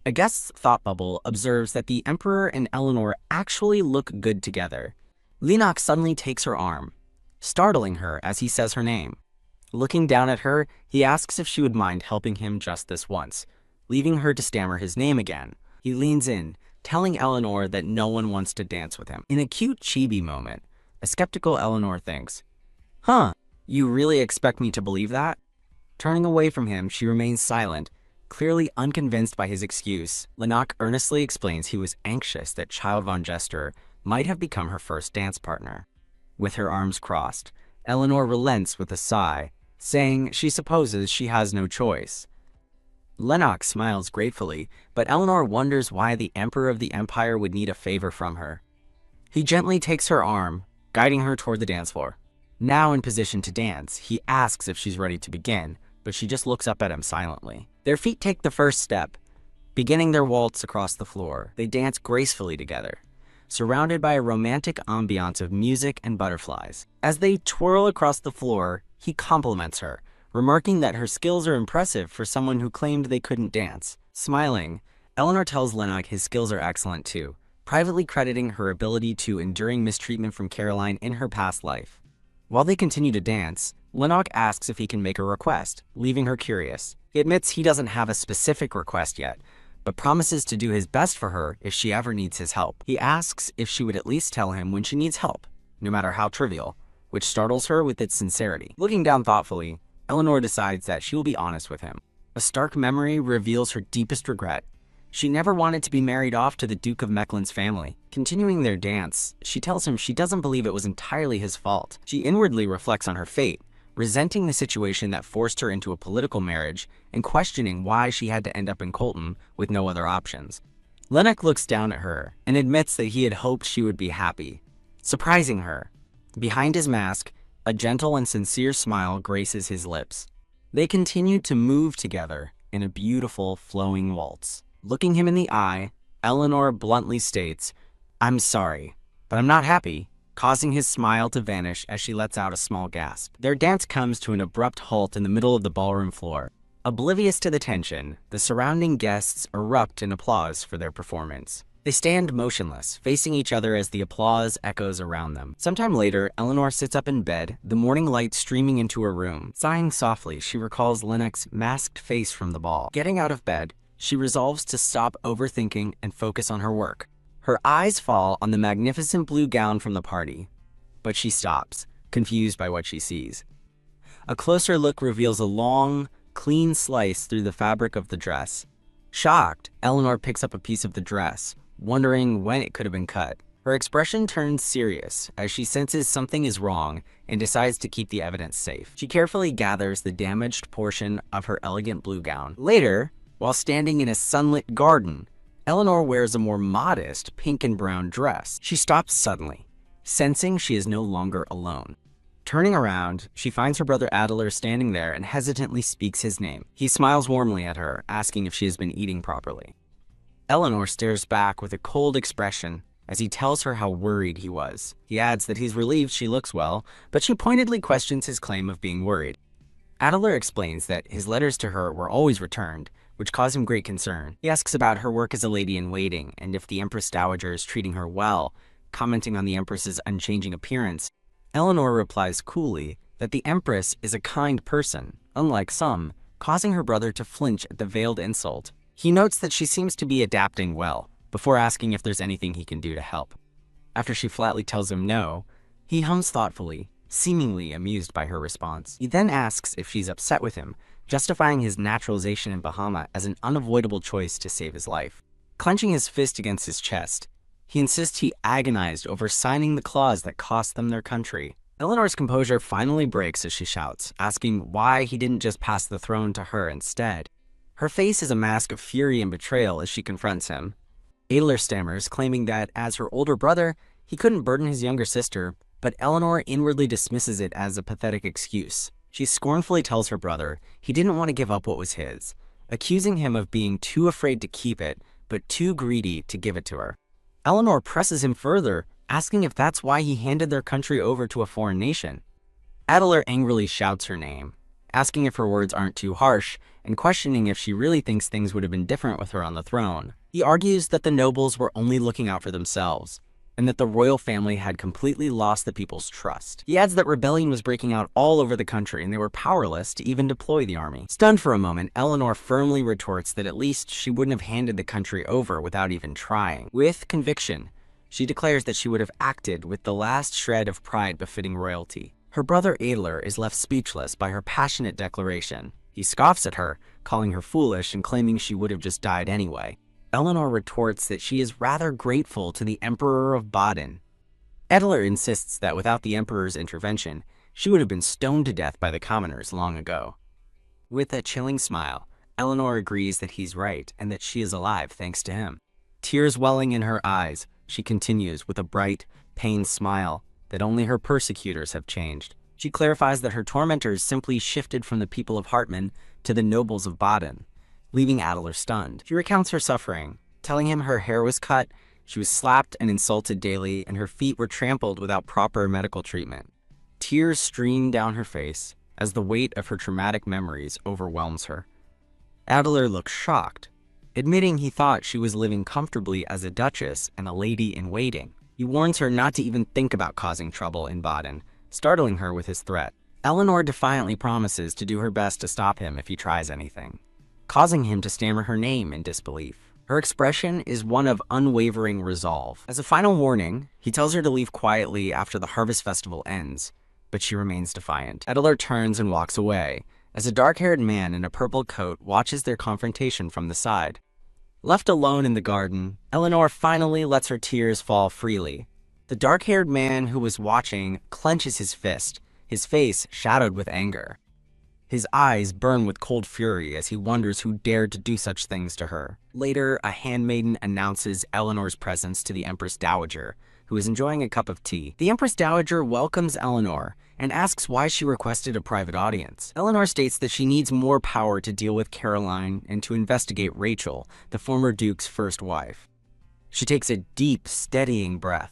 A: A guest's thought bubble observes that the Emperor and Eleanor actually look good together. Lennox suddenly takes her arm, startling her as he says her name. Looking down at her, he asks if she would mind helping him just this once, leaving her to stammer his name again. He leans in, telling Eleanor that no one wants to dance with him. In a cute chibi moment, a skeptical Eleanor thinks, "Huh, you really expect me to believe that?" Turning away from him, she remains silent, clearly unconvinced by his excuse. Lennox earnestly explains he was anxious that Child von Jester might have become her first dance partner. With her arms crossed, Eleanor relents with a sigh, saying she supposes she has no choice. Lennox smiles gratefully, but Eleanor wonders why the Emperor of the Empire would need a favor from her. He gently takes her arm, guiding her toward the dance floor. Now in position to dance, he asks if she's ready to begin, but she just looks up at him silently. Their feet take the first step, beginning their waltz across the floor. They dance gracefully together, surrounded by a romantic ambiance of music and butterflies. As they twirl across the floor, he compliments her, remarking that her skills are impressive for someone who claimed they couldn't dance. Smiling, Eleanor tells Lennox his skills are excellent too, privately crediting her ability to enduring mistreatment from Caroline in her past life. While they continue to dance, Lennox asks if he can make a request, leaving her curious. He admits he doesn't have a specific request yet, but promises to do his best for her if she ever needs his help. He asks if she would at least tell him when she needs help, no matter how trivial, which startles her with its sincerity. Looking down thoughtfully, Eleanor decides that she will be honest with him. A stark memory reveals her deepest regret. She never wanted to be married off to the Duke of Mecklen's family. Continuing their dance, she tells him she doesn't believe it was entirely his fault. She inwardly reflects on her fate, resenting the situation that forced her into a political marriage and questioning why she had to end up in Colton with no other options. Lennox looks down at her and admits that he had hoped she would be happy, surprising her. Behind his mask, a gentle and sincere smile graces his lips. They continue to move together in a beautiful, flowing waltz. Looking him in the eye, Eleanor bluntly states, "I'm sorry, but I'm not happy," causing his smile to vanish as she lets out a small gasp. Their dance comes to an abrupt halt in the middle of the ballroom floor. Oblivious to the tension, the surrounding guests erupt in applause for their performance. They stand motionless, facing each other as the applause echoes around them. Sometime later, Eleanor sits up in bed, the morning light streaming into her room. Sighing softly, she recalls Lennox's masked face from the ball. Getting out of bed, she resolves to stop overthinking and focus on her work. Her eyes fall on the magnificent blue gown from the party, but she stops, confused by what she sees. A closer look reveals a long, clean slice through the fabric of the dress. Shocked, Eleanor picks up a piece of the dress, wondering when it could have been cut. Her expression turns serious as she senses something is wrong and decides to keep the evidence safe. She carefully gathers the damaged portion of her elegant blue gown. Later, while standing in a sunlit garden, Eleanor wears a more modest pink and brown dress. She stops suddenly, sensing she is no longer alone. Turning around, she finds her brother Adler standing there and hesitantly speaks his name. He smiles warmly at her, asking if she has been eating properly. Eleanor stares back with a cold expression as he tells her how worried he was. He adds that he's relieved she looks well, but she pointedly questions his claim of being worried. Adler explains that his letters to her were always returned, which caused him great concern. He asks about her work as a lady-in-waiting and if the Empress Dowager is treating her well, commenting on the Empress's unchanging appearance. Eleanor replies coolly that the Empress is a kind person, unlike some, causing her brother to flinch at the veiled insult. He notes that she seems to be adapting well, before asking if there's anything he can do to help. After she flatly tells him no, he hums thoughtfully, seemingly amused by her response. He then asks if she's upset with him, justifying his naturalization in Bahama as an unavoidable choice to save his life. Clenching his fist against his chest, he insists he agonized over signing the clause that cost them their country. Eleanor's composure finally breaks as she shouts, asking why he didn't just pass the throne to her instead. Her face is a mask of fury and betrayal as she confronts him. Adler stammers, claiming that, as her older brother, he couldn't burden his younger sister, but Eleanor inwardly dismisses it as a pathetic excuse. She scornfully tells her brother he didn't want to give up what was his, accusing him of being too afraid to keep it, but too greedy to give it to her. Eleanor presses him further, asking if that's why he handed their country over to a foreign nation. Adler angrily shouts her name, asking if her words aren't too harsh, and questioning if she really thinks things would have been different with her on the throne. He argues that the nobles were only looking out for themselves, and that the royal family had completely lost the people's trust. He adds that rebellion was breaking out all over the country and they were powerless to even deploy the army. Stunned for a moment, Eleanor firmly retorts that at least she wouldn't have handed the country over without even trying. With conviction, she declares that she would have acted with the last shred of pride befitting royalty. Her brother Adler is left speechless by her passionate declaration. He scoffs at her, calling her foolish and claiming she would have just died anyway. Eleanor retorts that she is rather grateful to the Emperor of Baden. Adler insists that without the Emperor's intervention, she would have been stoned to death by the commoners long ago. With a chilling smile, Eleanor agrees that he's right and that she is alive thanks to him. Tears welling in her eyes, she continues with a bright, pained smile that only her persecutors have changed. She clarifies that her tormentors simply shifted from the people of Hartmann to the nobles of Baden, leaving Adler stunned. She recounts her suffering, telling him her hair was cut, she was slapped and insulted daily, and her feet were trampled without proper medical treatment. Tears stream down her face as the weight of her traumatic memories overwhelms her. Adler looks shocked, admitting he thought she was living comfortably as a duchess and a lady-in-waiting. He warns her not to even think about causing trouble in Baden, startling her with his threat. Eleanor defiantly promises to do her best to stop him if he tries anything, causing him to stammer her name in disbelief. Her expression is one of unwavering resolve. As a final warning, he tells her to leave quietly after the harvest festival ends, but she remains defiant. Adler turns and walks away, as a dark-haired man in a purple coat watches their confrontation from the side. Left alone in the garden, Eleanor finally lets her tears fall freely. The dark-haired man who was watching clenches his fist, his face shadowed with anger. His eyes burn with cold fury as he wonders who dared to do such things to her. Later, a handmaiden announces Eleanor's presence to the Empress Dowager, who is enjoying a cup of tea. The Empress Dowager welcomes Eleanor and asks why she requested a private audience. Eleanor states that she needs more power to deal with Caroline and to investigate Rachel, the former Duke's first wife. She takes a deep, steadying breath.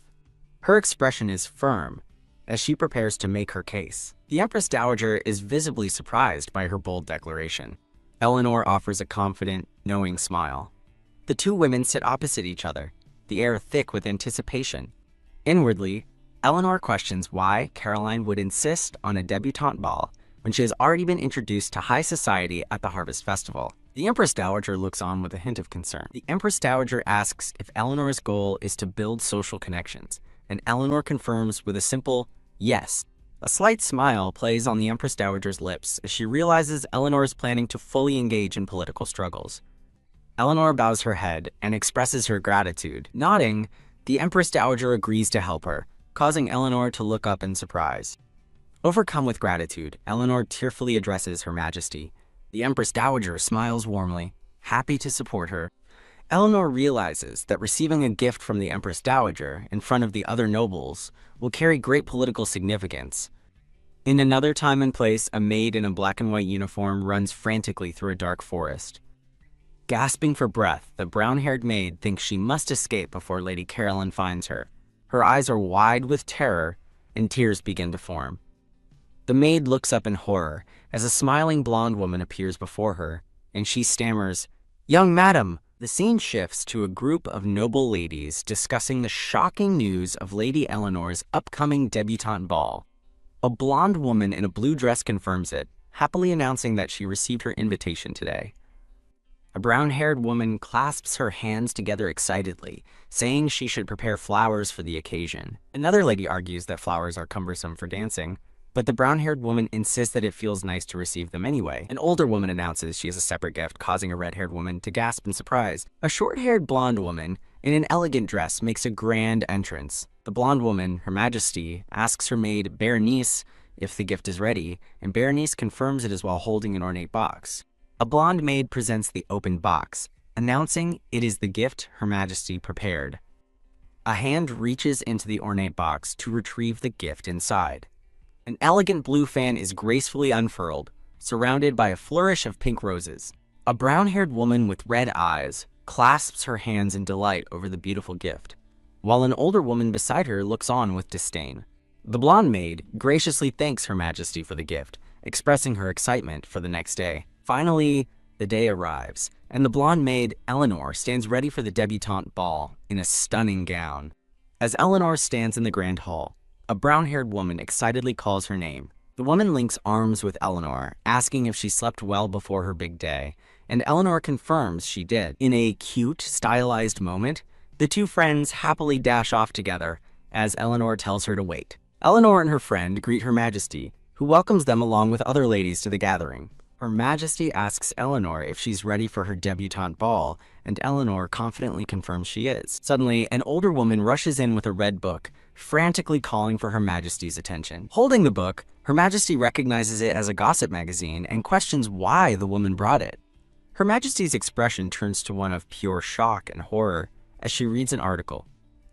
A: Her expression is firm as she prepares to make her case. The Empress Dowager is visibly surprised by her bold declaration. Eleanor offers a confident, knowing smile. The two women sit opposite each other, the air thick with anticipation. Inwardly, Eleanor questions why Caroline would insist on a debutante ball when she has already been introduced to high society at the Harvest Festival. The Empress Dowager looks on with a hint of concern. The Empress Dowager asks if Eleanor's goal is to build social connections, and Eleanor confirms with a simple yes. A slight smile plays on the Empress Dowager's lips as she realizes Eleanor is planning to fully engage in political struggles. Eleanor bows her head and expresses her gratitude, nodding The Empress Dowager agrees to help her, causing Eleanor to look up in surprise. Overcome with gratitude, Eleanor tearfully addresses Her Majesty. The Empress Dowager smiles warmly, happy to support her. Eleanor realizes that receiving a gift from the Empress Dowager in front of the other nobles will carry great political significance. In another time and place, a maid in a black and white uniform runs frantically through a dark forest. Gasping for breath, the brown-haired maid thinks she must escape before Lady Caroline finds her. Her eyes are wide with terror, and tears begin to form. The maid looks up in horror as a smiling blonde woman appears before her, and she stammers, "Young madam!" The scene shifts to a group of noble ladies discussing the shocking news of Lady Eleanor's upcoming debutante ball. A blonde woman in a blue dress confirms it, happily announcing that she received her invitation today. A brown-haired woman clasps her hands together excitedly, saying she should prepare flowers for the occasion. Another lady argues that flowers are cumbersome for dancing, but the brown-haired woman insists that it feels nice to receive them anyway. An older woman announces she has a separate gift, causing a red-haired woman to gasp in surprise. A short-haired blonde woman in an elegant dress makes a grand entrance. The blonde woman, Her Majesty, asks her maid, Berenice, if the gift is ready, and Berenice confirms it is while holding an ornate box. A blonde maid presents the open box, announcing it is the gift Her Majesty prepared. A hand reaches into the ornate box to retrieve the gift inside. An elegant blue fan is gracefully unfurled, surrounded by a flourish of pink roses. A brown-haired woman with red eyes clasps her hands in delight over the beautiful gift, while an older woman beside her looks on with disdain. The blonde maid graciously thanks Her Majesty for the gift, expressing her excitement for the next day. Finally, the day arrives, and the blonde maid, Eleanor, stands ready for the debutante ball in a stunning gown. As Eleanor stands in the grand hall, a brown-haired woman excitedly calls her name. The woman links arms with Eleanor, asking if she slept well before her big day, and Eleanor confirms she did. In a cute, stylized moment, the two friends happily dash off together as Eleanor tells her to wait. Eleanor and her friend greet Her Majesty, who welcomes them along with other ladies to the gathering. Her Majesty asks Eleanor if she's ready for her debutante ball, and Eleanor confidently confirms she is. Suddenly, an older woman rushes in with a red book, frantically calling for Her Majesty's attention. Holding the book, Her Majesty recognizes it as a gossip magazine and questions why the woman brought it. Her Majesty's expression turns to one of pure shock and horror as she reads an article.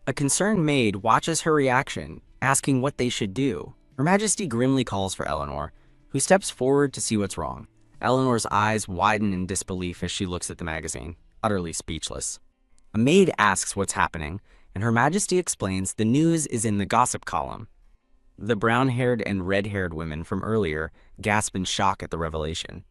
A: A concerned maid watches her reaction, asking what they should do. Her Majesty grimly calls for Eleanor, who steps forward to see what's wrong. Eleanor's eyes widen in disbelief as she looks at the magazine, utterly speechless. A maid asks what's happening, and Her Majesty explains the news is in the gossip column. The brown-haired and red-haired women from earlier gasp in shock at the revelation.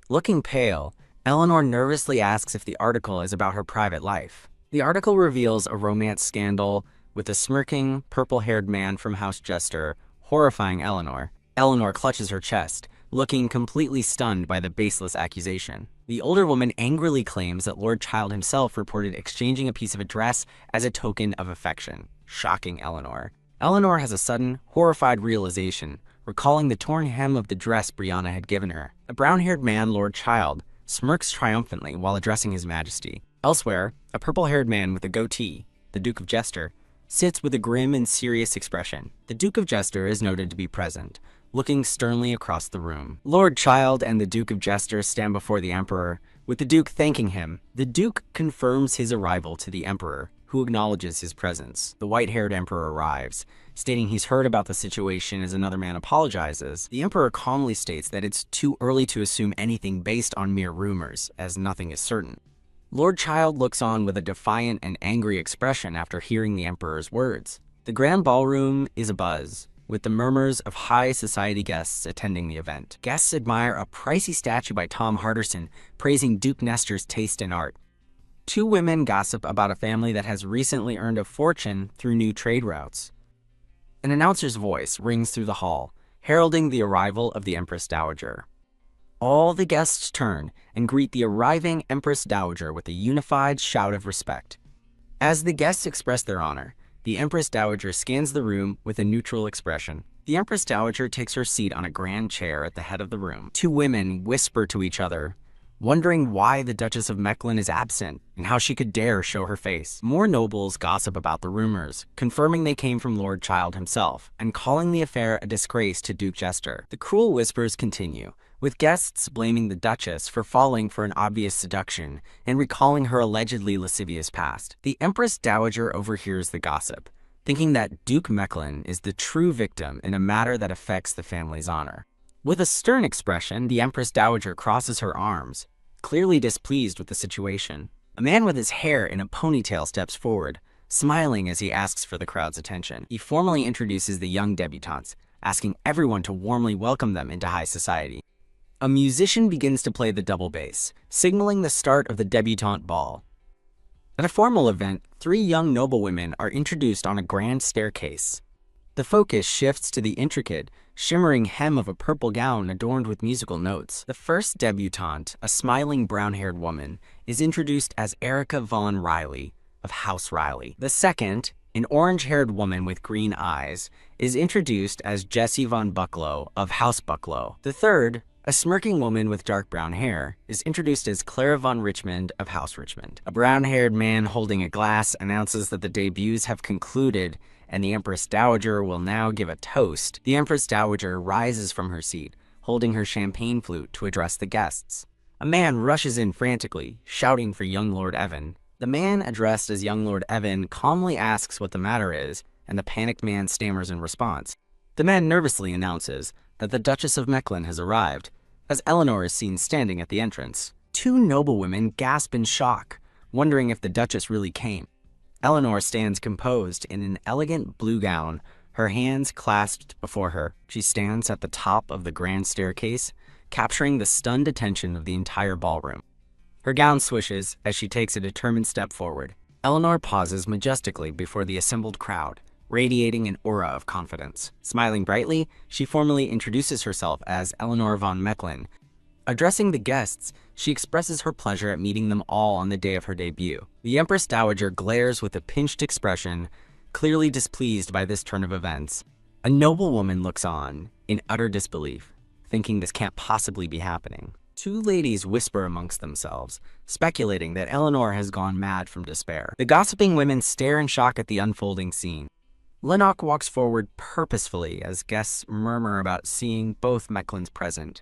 A: Looking pale, Eleanor nervously asks if the article is about her private life. The article reveals a romance scandal with a smirking, purple-haired man from House Jester, horrifying Eleanor. Eleanor clutches her chest, looking completely stunned by the baseless accusation. The older woman angrily claims that Lord Child himself reported exchanging a piece of a dress as a token of affection, shocking Eleanor. Eleanor has a sudden, horrified realization, recalling the torn hem of the dress Brianna had given her. A brown-haired man, Lord Child, smirks triumphantly while addressing His Majesty. Elsewhere, a purple-haired man with a goatee, the Duke of Jester, sits with a grim and serious expression. The Duke of Jester is noted to be present, looking sternly across the room. Lord Child and the Duke of Jester stand before the Emperor, with the Duke thanking him. The Duke confirms his arrival to the Emperor, who acknowledges his presence. The white-haired Emperor arrives, stating he's heard about the situation as another man apologizes. The Emperor calmly states that it's too early to assume anything based on mere rumors, as nothing is certain. Lord Child looks on with a defiant and angry expression after hearing the Emperor's words. The grand ballroom is abuzz, with the murmurs of high society guests attending the event. Guests admire a pricey statue by Tom Harderson, praising Duke Nestor's taste in art. Two women gossip about a family that has recently earned a fortune through new trade routes. An announcer's voice rings through the hall, heralding the arrival of the Empress Dowager. All the guests turn and greet the arriving Empress Dowager with a unified shout of respect. As the guests express their honor, the Empress Dowager scans the room with a neutral expression. The Empress Dowager takes her seat on a grand chair at the head of the room. Two women whisper to each other, wondering why the Duchess of Mechlin is absent and how she could dare show her face. More nobles gossip about the rumors, confirming they came from Lord Child himself and calling the affair a disgrace to Duke Jester. The cruel whispers continue, with guests blaming the Duchess for falling for an obvious seduction and recalling her allegedly lascivious past. The Empress Dowager overhears the gossip, thinking that Duke Mechlin is the true victim in a matter that affects the family's honor. With a stern expression, the Empress Dowager crosses her arms, clearly displeased with the situation. A man with his hair in a ponytail steps forward, smiling as he asks for the crowd's attention. He formally introduces the young debutantes, asking everyone to warmly welcome them into high society. A musician begins to play the double bass, signaling the start of the debutante ball. At a formal event, 3 young noblewomen are introduced on a grand staircase. The focus shifts to the intricate, shimmering hem of a purple gown adorned with musical notes. The first debutante, a smiling brown-haired woman, is introduced as Erica von Riley of House Riley. The second, an orange-haired woman with green eyes, is introduced as Jessie von Bucklow of House Bucklow. The third, a smirking woman with dark brown hair, is introduced as Clara von Richmond of House Richmond. A brown-haired man holding a glass announces that the debuts have concluded and the Empress Dowager will now give a toast. The Empress Dowager rises from her seat, holding her champagne flute to address the guests. A man rushes in frantically, shouting for young Lord Evan. The man addressed as young Lord Evan calmly asks what the matter is, and the panicked man stammers in response. The man nervously announces that the Duchess of Mechlin has arrived, as Eleanor is seen standing at the entrance. 2 noblewomen gasp in shock, wondering if the Duchess really came. Eleanor stands composed in an elegant blue gown, her hands clasped before her. She stands at the top of the grand staircase, capturing the stunned attention of the entire ballroom. Her gown swishes as she takes a determined step forward. Eleanor pauses majestically before the assembled crowd, radiating an aura of confidence. Smiling brightly, she formally introduces herself as Eleanor von Mechlin. Addressing the guests, she expresses her pleasure at meeting them all on the day of her debut. The Empress Dowager glares with a pinched expression, clearly displeased by this turn of events. A noblewoman looks on, in utter disbelief, thinking this can't possibly be happening. 2 ladies whisper amongst themselves, speculating that Eleanor has gone mad from despair. The gossiping women stare in shock at the unfolding scene. Lennox walks forward purposefully as guests murmur about seeing both Mechlins present.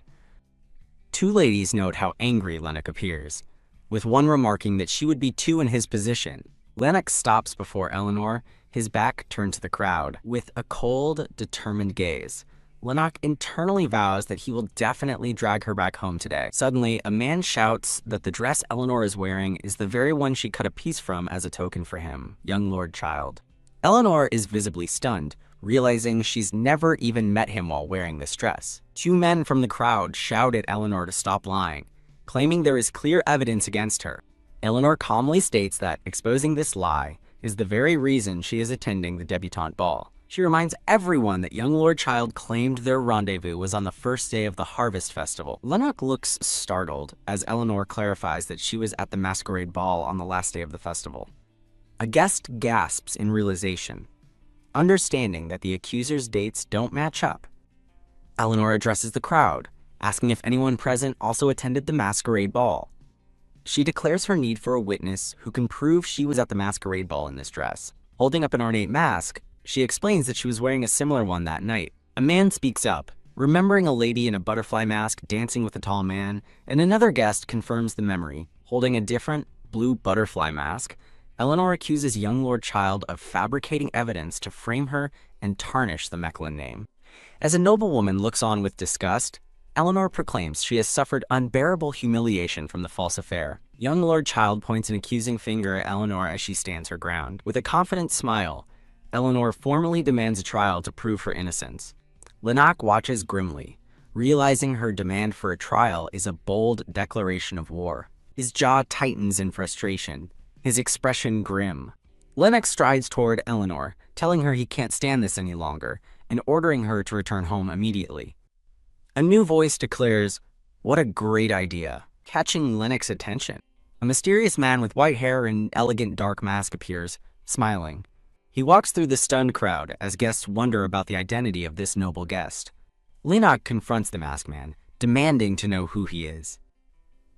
A: 2 ladies note how angry Lennox appears, with one remarking that she would be too in his position. Lennox stops before Eleanor, his back turned to the crowd. With a cold, determined gaze, Lennox internally vows that he will definitely drag her back home today. Suddenly, a man shouts that the dress Eleanor is wearing is the very one she cut a piece from as a token for him, young Lord Child. Eleanor is visibly stunned, realizing she's never even met him while wearing this dress. 2 men from the crowd shout at Eleanor to stop lying, claiming there is clear evidence against her. Eleanor calmly states that exposing this lie is the very reason she is attending the debutante ball. She reminds everyone that young Lord Child claimed their rendezvous was on the first day of the Harvest Festival. Lennox looks startled as Eleanor clarifies that she was at the masquerade ball on the last day of the festival. A guest gasps in realization, understanding that the accuser's dates don't match up. Eleanor addresses the crowd, asking if anyone present also attended the masquerade ball. She declares her need for a witness who can prove she was at the masquerade ball in this dress. Holding up an ornate mask, she explains that she was wearing a similar one that night. A man speaks up, remembering a lady in a butterfly mask dancing with a tall man, and another guest confirms the memory. Holding a different, blue butterfly mask, Eleanor accuses young Lord Child of fabricating evidence to frame her and tarnish the Mechlin name. As a noblewoman looks on with disgust, Eleanor proclaims she has suffered unbearable humiliation from the false affair. Young Lord Child points an accusing finger at Eleanor as she stands her ground. With a confident smile, Eleanor formally demands a trial to prove her innocence. Lennox watches grimly, realizing her demand for a trial is a bold declaration of war. His jaw tightens in frustration, his expression grim. Lennox strides toward Eleanor, telling her he can't stand this any longer, and ordering her to return home immediately. A new voice declares, "What a great idea," catching Lennox's attention. A mysterious man with white hair and an elegant dark mask appears, smiling. He walks through the stunned crowd as guests wonder about the identity of this noble guest. Lennox confronts the masked man, demanding to know who he is.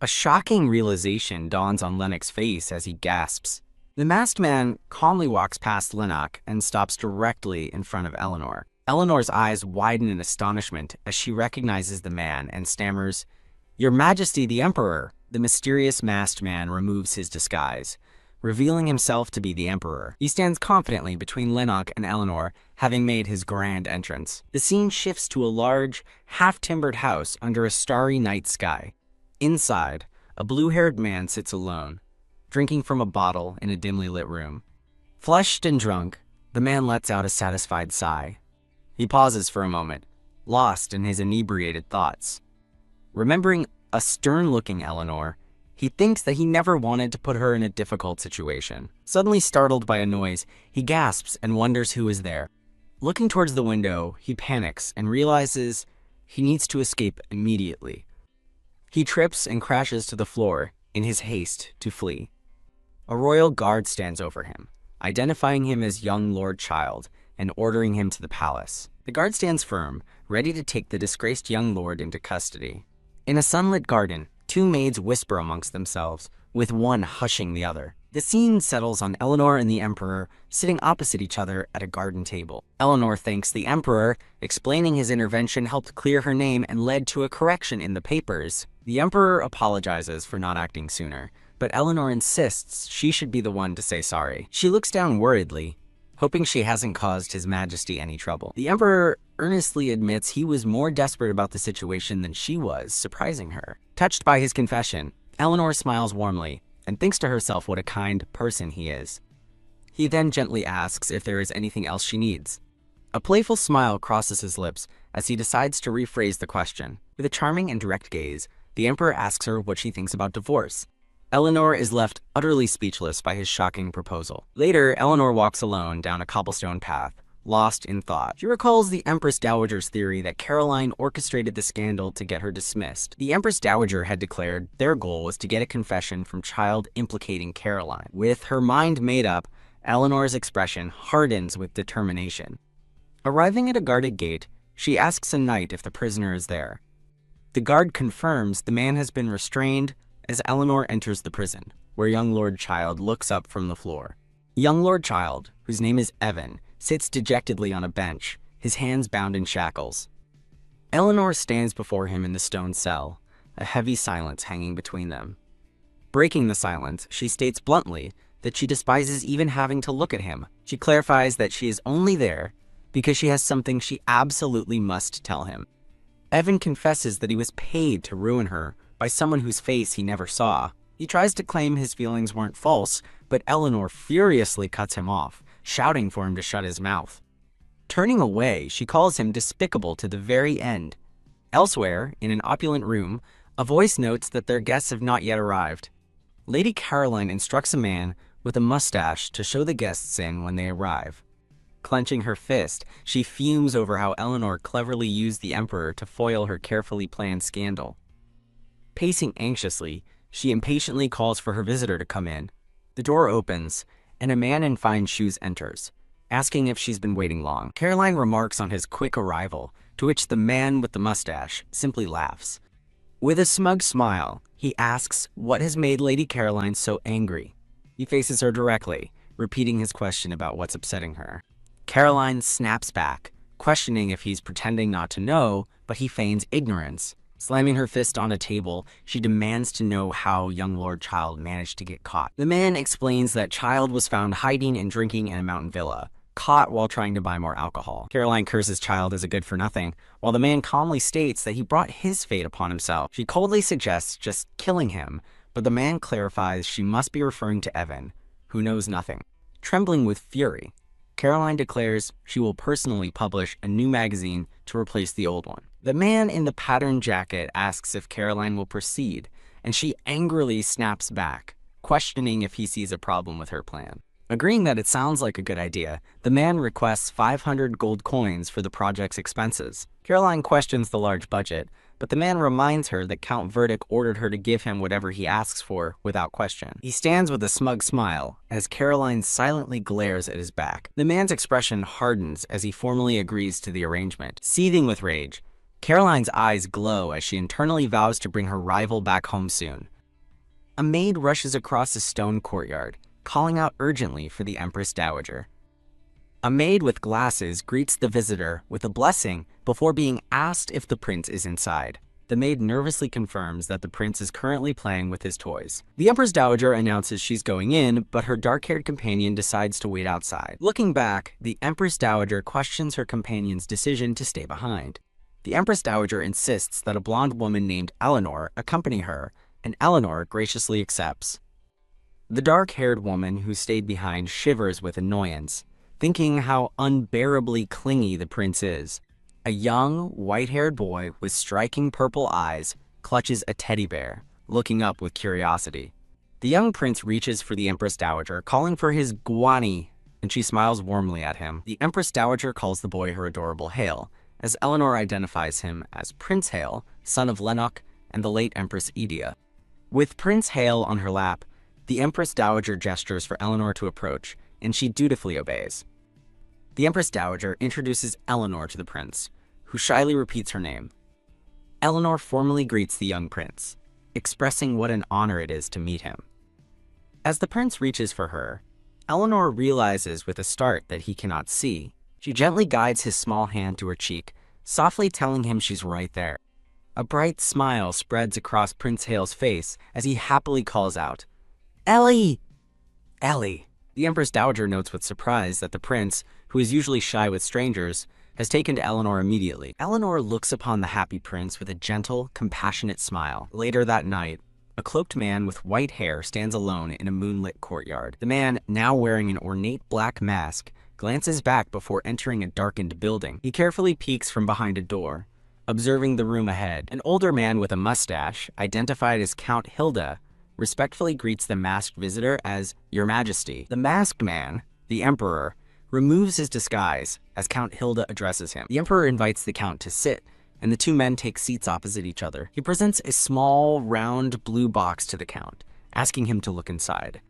A: A shocking realization dawns on Lennox's face as he gasps. The masked man calmly walks past Lennox and stops directly in front of Eleanor. Eleanor's eyes widen in astonishment as she recognizes the man and stammers, "Your Majesty the Emperor!" The mysterious masked man removes his disguise, revealing himself to be the Emperor. He stands confidently between Lennox and Eleanor, having made his grand entrance. The scene shifts to a large, half-timbered house under a starry night sky. Inside, a blue-haired man sits alone, drinking from a bottle in a dimly lit room. Flushed and drunk, the man lets out a satisfied sigh. He pauses for a moment, lost in his inebriated thoughts. Remembering a stern-looking Eleanor, he thinks that he never wanted to put her in a difficult situation. Suddenly startled by a noise, he gasps and wonders who is there. Looking towards the window, he panics and realizes he needs to escape immediately. He trips and crashes to the floor in his haste to flee. A royal guard stands over him, identifying him as young Lord Child and ordering him to the palace. The guard stands firm, ready to take the disgraced young lord into custody. In a sunlit garden, two maids whisper amongst themselves, with one hushing the other. The scene settles on Eleanor and the Emperor sitting opposite each other at a garden table. Eleanor thanks the Emperor, explaining his intervention helped clear her name and led to a correction in the papers. The Emperor apologizes for not acting sooner, but Eleanor insists she should be the one to say sorry. She looks down worriedly, hoping she hasn't caused His Majesty any trouble. The Emperor earnestly admits he was more desperate about the situation than she was, surprising her. Touched by his confession, Eleanor smiles warmly and thinks to herself what a kind person he is. He then gently asks if there is anything else she needs. A playful smile crosses his lips as he decides to rephrase the question. With a charming and direct gaze, the Emperor asks her what she thinks about divorce. Eleanor is left utterly speechless by his shocking proposal. Later, Eleanor walks alone down a cobblestone path, lost in thought. She recalls the Empress Dowager's theory that Caroline orchestrated the scandal to get her dismissed. The Empress Dowager had declared their goal was to get a confession from Child implicating Caroline. With her mind made up, Eleanor's expression hardens with determination. Arriving at a guarded gate, she asks a knight if the prisoner is there. The guard confirms the man has been restrained as Eleanor enters the prison, where young Lord Child looks up from the floor. Young Lord Child, whose name is Evan, sits dejectedly on a bench, his hands bound in shackles. Eleanor stands before him in the stone cell, a heavy silence hanging between them. Breaking the silence, she states bluntly that she despises even having to look at him. She clarifies that she is only there because she has something she absolutely must tell him. Evan confesses that he was paid to ruin her by someone whose face he never saw. He tries to claim his feelings weren't false, but Eleanor furiously cuts him off, shouting for him to shut his mouth. Turning away, she calls him despicable to the very end. Elsewhere, in an opulent room, a voice notes that their guests have not yet arrived. Lady Caroline instructs a man with a mustache to show the guests in when they arrive. Clenching her fist, she fumes over how Eleanor cleverly used the Emperor to foil her carefully planned scandal. Pacing anxiously, she impatiently calls for her visitor to come in. The door opens, and a man in fine shoes enters, asking if she's been waiting long. Caroline remarks on his quick arrival, to which the man with the mustache simply laughs. With a smug smile, he asks what has made Lady Caroline so angry. He faces her directly, repeating his question about what's upsetting her. Caroline snaps back, questioning if he's pretending not to know, but he feigns ignorance. Slamming her fist on a table, she demands to know how young Lord Child managed to get caught. The man explains that Child was found hiding and drinking in a mountain villa, caught while trying to buy more alcohol. Caroline curses Child as a good for nothing, while the man calmly states that he brought his fate upon himself. She coldly suggests just killing him, but the man clarifies she must be referring to Evan, who knows nothing. Trembling with fury, Caroline declares she will personally publish a new magazine to replace the old one. The man in the patterned jacket asks if Caroline will proceed, and she angrily snaps back, questioning if he sees a problem with her plan. Agreeing that it sounds like a good idea, the man requests 500 gold coins for the project's expenses. Caroline questions the large budget, but the man reminds her that Count Verdict ordered her to give him whatever he asks for without question. He stands with a smug smile as Caroline silently glares at his back. The man's expression hardens as he formally agrees to the arrangement. Seething with rage, Caroline's eyes glow as she internally vows to bring her rival back home soon. A maid rushes across a stone courtyard, calling out urgently for the Empress Dowager. A maid with glasses greets the visitor with a blessing before being asked if the prince is inside. The maid nervously confirms that the prince is currently playing with his toys. The Empress Dowager announces she's going in, but her dark-haired companion decides to wait outside. Looking back, the Empress Dowager questions her companion's decision to stay behind. The Empress Dowager insists that a blonde woman named Eleanor accompany her, and Eleanor graciously accepts. The dark-haired woman who stayed behind shivers with annoyance, thinking how unbearably clingy the prince is. A young, white-haired boy with striking purple eyes clutches a teddy bear, looking up with curiosity. The young prince reaches for the Empress Dowager, calling for his guani, and she smiles warmly at him. The Empress Dowager calls the boy her adorable Hale, as Eleanor identifies him as Prince Hale, son of Lennox and the late Empress Edea. With Prince Hale on her lap, the Empress Dowager gestures for Eleanor to approach, and she dutifully obeys. The Empress Dowager introduces Eleanor to the prince, who shyly repeats her name. Eleanor formally greets the young prince, expressing what an honor it is to meet him. As the prince reaches for her, Eleanor realizes with a start that he cannot see. She gently guides his small hand to her cheek, softly telling him she's right there. A bright smile spreads across Prince Hale's face as he happily calls out, "Ellie!" Ellie! The Empress Dowager notes with surprise that the prince, who is usually shy with strangers, has taken to Eleanor immediately. Eleanor looks upon the happy prince with a gentle, compassionate smile. Later that night, a cloaked man with white hair stands alone in a moonlit courtyard. The man, now wearing an ornate black mask, glances back before entering a darkened building. He carefully peeks from behind a door, observing the room ahead. An older man with a mustache, identified as Count Hilda, respectfully greets the masked visitor as Your Majesty. The masked man, the Emperor, removes his disguise as Count Hilda addresses him. The Emperor invites the Count to sit, and the two men take seats opposite each other. He presents a small, round, blue box to the Count, asking him to look inside.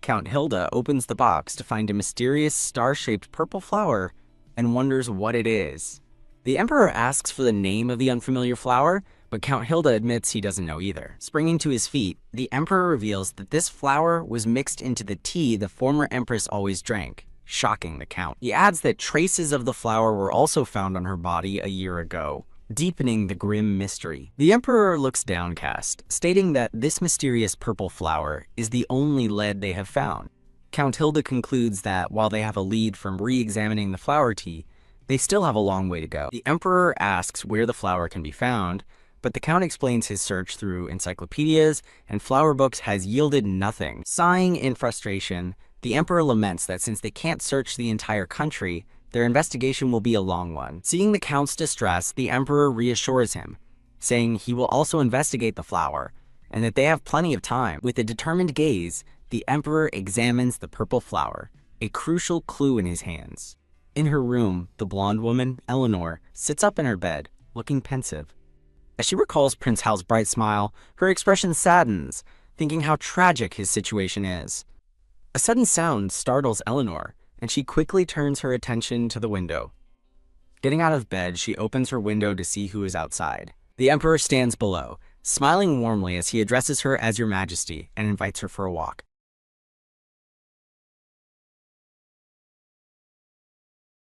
A: Count Hilda opens the box to find a mysterious star-shaped purple flower and wonders what it is. The Emperor asks for the name of the unfamiliar flower, but Count Hilda admits he doesn't know either. Springing to his feet, the Emperor reveals that this flower was mixed into the tea the former Empress always drank, shocking the Count. He adds that traces of the flower were also found on her body a year ago, deepening the grim mystery. The Emperor looks downcast, stating that this mysterious purple flower is the only lead they have found. Count Hilda concludes that while they have a lead from re-examining the flower tea, they still have a long way to go. The Emperor asks where the flower can be found, but the Count explains his search through encyclopedias and flower books has yielded nothing. Sighing in frustration, the Emperor laments that since they can't search the entire country, their investigation will be a long one. Seeing the Count's distress, the Emperor reassures him, saying he will also investigate the flower, and that they have plenty of time. With a determined gaze, the Emperor examines the purple flower, a crucial clue in his hands. In her room, the blonde woman, Eleanor, sits up in her bed, looking pensive. As she recalls Prince Hal's bright smile, her expression saddens, thinking how tragic his situation is. A sudden sound startles Eleanor, and she quickly turns her attention to the window. Getting out of bed, she opens her window to see who is outside. The Emperor stands below, smiling warmly as he addresses her as Your Majesty and invites her for a walk.